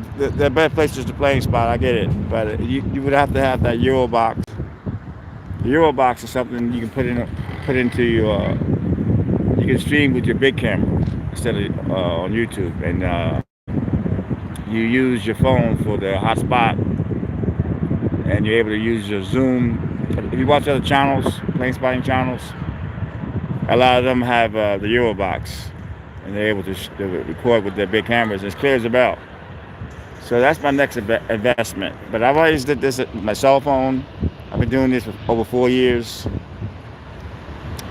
better places to plane spot. I get it, but you would have to have that Euro box. The Euro box is something you can put into your you can stream with your big camera instead of on YouTube, and you use your phone for the hotspot, and you're able to use your Zoom. If you watch other channels, plane spotting channels, a lot of them have the Euro box, and they're able to record with their big cameras as clear as a bell. So that's my next investment. But I've always did this with my cell phone. I've been doing this for over 4 years.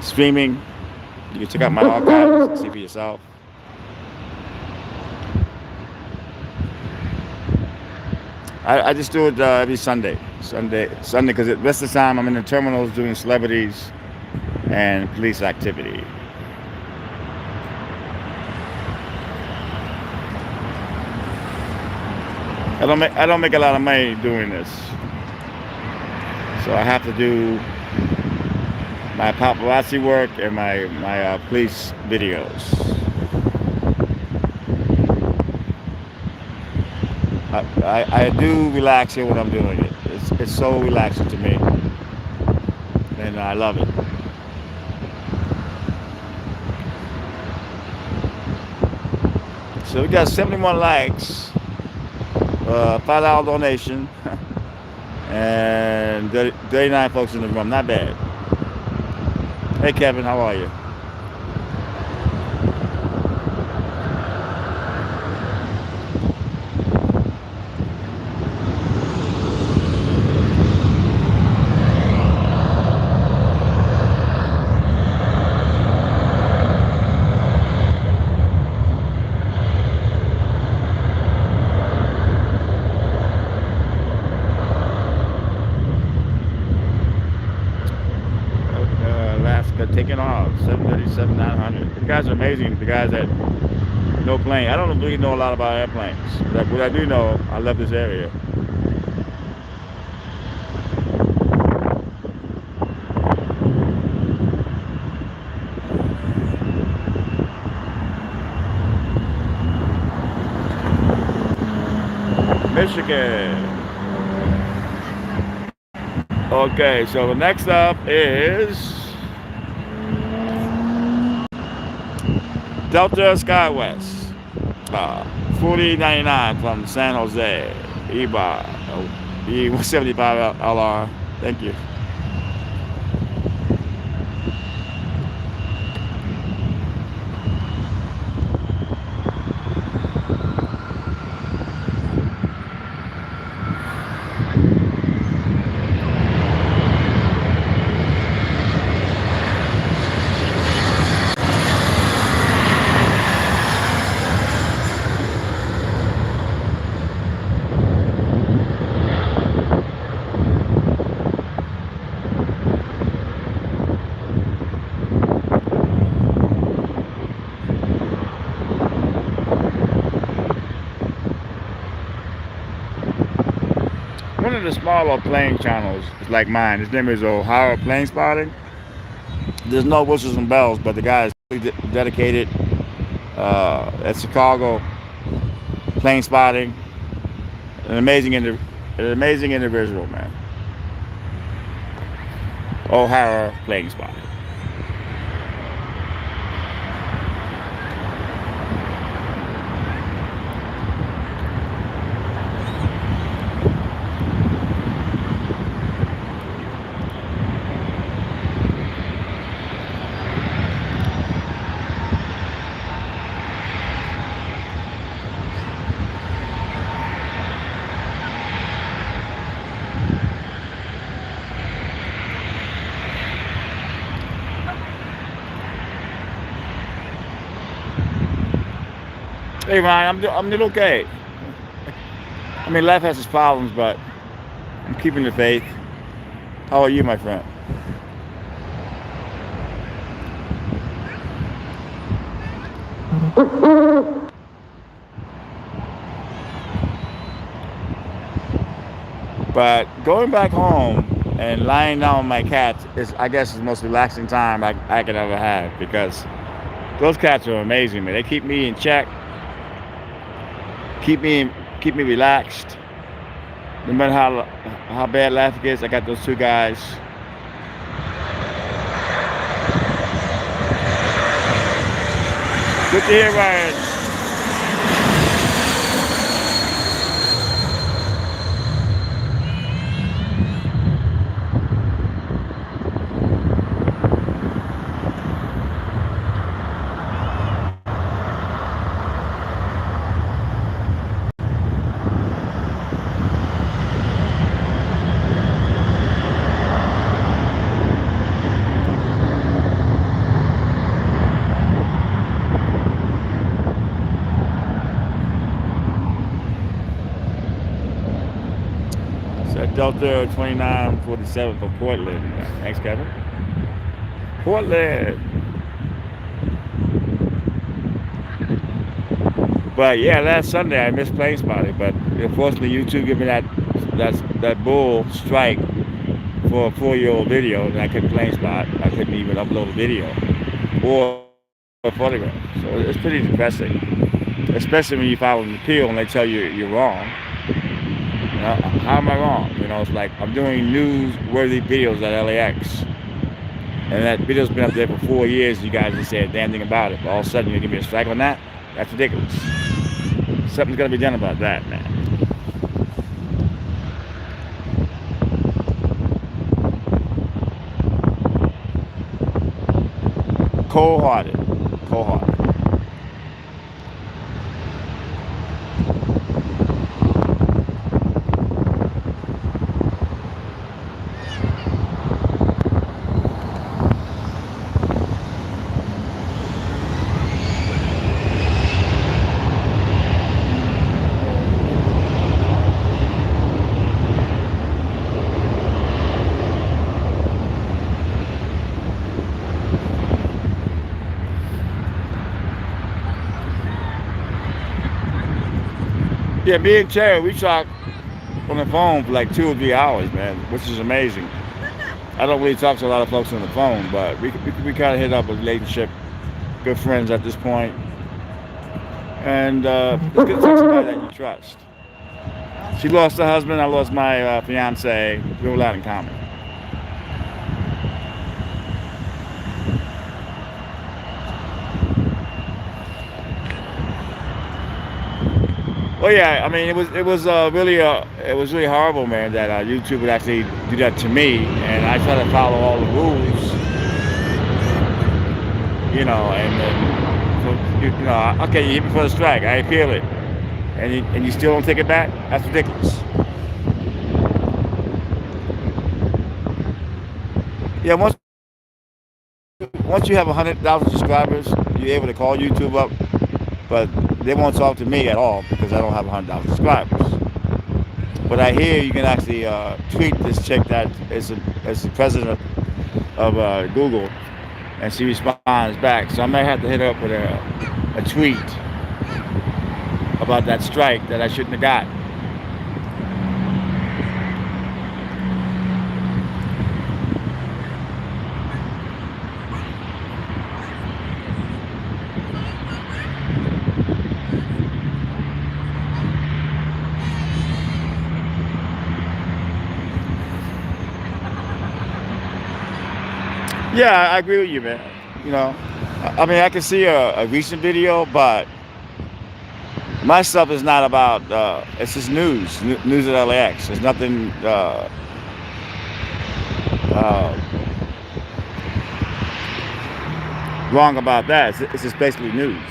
Streaming. You can check out my archives and see for yourself. I just do it every Sunday, because the rest of the time I'm in the terminals doing celebrities and police activity. I don't make a lot of money doing this, so I have to do my paparazzi work and my police videos. I do relax here when I'm doing it. It's so relaxing to me, and I love it. So we got 71 likes, $5 donation, and 39 folks in the room. Not bad. Hey Kevin, how are you? Alaska taking off, 737 900. The guys are amazing. The guys that know plane. I don't really know a lot about airplanes, but what I do know, I love this area. Michigan. Okay, so next up is Delta Skywest, 4099 from San Jose, EBA, E175 LR. Thank you. One of the smaller plane channels is like mine. His name is Ohio Plane Spotting. There's no whistles and bells, but the guy is really dedicated at Chicago plane spotting. An amazing individual, man. O'Hara Plane Spotting. Hey Ryan, I'm doing okay. I mean, life has its problems, but I'm keeping the faith. How are you, my friend? But going back home, And lying down with my cats is, I guess, is the most relaxing time I could ever have, because those cats are amazing, man. They keep me in check, keep me keep me relaxed. No matter how bad life gets, I got those two guys. Good to hear, Ryan. So Delta 2947 for Portland. Thanks, Kevin. Portland. But yeah, last Sunday I missed plane spotting, but unfortunately YouTube gave me that bull strike for a 4-year-old video, and I couldn't plane spot. I couldn't even upload a video or a photograph. So it's pretty depressing, especially when you file an appeal and they tell you you're wrong. You know, how am I wrong? You know, it's like I'm doing news-worthy videos at LAX, and that video's been up there for 4 years. You guys didn't say a damn thing about it. But all of a sudden you're gonna give me a strike on that? That's ridiculous. Something's gotta be done about that, man. Cold-hearted. Cold-hearted. Yeah, me and Terry, we talked on the phone for like 2 or 3 hours, man, which is amazing. I don't really talk to a lot of folks on the phone, but we kind of hit up a relationship, good friends at this point. And it's good to talk to somebody that you trust. She lost her husband, I lost my fiance. We have a lot in common. Well, yeah, I mean, it was really horrible, man, that YouTube would actually do that to me, and I try to follow all the rules, you know, and then, so, you know, okay, you hit me for the strike, I appeal it, and you still don't take it back? That's ridiculous. Yeah, once you have 100,000 subscribers, you're able to call YouTube up, but they won't talk to me at all because I don't have 100,000 subscribers. But I hear you can actually tweet this chick that is the president of Google, and she responds back. So I may have to hit her up with a tweet about that strike that I shouldn't have got. Yeah, I agree with you, man. You know, I mean, I can see a recent video, but my stuff is not about. It's just news at LAX. There's nothing wrong about that. It's just basically news.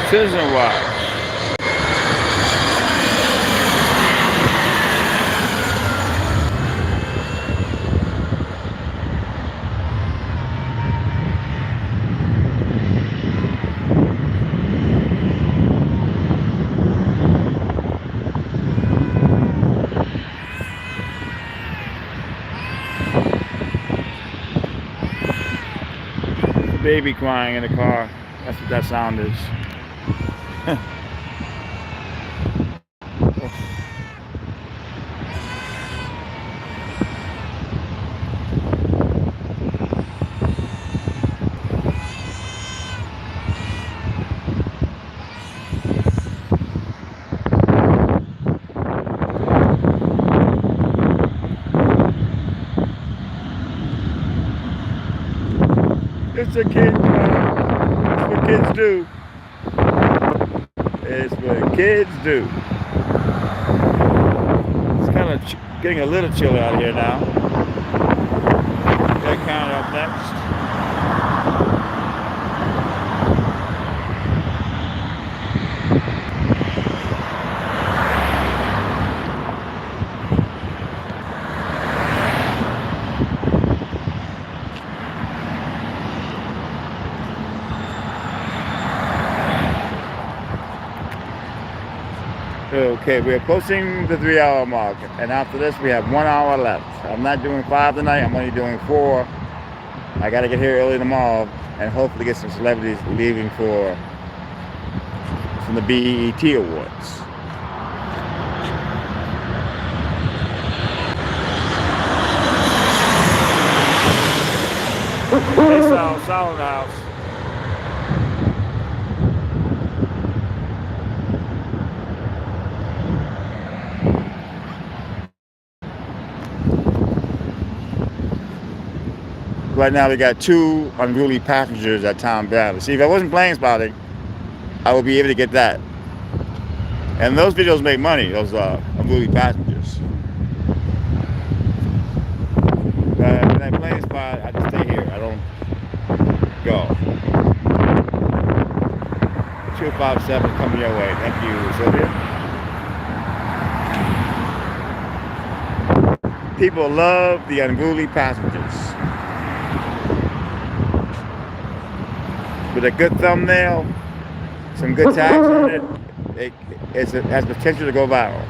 Citizen Watch. Baby crying in the car. That's what that sound is. It's a kid crying. It's what kids do. It's what kids do. It's kind of getting a little chilly out here now. Got County up next. Okay, we're approaching the 3-hour mark, and after this we have 1 hour left. I'm not doing 5 tonight, I'm only doing 4. I gotta get here early tomorrow and hopefully get some celebrities leaving from the BET Awards. Hey, Sal in the house. Right now we got 2 unruly passengers at Tom Bradley. See, if I wasn't plane spotting, I would be able to get that. And those videos make money, those unruly passengers. When I plane spot, I just stay here. I don't go. 257 coming your way. Thank you, Sylvia. People love the unruly passengers. With a good thumbnail, some good tags on it, it has potential to go viral.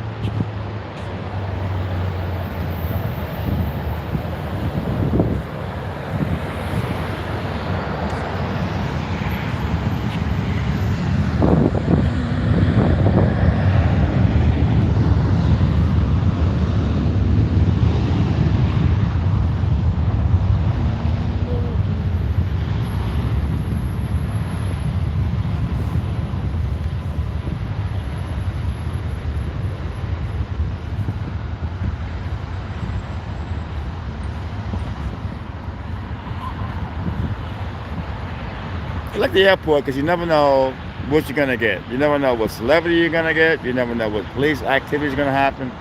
I like the airport because you never know what you're gonna get. You never know what celebrity you're gonna get. You never know what police activity is gonna happen.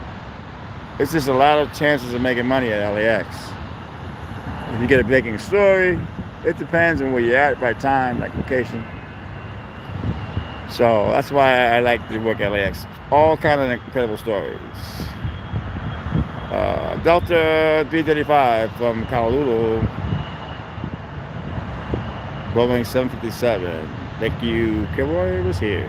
It's just a lot of chances of making money at LAX. If you get a breaking story, it depends on where you're at, right time, like location. So that's why I like to work at LAX. All kind of incredible stories. Delta 335 from Honolulu. Boeing 757. Thank you. Kilroy was here.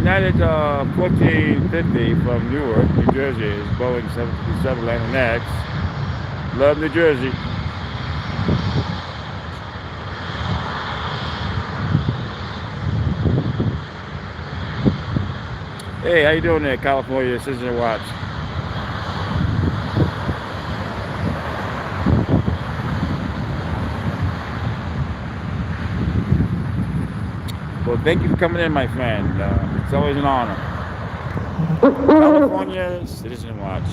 United 1450 from Newark, New Jersey is Boeing 757 landing next. Love New Jersey. Hey, how you doing there, California Citizen Watch? Well, thank you for coming in, my friend. It's always an honor. California Citizen Watch.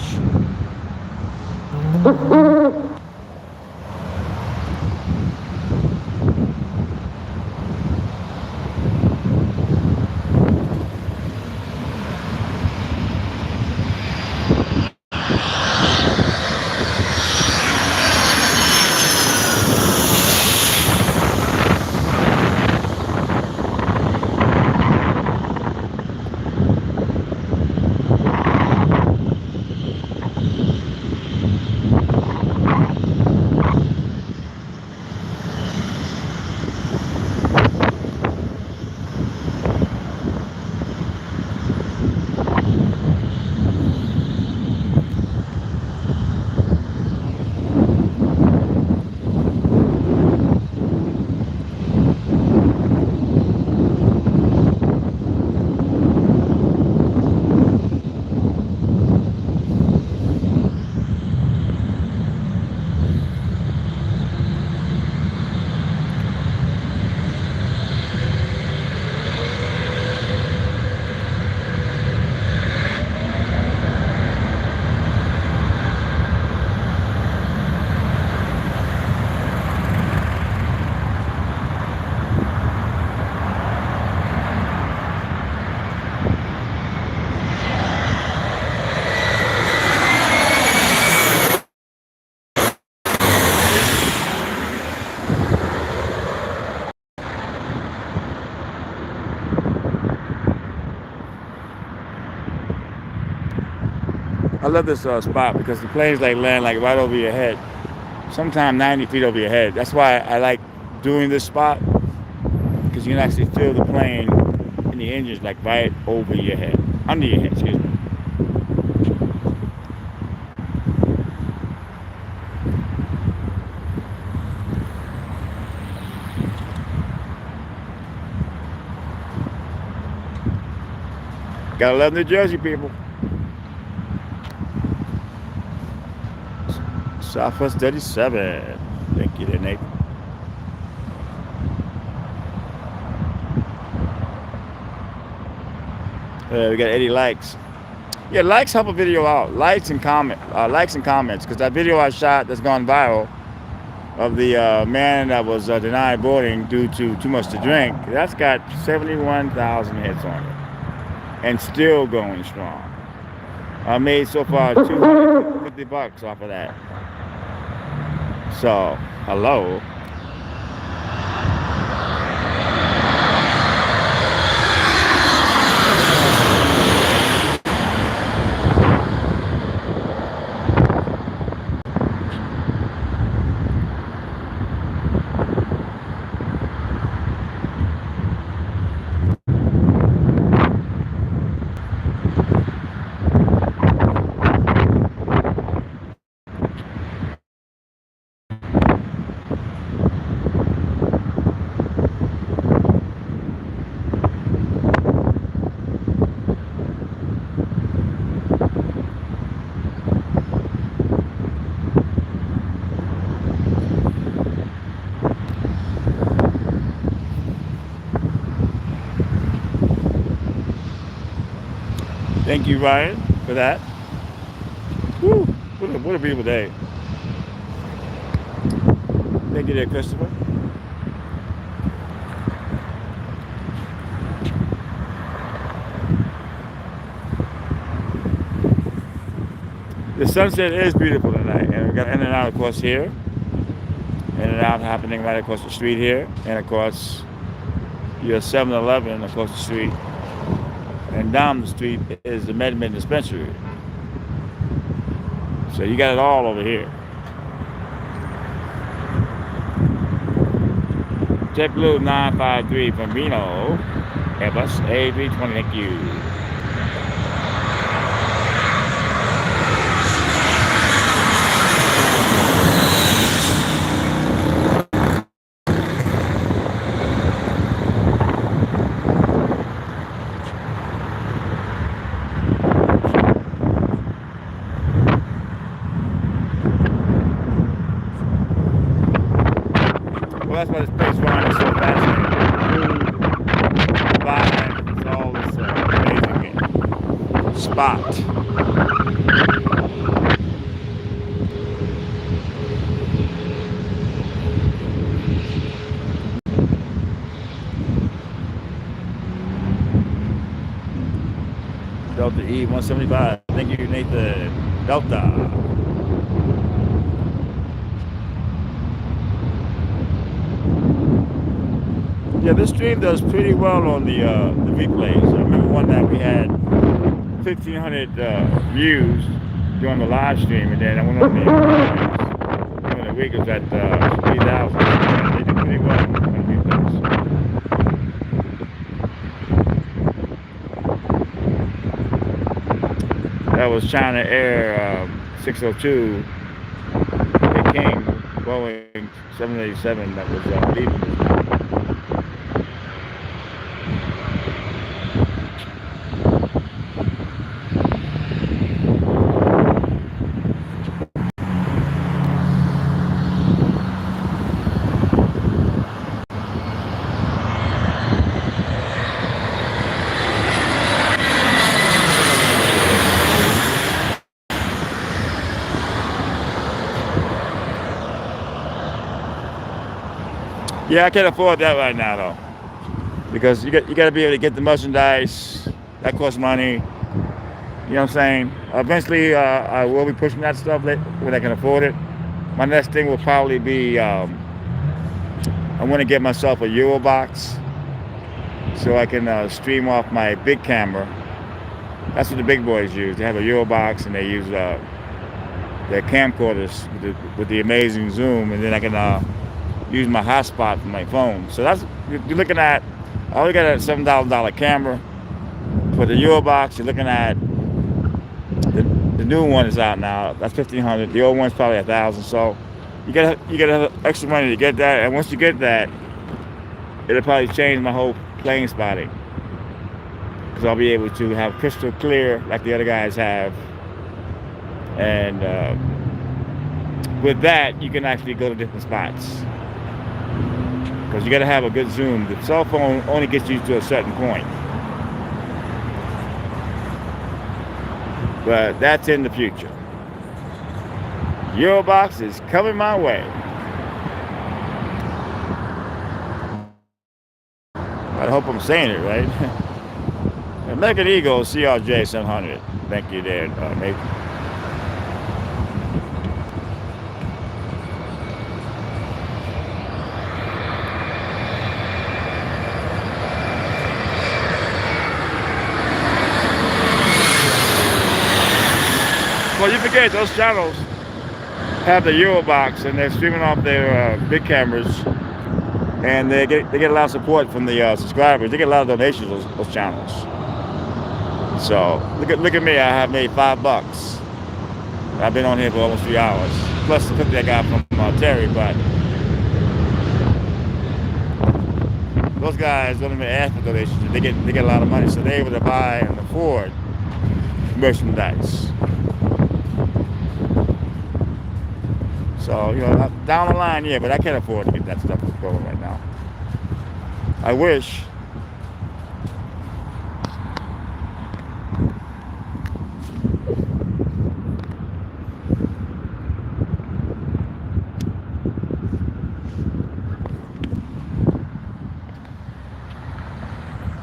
I love this spot because the planes like land like right over your head. Sometimes 90 feet over your head. That's why I like doing this spot because you can actually feel the plane and the engines like right over your head, under your head. Excuse me. Gotta love New Jersey, people. Southwest 37. Thank you there, Nate. We got Eddie likes. Yeah, likes help a video out. Likes and comments. Because that video I shot that's gone viral of the man that was denied boarding due to too much to drink, that's got 71,000 hits on it. And still going strong. I made so far $250 off of that. So, hello. Thank you, Ryan, for that. Woo, what a beautiful day. Thank you there, Christopher. The sunset is beautiful tonight, and we got in and out, of course, here. In and out happening right across the street here, and of course, your 7-Eleven across the street. And down the street is the MedMed dispensary. So you got it all over here. JetBlue 953 from Reno. Airbus A320, thank you. Well, that's why this place run is so fascinating. Food, environment, it's all this amazing spot. Delta E-175. Thank you, Nathan. Delta. Yeah, this stream does pretty well on the replays. I remember one that we had 1,500 views during the live stream, and then I went on the during the week it was at 3,000. They did pretty well on the replays. That was China Air 602. The King Boeing 787 that was leaving. Yeah, I can't afford that right now though, because you got to be able to get the merchandise. That costs money. You know what I'm saying? Eventually, I will be pushing that stuff when I can afford it. My next thing will probably be I want to get myself a Euro box so I can stream off my big camera. That's what the big boys use. They have a Euro box and they use their camcorders with the amazing zoom, and then I can use my hotspot for my phone. So that's, you're looking at, I only got a $7,000 camera. For the Euro box, you're looking at, the new one is out now. That's $1,500. The old one's probably $1,000. So you gotta have extra money to get that. And once you get that, it'll probably change my whole plane spotting, because I'll be able to have crystal clear like the other guys have. And with that, you can actually go to different spots, because you got to have a good zoom. The cell phone only gets you to a certain point, but that's in the future. Eurobox is coming my way. I hope I'm saying it right. American Eagle CRJ 700. Thank you there, Nathan. Well, you forget those channels have the Eurobox, and they're streaming off their big cameras, and they get a lot of support from the subscribers. They get a lot of donations, those channels. So look at me. I have made $5. I've been on here for almost 3 hours, plus the 50 I got from Terry. But those guys don't even ask for donations. They get a lot of money, so they're able to buy and afford merchandise. So, you know, down the line, yeah, but I can't afford to get that stuff going right now. I wish.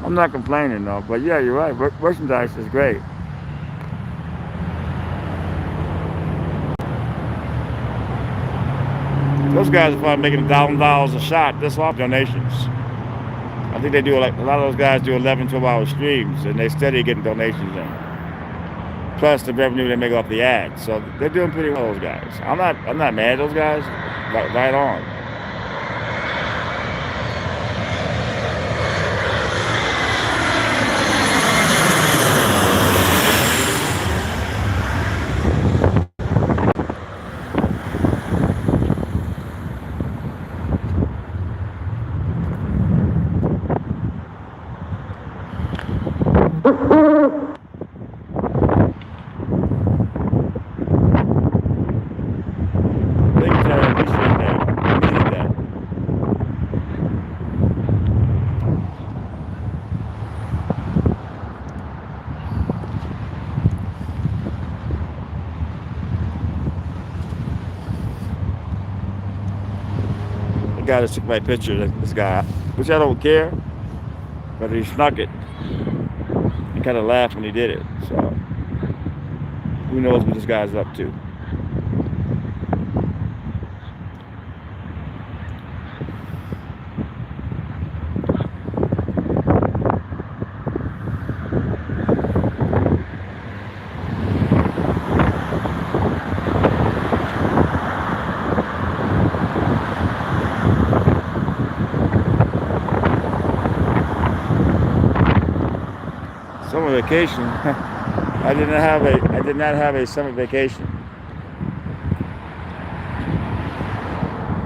I'm not complaining though, but yeah, you're right. Merchandise is great. Those guys are probably making $1,000 a shot just off donations. I think they do, like, a lot of those guys do 11, 12-hour streams, and they steady getting donations in. Plus the revenue they make off the ads. So they're doing pretty well, those guys. I'm not mad at those guys. Right on. Thank you, Terry. I appreciate that. I needed that. The guy that took my picture, this guy, which I don't care, but he snuck it. He kind of laughed when he did it. So who knows what this guy's up to? Summer vacation. I did not have a summer vacation.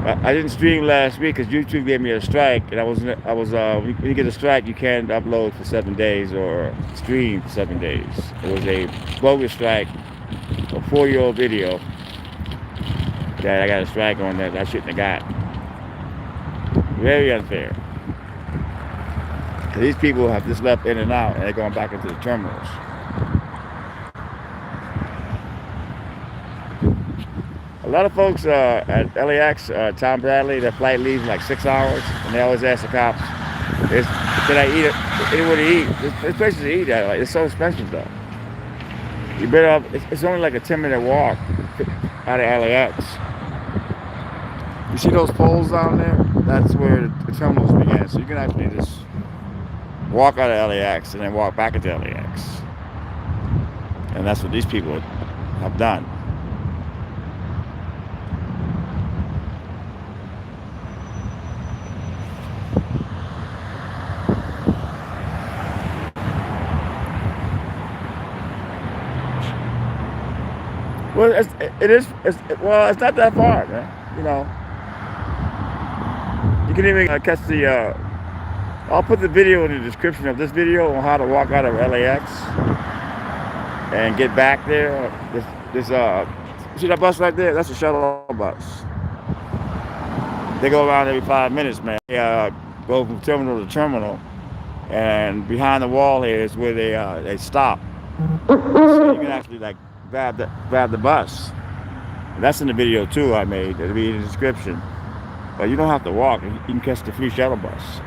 I didn't stream last week because YouTube gave me a strike, and I was when you get a strike, you can't upload for 7 days or stream for 7 days. It was a bogus strike, a 4-year-old video that I got a strike on that I shouldn't have got. Very unfair. These people have just left in and out, and they're going back into the terminals. A lot of folks at LAX, Tom Bradley, their flight leaves in like 6 hours, and they always ask the cops, "Can I eat anywhere to eat?" There's places to eat at. Like, it's so expensive though. You better. It's only like a 10-minute walk out of LAX. You see those poles down there? That's where the terminals begin. So you can actually just walk out of LAX and then walk back into LAX. And that's what these people have done. Well, it's not that far, man. You know, you can even catch the. I'll put the video in the description of this video on how to walk out of LAX and get back there. You see that bus right there? That's a shuttle bus. They go around every 5 minutes, man. They go from terminal to terminal, and behind the wall here is where they stop. So you can actually like grab the bus. And that's in the video too I made. It'll be in the description. But you don't have to walk. You can catch the free shuttle bus.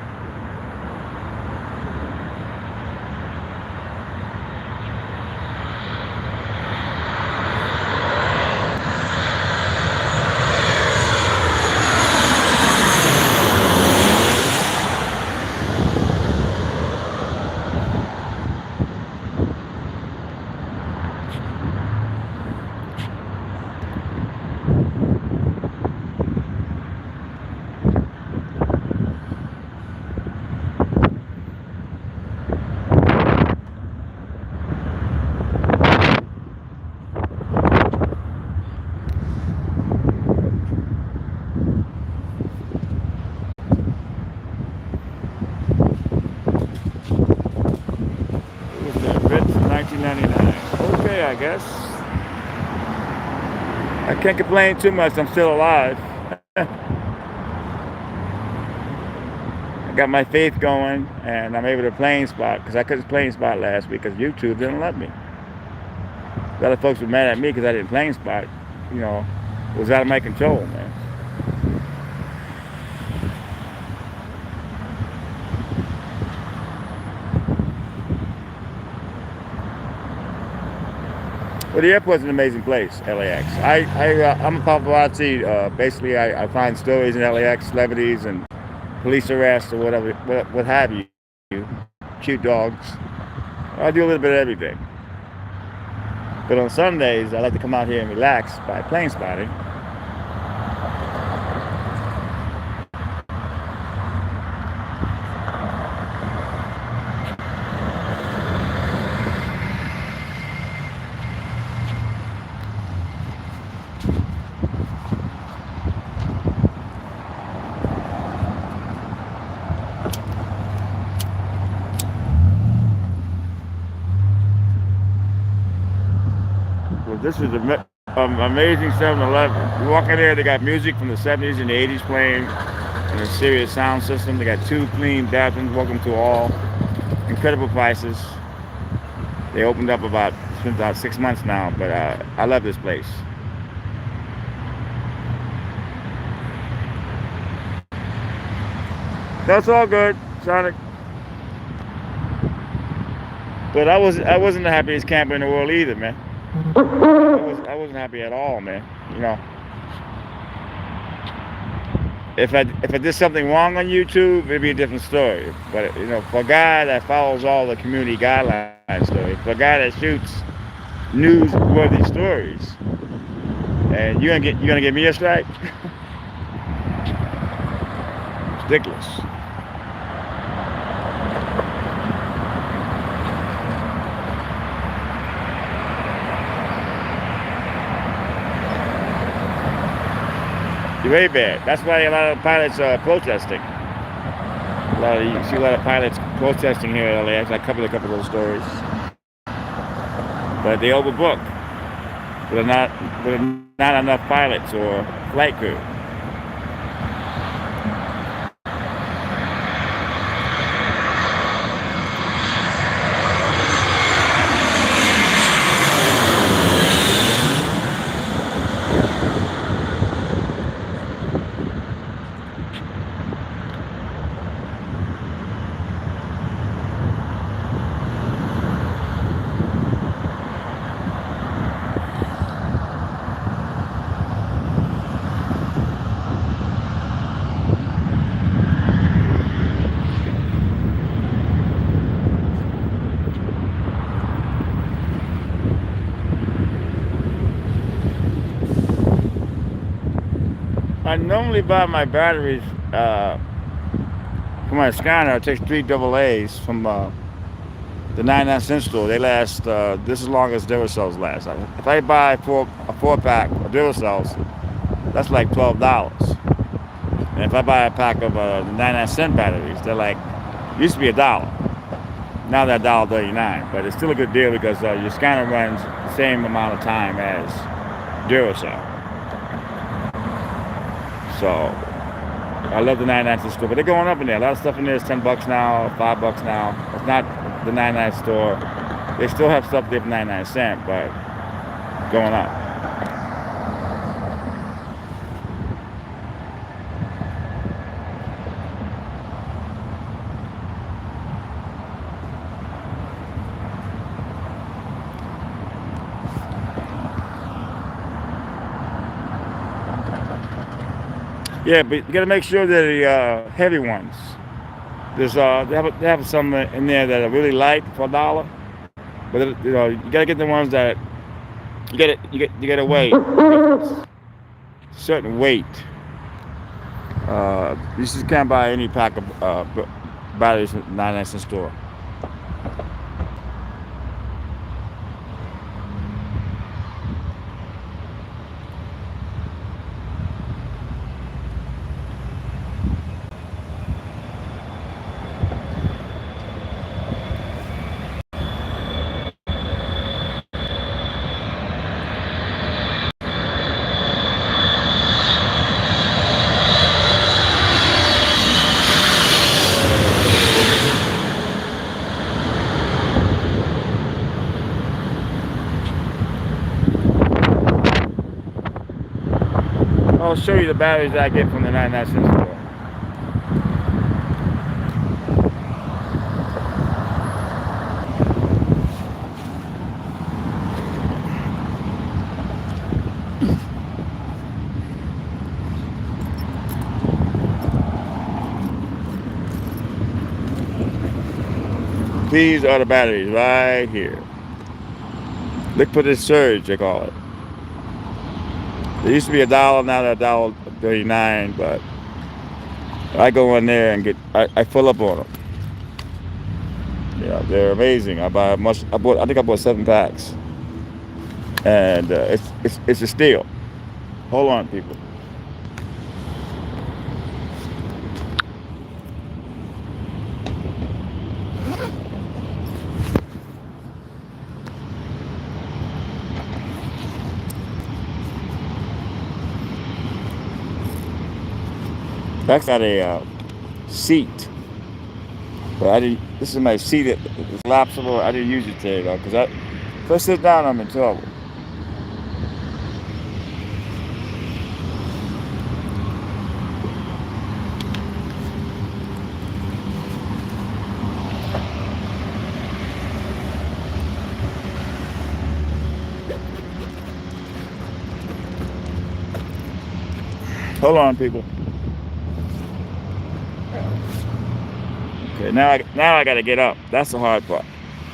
Okay, I guess. I can't complain too much. I'm still alive. I got my faith going, and I'm able to plane spot because I couldn't plane spot last week because YouTube didn't let me. A lot of folks were mad at me because I didn't plane spot. You know, it was out of my control, man. Well, the airport's an amazing place, LAX. I'm a paparazzi. Basically, I find stories in LAX, celebrities, and police arrests or whatever, what have you. Cute dogs. I do a little bit of everything. But on Sundays, I like to come out here and relax by plane spotting. This is an amazing 7-Eleven. You walk in there, they got music from the 70s and the 80s playing, and a serious sound system. They got 2 clean bathrooms. Welcome to all. Incredible prices. They opened up it's been about 6 months now, but I love this place. That's all good, Sonic. But I wasn't the happiest camper in the world either, man. I wasn't happy at all, man. You know, if I did something wrong on YouTube, it'd be a different story. But you know, for a guy that follows all the community guidelines stories, for a guy that shoots newsworthy stories, and you're gonna give me a strike? It's ridiculous. Very bad. That's why a lot of pilots are protesting. You see a lot of pilots protesting here in LAX. I covered a couple of those stories, but they overbook with not enough pilots or flight crew. I normally buy my batteries for my scanner. I take 3 AA's from the 99-cent store. They last this as long as Duracells last. If I buy a 4-pack of Duracells, that's like $12. And if I buy a pack of 99-cent batteries, they're like, used to be $1. Now they're $1.39. But it's still a good deal because your scanner runs the same amount of time as Duracell. So I love the 99-cent store, but they're going up in there. A lot of stuff in there is $10 now, $5 now. It's not the 99 store. They still have stuff there for 99-cent, but going up. Yeah, but you got to make sure they're the heavy ones. There's they have some in there that are really light for $1, but you know you got to get the ones that you get a weight, certain weight. You just can't buy any pack of batteries from the 99-cent store. I'll show you the batteries that I get from the 99-cent store. These are the batteries right here. Liquid surge, they call it. They used to be $1, now they're $1.39, but I go in there and I fill up on them. Yeah, they're amazing. I think I bought 7 packs, and it's a steal. Hold on, people. That's got a seat, but I didn't. This is my seat that is collapsible. I didn't use it today though, because if I sit down, I'm in trouble. Hold on, people. Okay, now I gotta get up. That's the hard part.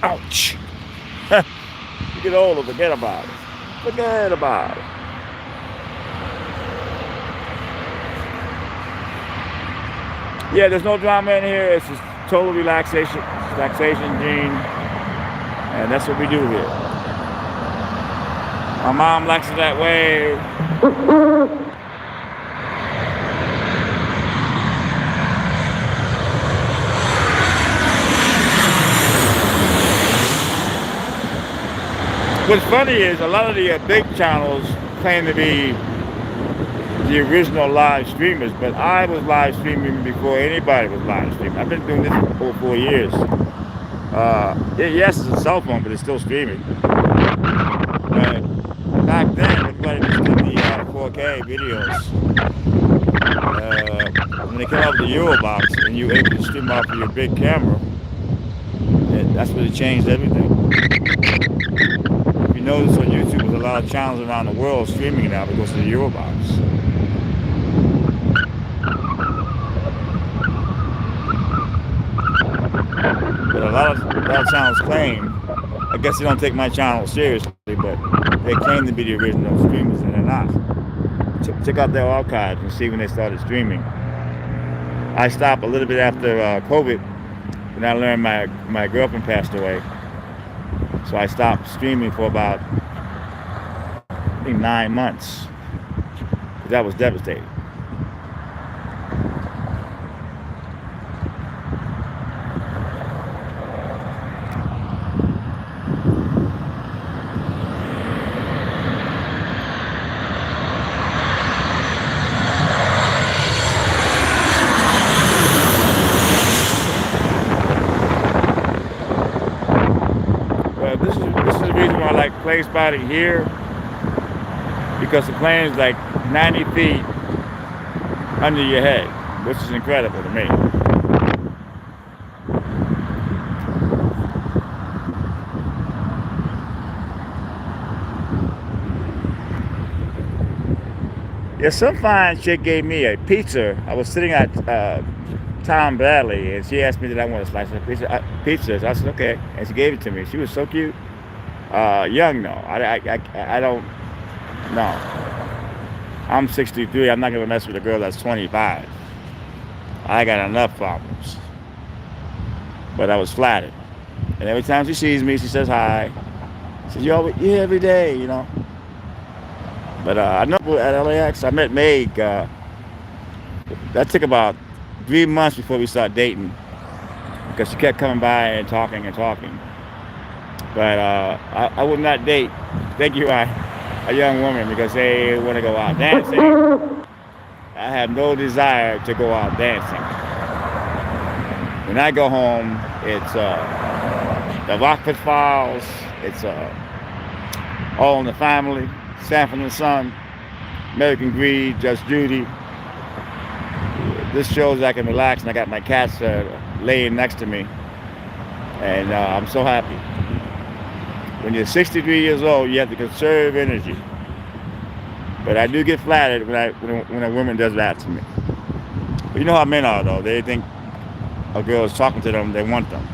Ouch! You get older, forget about it. Forget about it. Yeah, there's no drama in here. It's just total relaxation, Gene, and that's what we do here. My mom likes it that way. What's funny is a lot of the big channels claim to be the original live streamers, but I was live streaming before anybody was live streaming. I've been doing this for 4 years. Yes, it's a cell phone, but it's still streaming. But back then, everybody just did the 4K videos. When they came out with the Eurobox and you were able to stream off of your big camera, that's when it changed everything. If you notice on YouTube, there's a lot of channels around the world streaming now because of the Eurobox. But a lot of channels claim, I guess they don't take my channel seriously, but they claim to be the original streamers, and they're not. Check out their archives and see when they started streaming. I stopped a little bit after COVID, when I learned my girlfriend passed away. So I stopped streaming for about, I think, 9 months. That was devastating. This is the reason why I like plane spotting here, because the plane is like 90 feet under your head, which is incredible to me. Yeah, some fine chick gave me a pizza. I was sitting at Tom Bradley, and she asked me did I want a slice of pizza. So I said okay, and she gave it to me. She was so cute. Young though. I don't know. I'm 63. I'm not gonna mess with a girl that's 25. I got enough problems. But I was flattered, and every time she sees me, she says hi. She says you here every day, you know. But I know at LAX, I met Meg. That took about 3 months before we started dating, because she kept coming by and talking. But I would not date, thank you, a young woman because they want to go out dancing. I have no desire to go out dancing. When I go home, it's the Rockford Files, it's All in the Family, Sanford and Son, American Greed, Just Judy. This shows I can relax, and I got my cats laying next to me, and I'm so happy. When you're 63 years old, you have to conserve energy. But I do get flattered when a woman does that to me. But you know how men are, though. They think a girl is talking to them, they want them.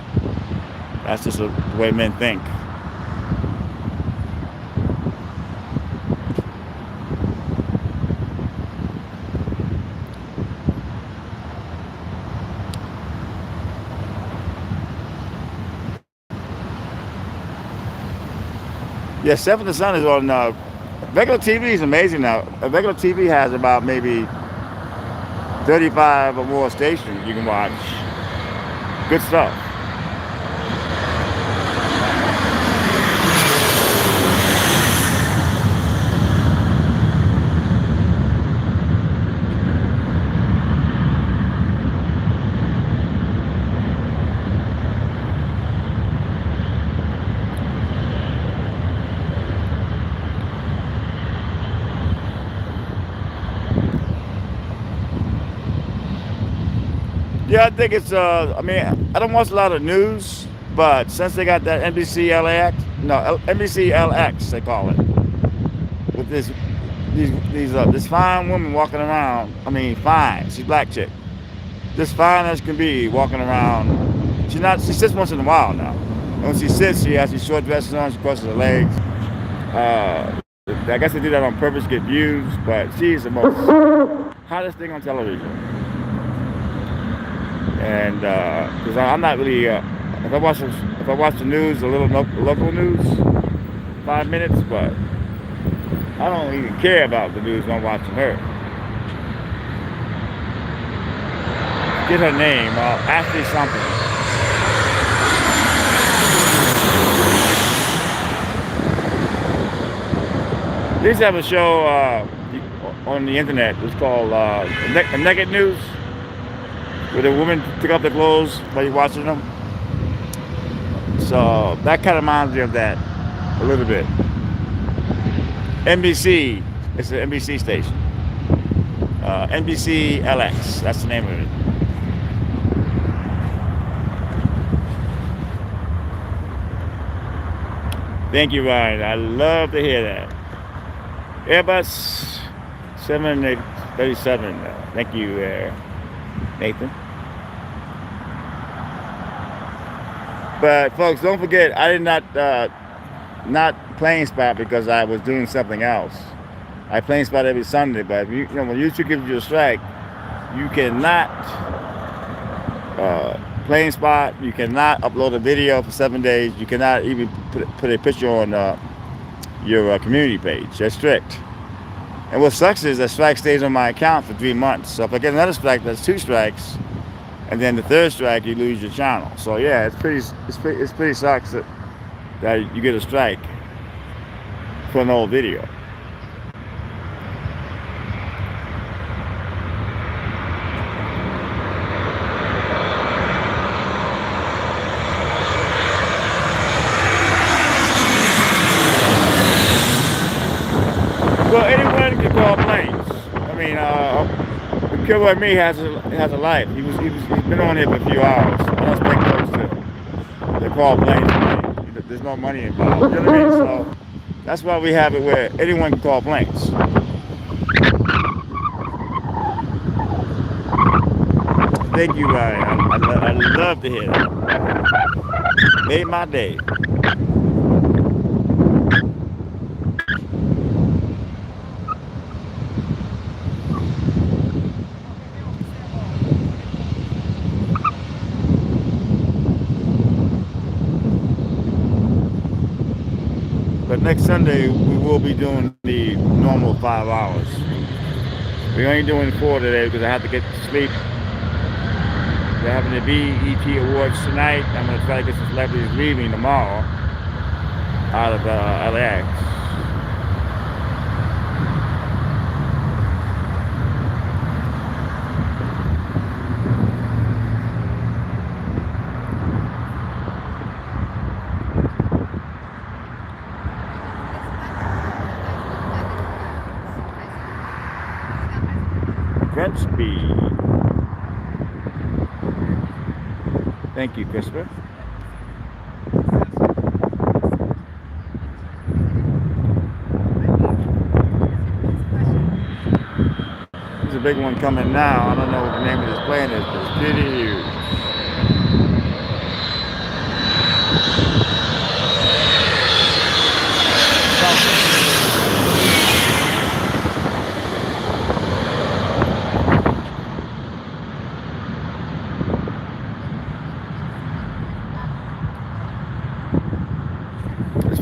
That's just the way men think. Yeah, Sanford and Son is on regular TV. Is amazing now. Regular TV has about maybe 35 or more stations you can watch. Good stuff. Yeah, I think it's. I mean, I don't watch a lot of news, but since they got that NBC LAX, no NBC LX they call it, with this fine woman walking around. I mean, fine. She's black chick. This fine as can be walking around. She's not. She sits once in a while now. And when she sits, she has these short dresses on. She crosses her legs. I guess they do that on purpose to get views, but she's the most hottest thing on television. And because I'm not really, if I watch the news, a little local news, 5 minutes, but I don't even care about the news when I'm watching her. Get her name, Ashley something. They used to have a show on the internet. It was called Naked News, where the women took off their clothes while you're watching them. So that kind of reminds me of that a little bit. NBC, it's an NBC station. NBC LX, that's the name of it. Thank you, Ryan. I love to hear that. Airbus 737. Thank you, Nathan. But folks, don't forget, I did not plane spot because I was doing something else. I plane spot every Sunday, but when YouTube gives you a strike, you cannot plane spot. You cannot upload a video for 7 days. You cannot even put a picture on your community page. They're strict. And what sucks is that strike stays on my account for 3 months. So if I get another strike, that's 2 strikes, and then the 3rd strike, you lose your channel. So yeah, it's pretty sucks that you get a strike for an old video. Well, anyone can call planes. I mean, the killer like me has a life. He's been on here for a few hours. I don't expect folks to call planes. There's no money involved. You know what I mean? So that's why we have it where anyone can call planes. Thank you, Ryan. I love to hear that. Made my day. But next Sunday, we will be doing the normal 5 hours. We're only doing 4 today because I have to get to sleep. They're having the BET Awards tonight. I'm going to try to get some celebrities leaving tomorrow out of LAX. Speed. Thank you, Christopher. There's a big one coming now. I don't know what the name of this plane is, but it's pretty huge.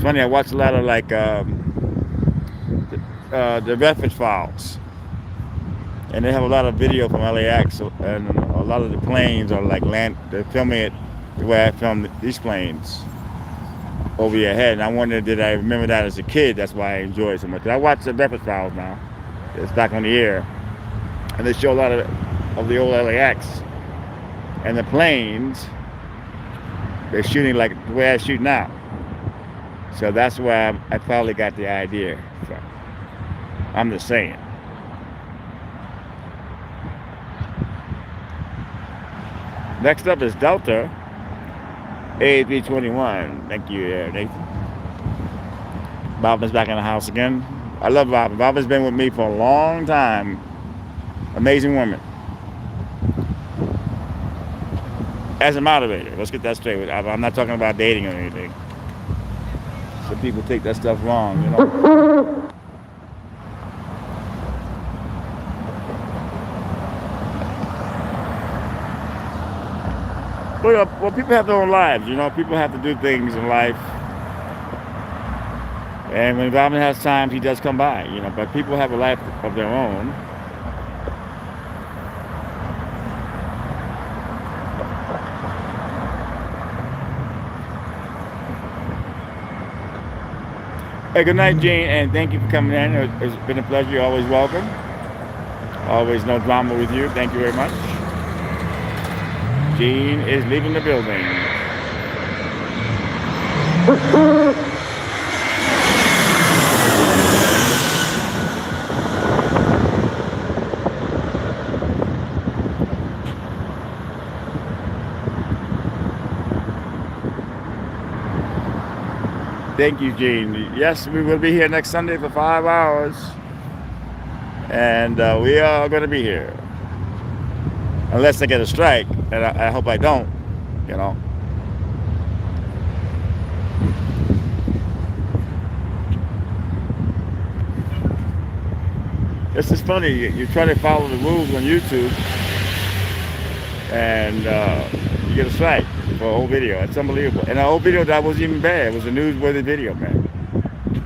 Funny, I watch a lot of like the reference files, and they have a lot of video from LAX, and a lot of the planes are like they're filming it the way I filmed these planes over your head. And I wondered, did I remember that as a kid? That's why I enjoy it so much. I watch the reference files now. It's back on the air, and they show a lot of the old LAX and the planes. They're shooting like the way I shoot now. So that's where I probably got the idea from. I'm just saying. Next up is Delta A321. Thank you, Nathan. Bob is back in the house again. I love Bob. Bob has been with me for a long time. Amazing woman. As a moderator, let's get that straight. I'm not talking about dating or anything. Some people take that stuff wrong, you know. Well, people have their own lives, you know. People have to do things in life. And when Robin has time, he does come by, you know. But people have a life of their own. Hey, good night, Gene, and thank you for coming in. It's been a pleasure. You're always welcome. Always no drama with you. Thank you very much. Gene is leaving the building. Thank you, Gene. Yes, we will be here next Sunday for 5 hours. And we are going to be here. Unless I get a strike. And I hope I don't, you know. This is funny. You try to follow the rules on YouTube. And you get a strike for a whole video. It's unbelievable. And the whole video that wasn't even bad. It was a newsworthy video, man.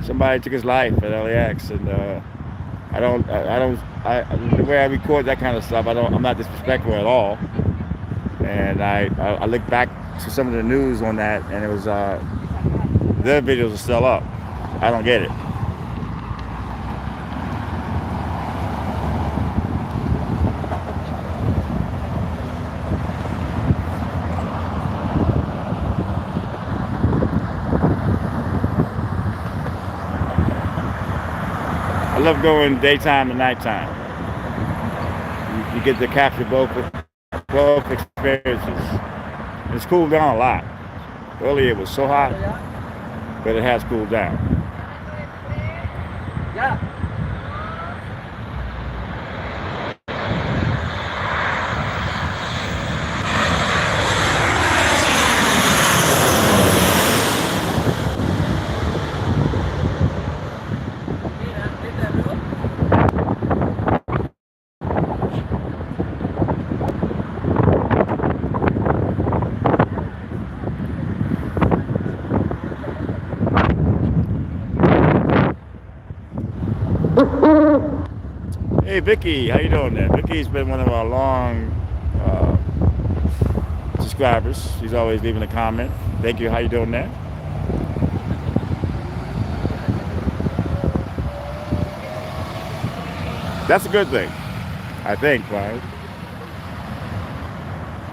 Somebody took his life at LAX, and the way I record that kind of stuff, I'm not disrespectful at all. And I look back to some of the news on that, and it was their videos are still up. I don't get it. I love going daytime and nighttime. You get to capture both experiences. It's cooled down a lot. Earlier it was so hot, but it has cooled down. Yeah. Hey Vicky, how you doing there? Vicky's been one of our long subscribers. She's always leaving a comment. Thank you. How you doing there? That's a good thing, I think, right?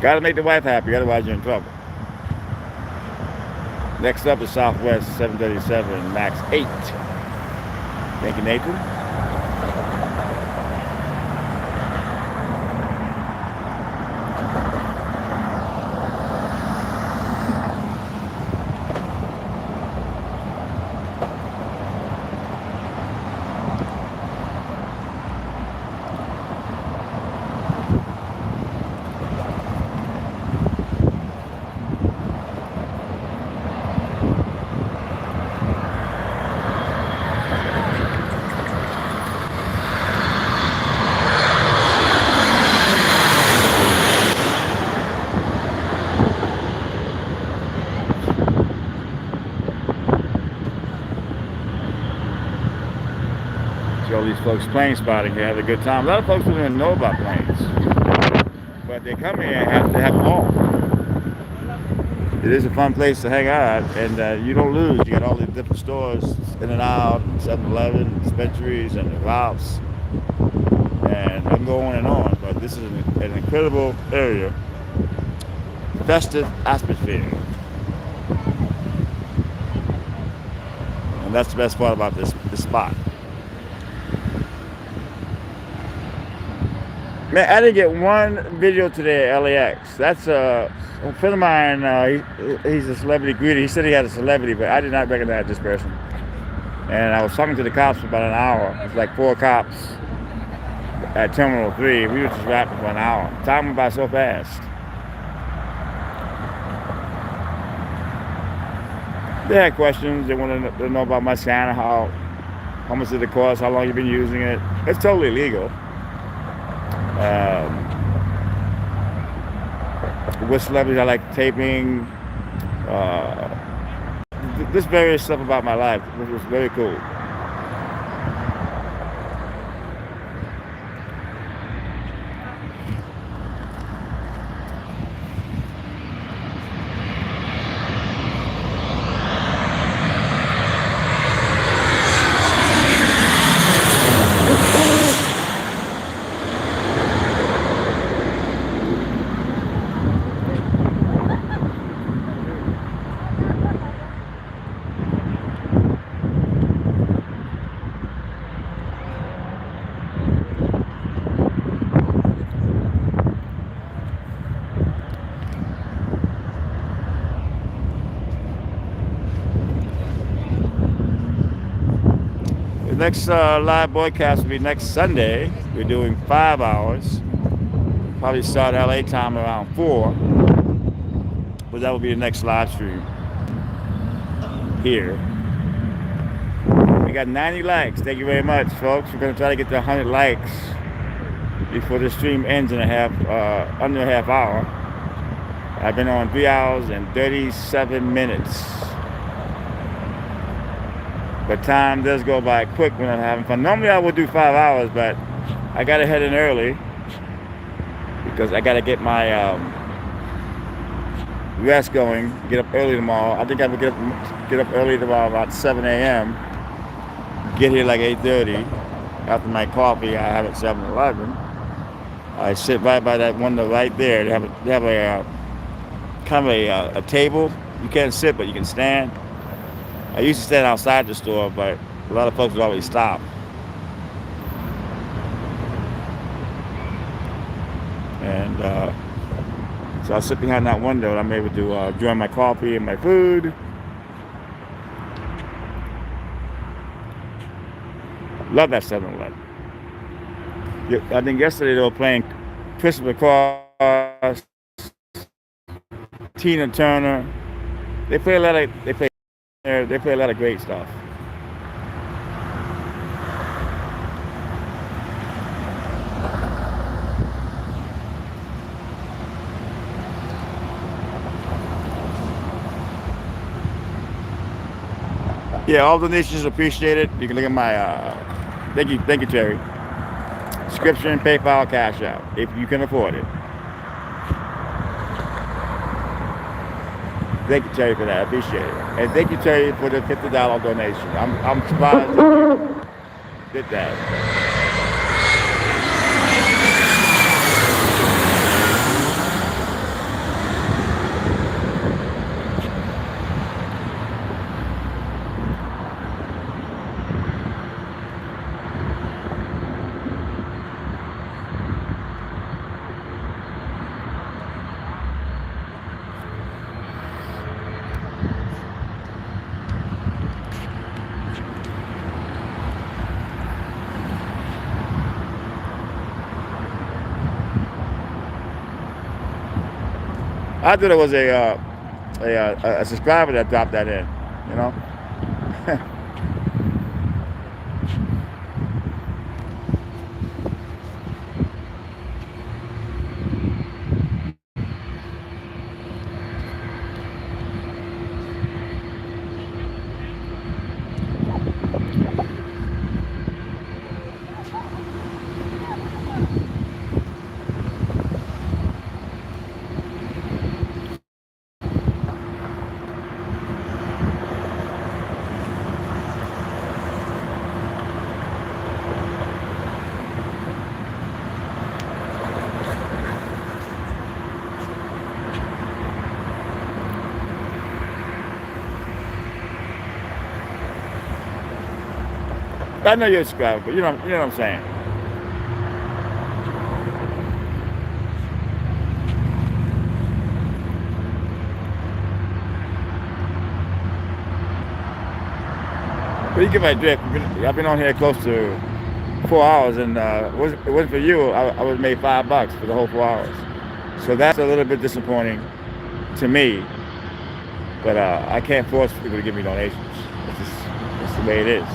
Gotta make the wife happy, otherwise you're in trouble. Next up is Southwest 737 MAX 8. Thank you, Nathan. All these folks plane spotting here, have a good time. A lot of folks don't even know about planes, but they come here and have to have them all. It is a fun place to hang out, and you don't lose. You got all these different stores in and out, 7-Eleven, dispensaries, and the routes, and I can go on and on. But this is an incredible area, festive atmosphere, and that's the best part about this spot. Man, I didn't get one video today at LAX. That's a friend of mine. He's a celebrity greeter. He said he had a celebrity, but I did not recognize this person. And I was talking to the cops for about an hour. It's like 4 cops at Terminal 3. We were just rapping for an hour. Time went by so fast. They had questions. They wanted to know about my scanner, how much did it cost, how long you've been using it. It's totally legal. What celebrities I like taping. This various stuff about my life, which was very cool. The next live broadcast will be next Sunday. We're doing 5 hours. Probably start LA time around 4. But that will be the next live stream here. We got 90 likes. Thank you very much, folks. We're going to try to get to 100 likes before the stream ends in under a half hour. I've been on 3 hours and 37 minutes. But time does go by quick when I'm having fun. Normally I would do 5 hours, but I got to head in early because I got to get my rest going. Get up early tomorrow. I think I would get up early tomorrow about 7 a.m. Get here like 8:30. After my coffee, I have at 7-Eleven. I sit right by that window right there. They have a kind of a table. You can't sit, but you can stand. I used to stand outside the store, but a lot of folks would always stop. And so I sit behind that window and I'm able to enjoy my coffee and my food. Love that 7-Eleven. I think yesterday they were playing Christopher Cross, Tina Turner. They play a lot of great stuff. Yeah, all donations appreciated. You can look at my thank you, Terry. Subscription, PayPal, Cash Out, if you can afford it. Thank you, Terry, for that. I appreciate it. And thank you, Terry, for the $50 donation. I'm surprised that you did that. I thought it was a subscriber that dropped that in, you know. I know you're a subscriber, but you know what I'm saying. But you get my drift. I've been on here close to 4 hours, and it wasn't for you. I would have made $5 for the whole 4 hours. So that's a little bit disappointing to me. But I can't force people to give me donations. It's the way it is.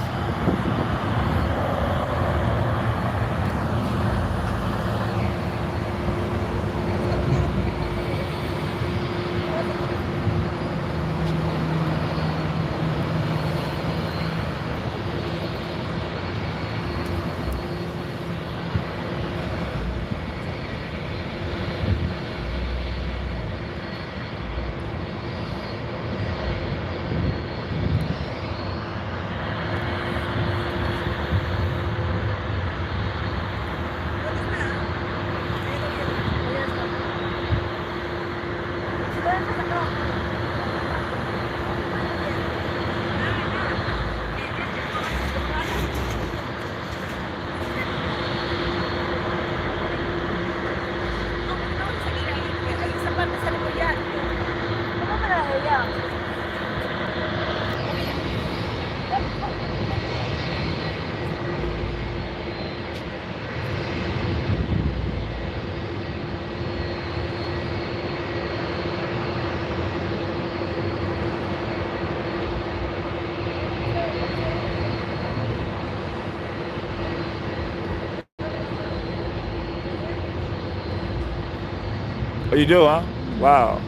Oh, you do, huh? Wow.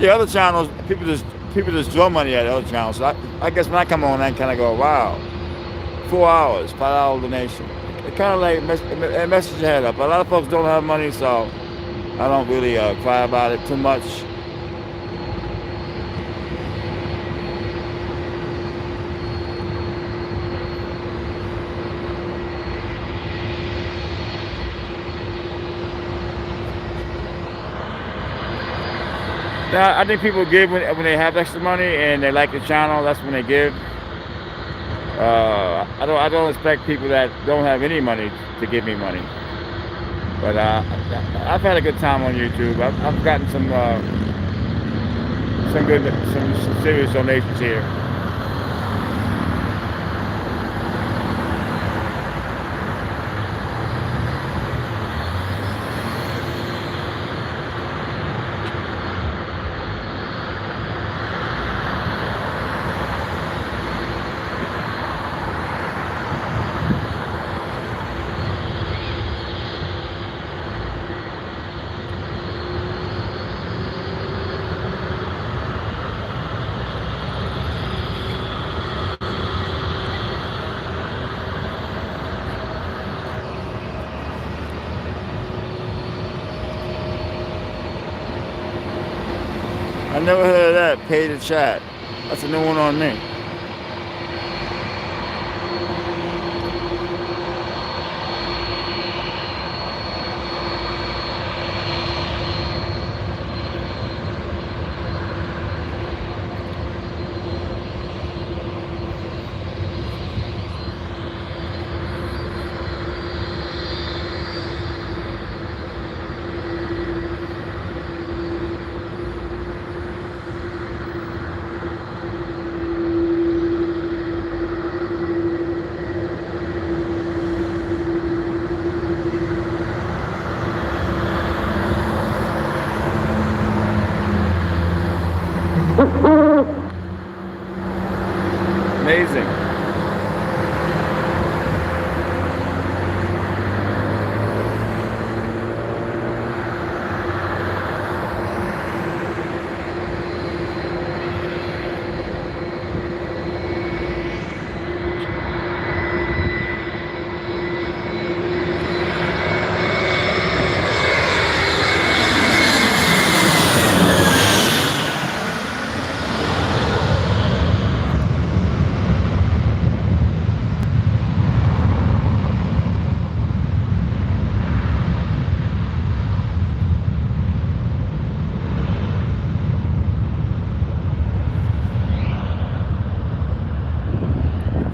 The other channels, people just throw money at other channels. So I guess when I come on, I kind of go, wow, 4 hours, $5 donation. It kind of like it messes your head up. A lot of folks don't have money, so I don't really cry about it too much. Now, I think people give when they have extra money and they like the channel. That's when they give. I don't expect people that don't have any money to give me money. But I've had a good time on YouTube. I've gotten some serious donations here. I never heard of that. Pay to chat. That's a new one on me. Amazing.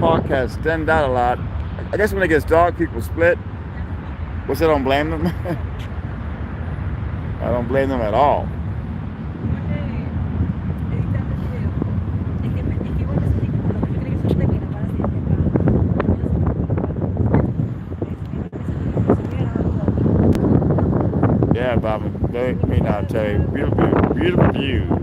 park has thinned out a lot. I guess when it gets dark, people split, which I don't blame them. I don't blame them at all. Yeah, Bob, let me now tell you, beautiful, beautiful view.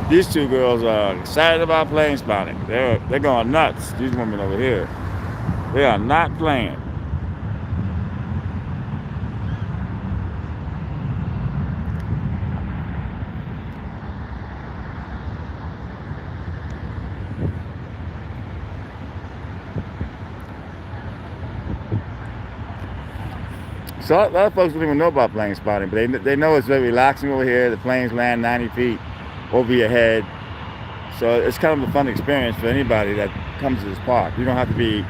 These two girls are excited about plane spotting. They're going nuts. These women over here, they are not playing. So a lot of folks don't even know about plane spotting, but they know it's very relaxing over here. The planes land 90 feet over your head. So it's kind of a fun experience for anybody that comes to this park. You don't have to be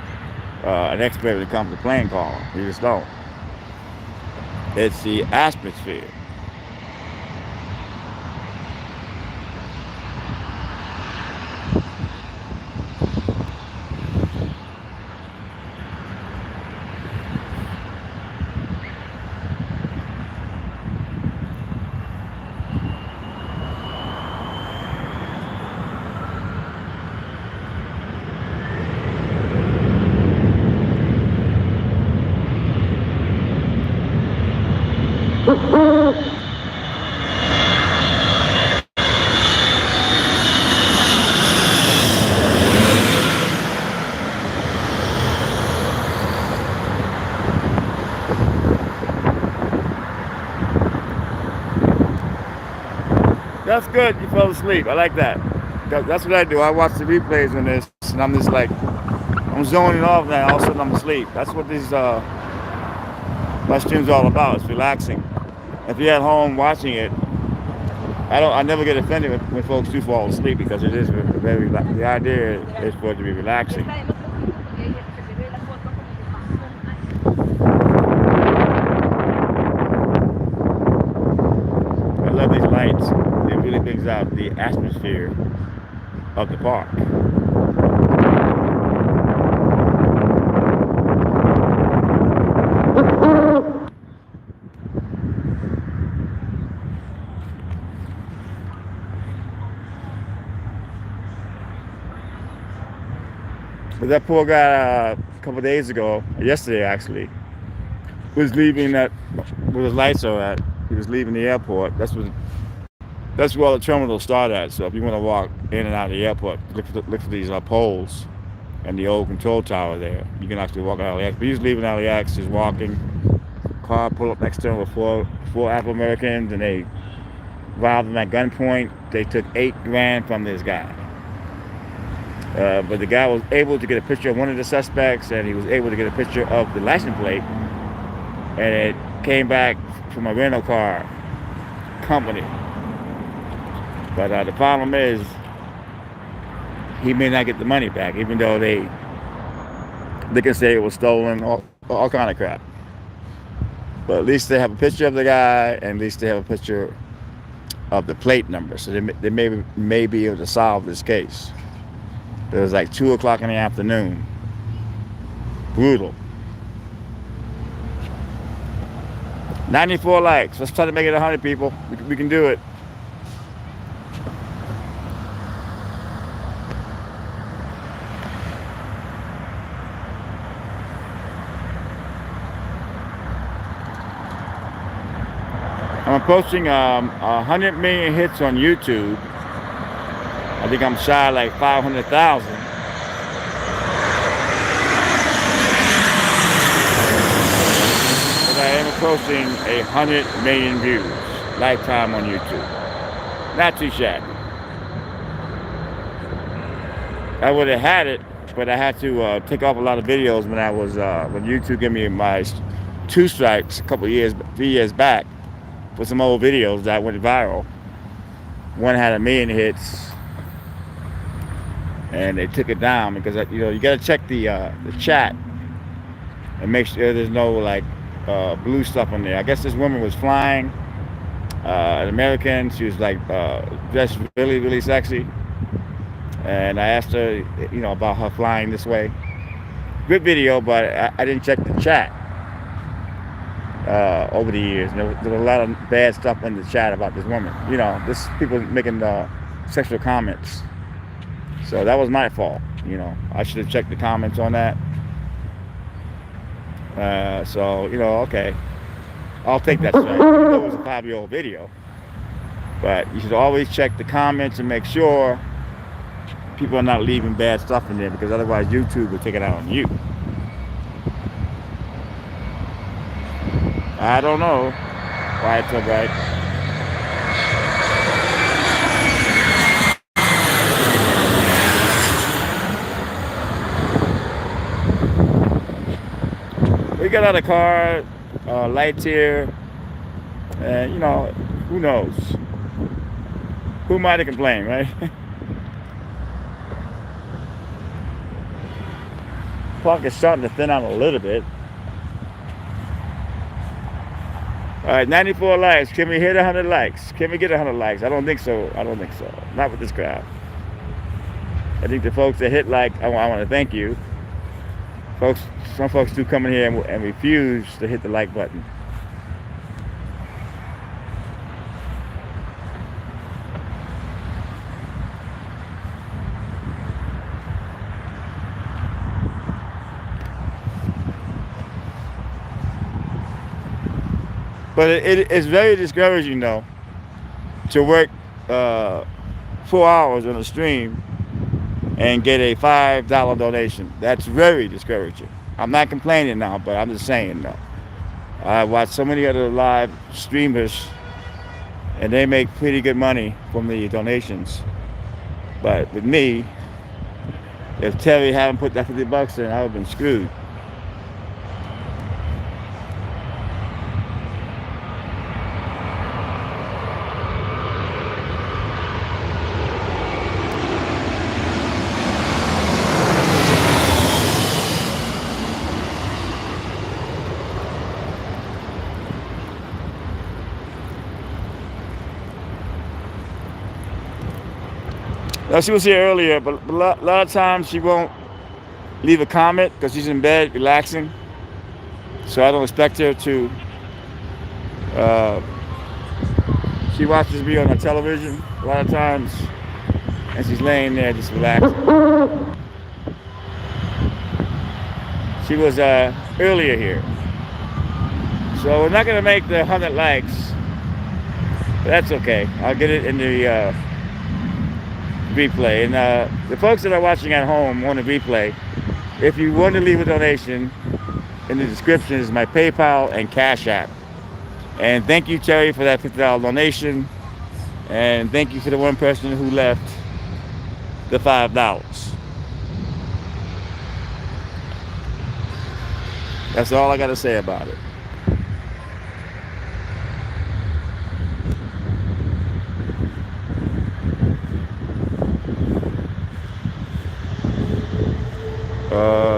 an expert when it comes to plane calling. You just don't. It's the atmosphere. That's good. You fell asleep. I like that. That's what I do. I watch the replays on this, and I'm just like, I'm zoning off now. All of a sudden, I'm asleep. That's what these my stream's all about. It's relaxing. If you're at home watching it, I never get offended when folks do fall asleep because it is very. The idea is for it to be relaxing. I love these lights. It really brings out the atmosphere of the park. But that poor guy a couple of days ago, yesterday actually, was leaving that where his lights are at. He was leaving the airport. That's where all the terminals start at. So if you want to walk in and out of the airport, look for these poles and the old control tower there. You can actually walk out of LAX. But he was leaving LAX, just walking. Car pulled up next to him with four Afro-Americans, and they robbed him at gunpoint. They took $8,000 from this guy. But the guy was able to get a picture of one of the suspects, and he was able to get a picture of the license plate, and it came back from a rental car company. But the problem is, he may not get the money back, even though they can say it was stolen, all kind of crap. But at least they have a picture of the guy, and at least they have a picture of the plate number, so they may be able to solve this case. It was like 2 o'clock in the afternoon. Brutal. 94 likes. Let's try to make it 100, people. We can do it. I'm approaching 100 million hits on YouTube. I think I'm shy like 500,000. But I am approaching 100 million views lifetime on YouTube. Not too shabby. I would have had it, but I had to take off a lot of videos when I was when YouTube gave me my 2 strikes a couple of years, 3 years back. for some old videos that went viral. One had 1 million hits, and they took it down because you got to check the chat and make sure there's no like blue stuff in there. I guess this woman was flying, an American. She was like dressed really, really sexy, and I asked her, about her flying this way. Good video, but I didn't check the chat over the years. And there was a lot of bad stuff in the chat about this woman. This people making sexual comments. So that was my fault. I should have checked the comments on that. Okay, I'll take that strike. Even though it was a 5-year-old video, but you should always check the comments and make sure people are not leaving bad stuff in there, because otherwise YouTube will take it out on you. I don't know why it's so bright. We got out of the car, lights here, and who knows? Who am I to complain, right? Clock is starting to thin out a little bit. All right, 94 likes. Can we hit 100 likes? Can we get 100 likes? I don't think so. Not with this crowd. I think the folks that hit like, I want to thank you. Some folks do come in here and refuse to hit the like button. But it's very discouraging, though, to work 4 hours on a stream and get a $5 donation. That's very discouraging. I'm not complaining now, but I'm just saying, though. I watch so many other live streamers, and they make pretty good money from the donations. But with me, if Terry hadn't put that 50 bucks in, I would have been screwed. Now, she was here earlier, but a lot of times she won't leave a comment because she's in bed relaxing. So I don't expect her to. She watches me on her television a lot of times, and she's laying there just relaxing. She was earlier here. So we're not going to make the 100 likes, but that's okay. I'll get it in the replay. And the folks that are watching at home on the replay, if you want to leave a donation, in the description is my PayPal and Cash App. And thank you, Terry, for that $50 donation. And thank you for the one person who left the $5. That's all I got to say about it.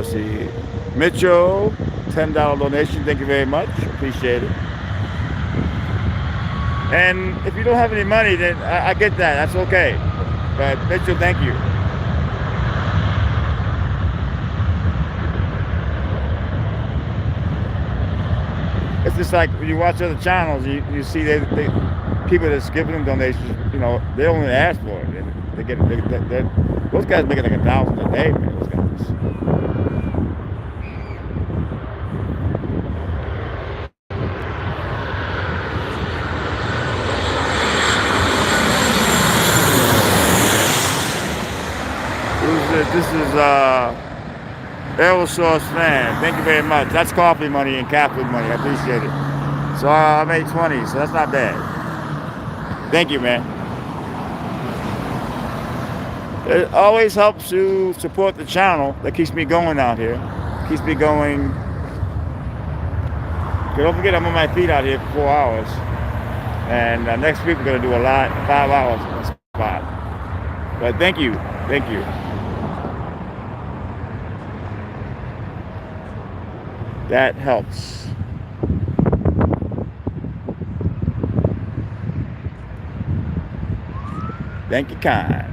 See, Mitchell, $10 donation. Thank you very much. Appreciate it. And if you don't have any money, then I get that. That's okay. But Mitchell, thank you. It's just like when you watch other channels, you see people that's giving them donations. They don't even ask for it. They get those guys making like $1,000 a day, man. Those guys. This is Aerosource Fan. Thank you very much. That's coffee money and Catholic money. I appreciate it. So I made 20, so that's not bad. Thank you, man. It always helps to support the channel. That keeps me going out here. Keeps me going. Don't forget, I'm on my feet out here for 4 hours. And next week we're going to do a lot, 5 hours on the spot. But thank you. Thank you. That helps. Thank you, kind.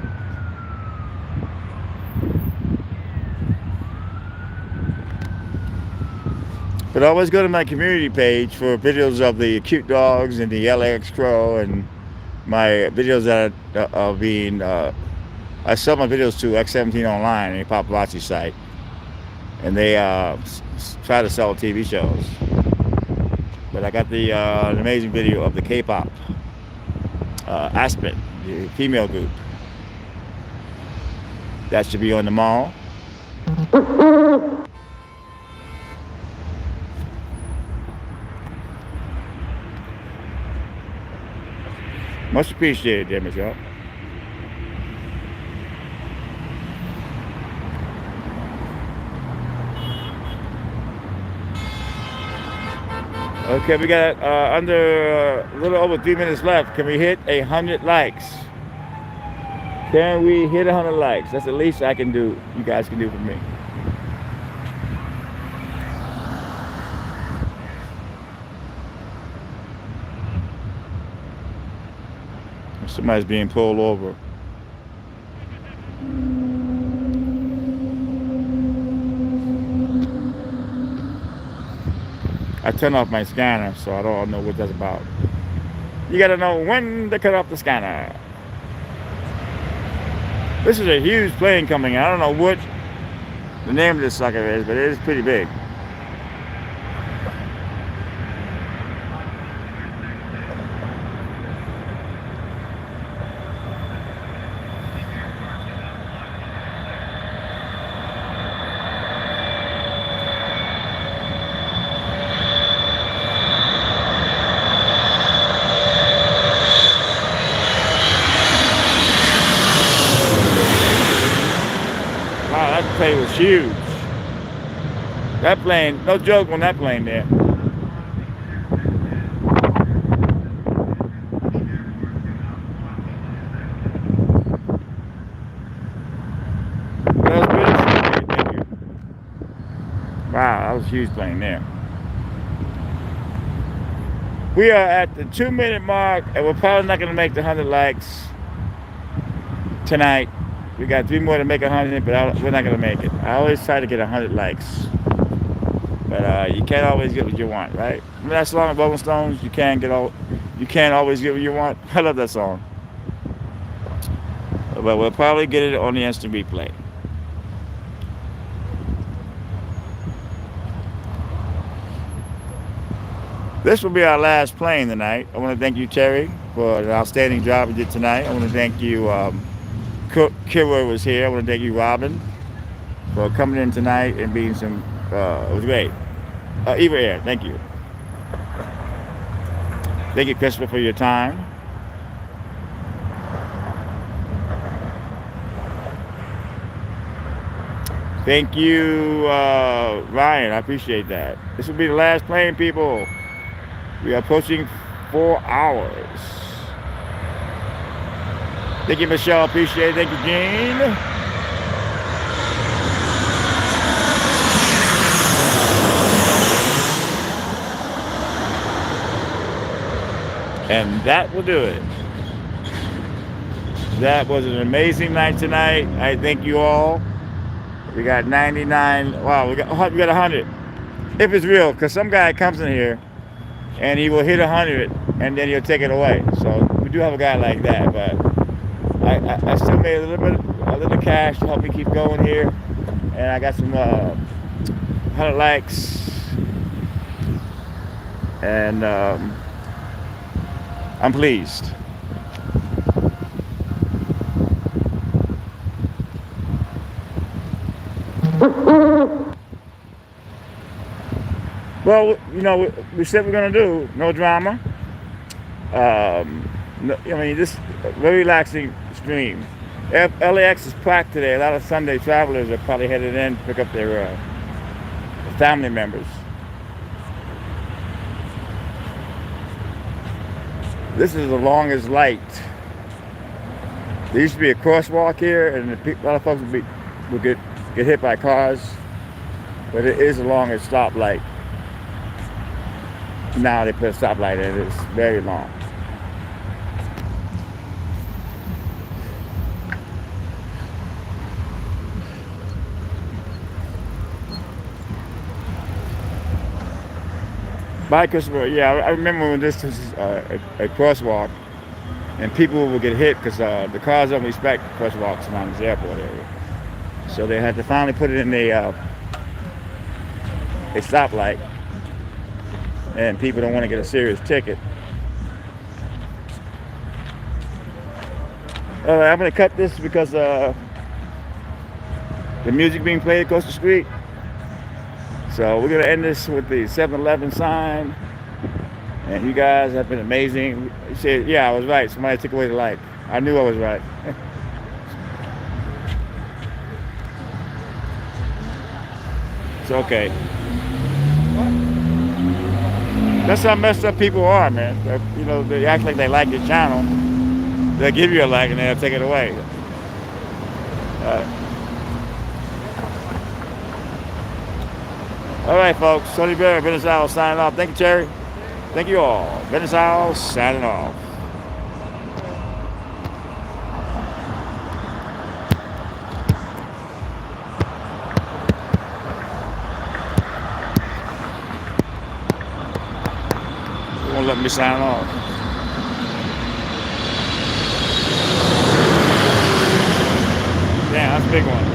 But always go to my community page for videos of the cute dogs and the LAX crow and my videos that are being. I sell my videos to X17 Online, a paparazzi site, and they try to sell TV shows. But I got the an amazing video of the K-pop Aspen, the female group. That should be on the mall. Much appreciated, dear Michelle. Okay, we got under a little over 3 minutes left. Can we hit 100 likes? Can we hit 100 likes? That's the least I can do. You guys can do for me. Somebody's being pulled over. I turned off my scanner, so I don't know what that's about. You gotta know when to cut off the scanner. This is a huge plane coming in. I don't know what the name of this sucker is, but it is pretty big. Wow, that plane was huge. That plane, no joke on that plane there. That was pretty. Thank you. Wow, that was a huge plane there. We are at the 2-minute mark, and we're probably not going to make the 100 likes tonight. We got 3 more to make 100, but we're not going to make it. I always try to get 100 likes. But you can't always get what you want, right? Remember that song, Rolling Stones? You can't always get what you want. I love that song. But we'll probably get it on the instant replay. This will be our last plane tonight. I want to thank you, Terry, for an outstanding job you did tonight. I want to thank you, Kira was here. I want to thank you, Robin, for coming in tonight and being some, it was great. Eva Air, thank you. Thank you, Christopher, for your time. Thank you, Ryan. I appreciate that. This will be the last plane, people. We are approaching 4 hours. Thank you, Michelle. Appreciate it. Thank you, Jean. And that will do it. That was an amazing night tonight. I thank you all. We got 99. Wow, we got 100. If it's real, because some guy comes in here and he will hit 100 and then he'll take it away. So we do have a guy like that, but I still made a little cash to help me keep going here, and I got some 100 likes, and I'm pleased. Well, you know, we said we're going to do no drama. I mean, this very relaxing stream. LAX is packed today. A lot of Sunday travelers are probably headed in to pick up their family members. This is the longest light. There used to be a crosswalk here, and a lot of folks would get hit by cars. But it is the longest stoplight. Now they put a stoplight in it. It's very long. By Christopher, yeah, I remember when this was a crosswalk, and people would get hit because the cars don't respect crosswalks around this airport area. So they had to finally put it in a stoplight, and people don't want to get a serious ticket. I'm going to cut this because the music being played across the street. So we're going to end this with the 7-Eleven sign. And you guys have been amazing. You said, yeah, I was right. Somebody took away the light. I knew I was right. It's okay. That's how messed up people are, man. You know, they act like they like your channel. They'll give you a like and they'll take it away. All right, folks. Sonny Bear, Business Hour signing off. Thank you, Terry. Thank you all. Business Hour signing off. They won't let me sign off. Damn, that's a big one.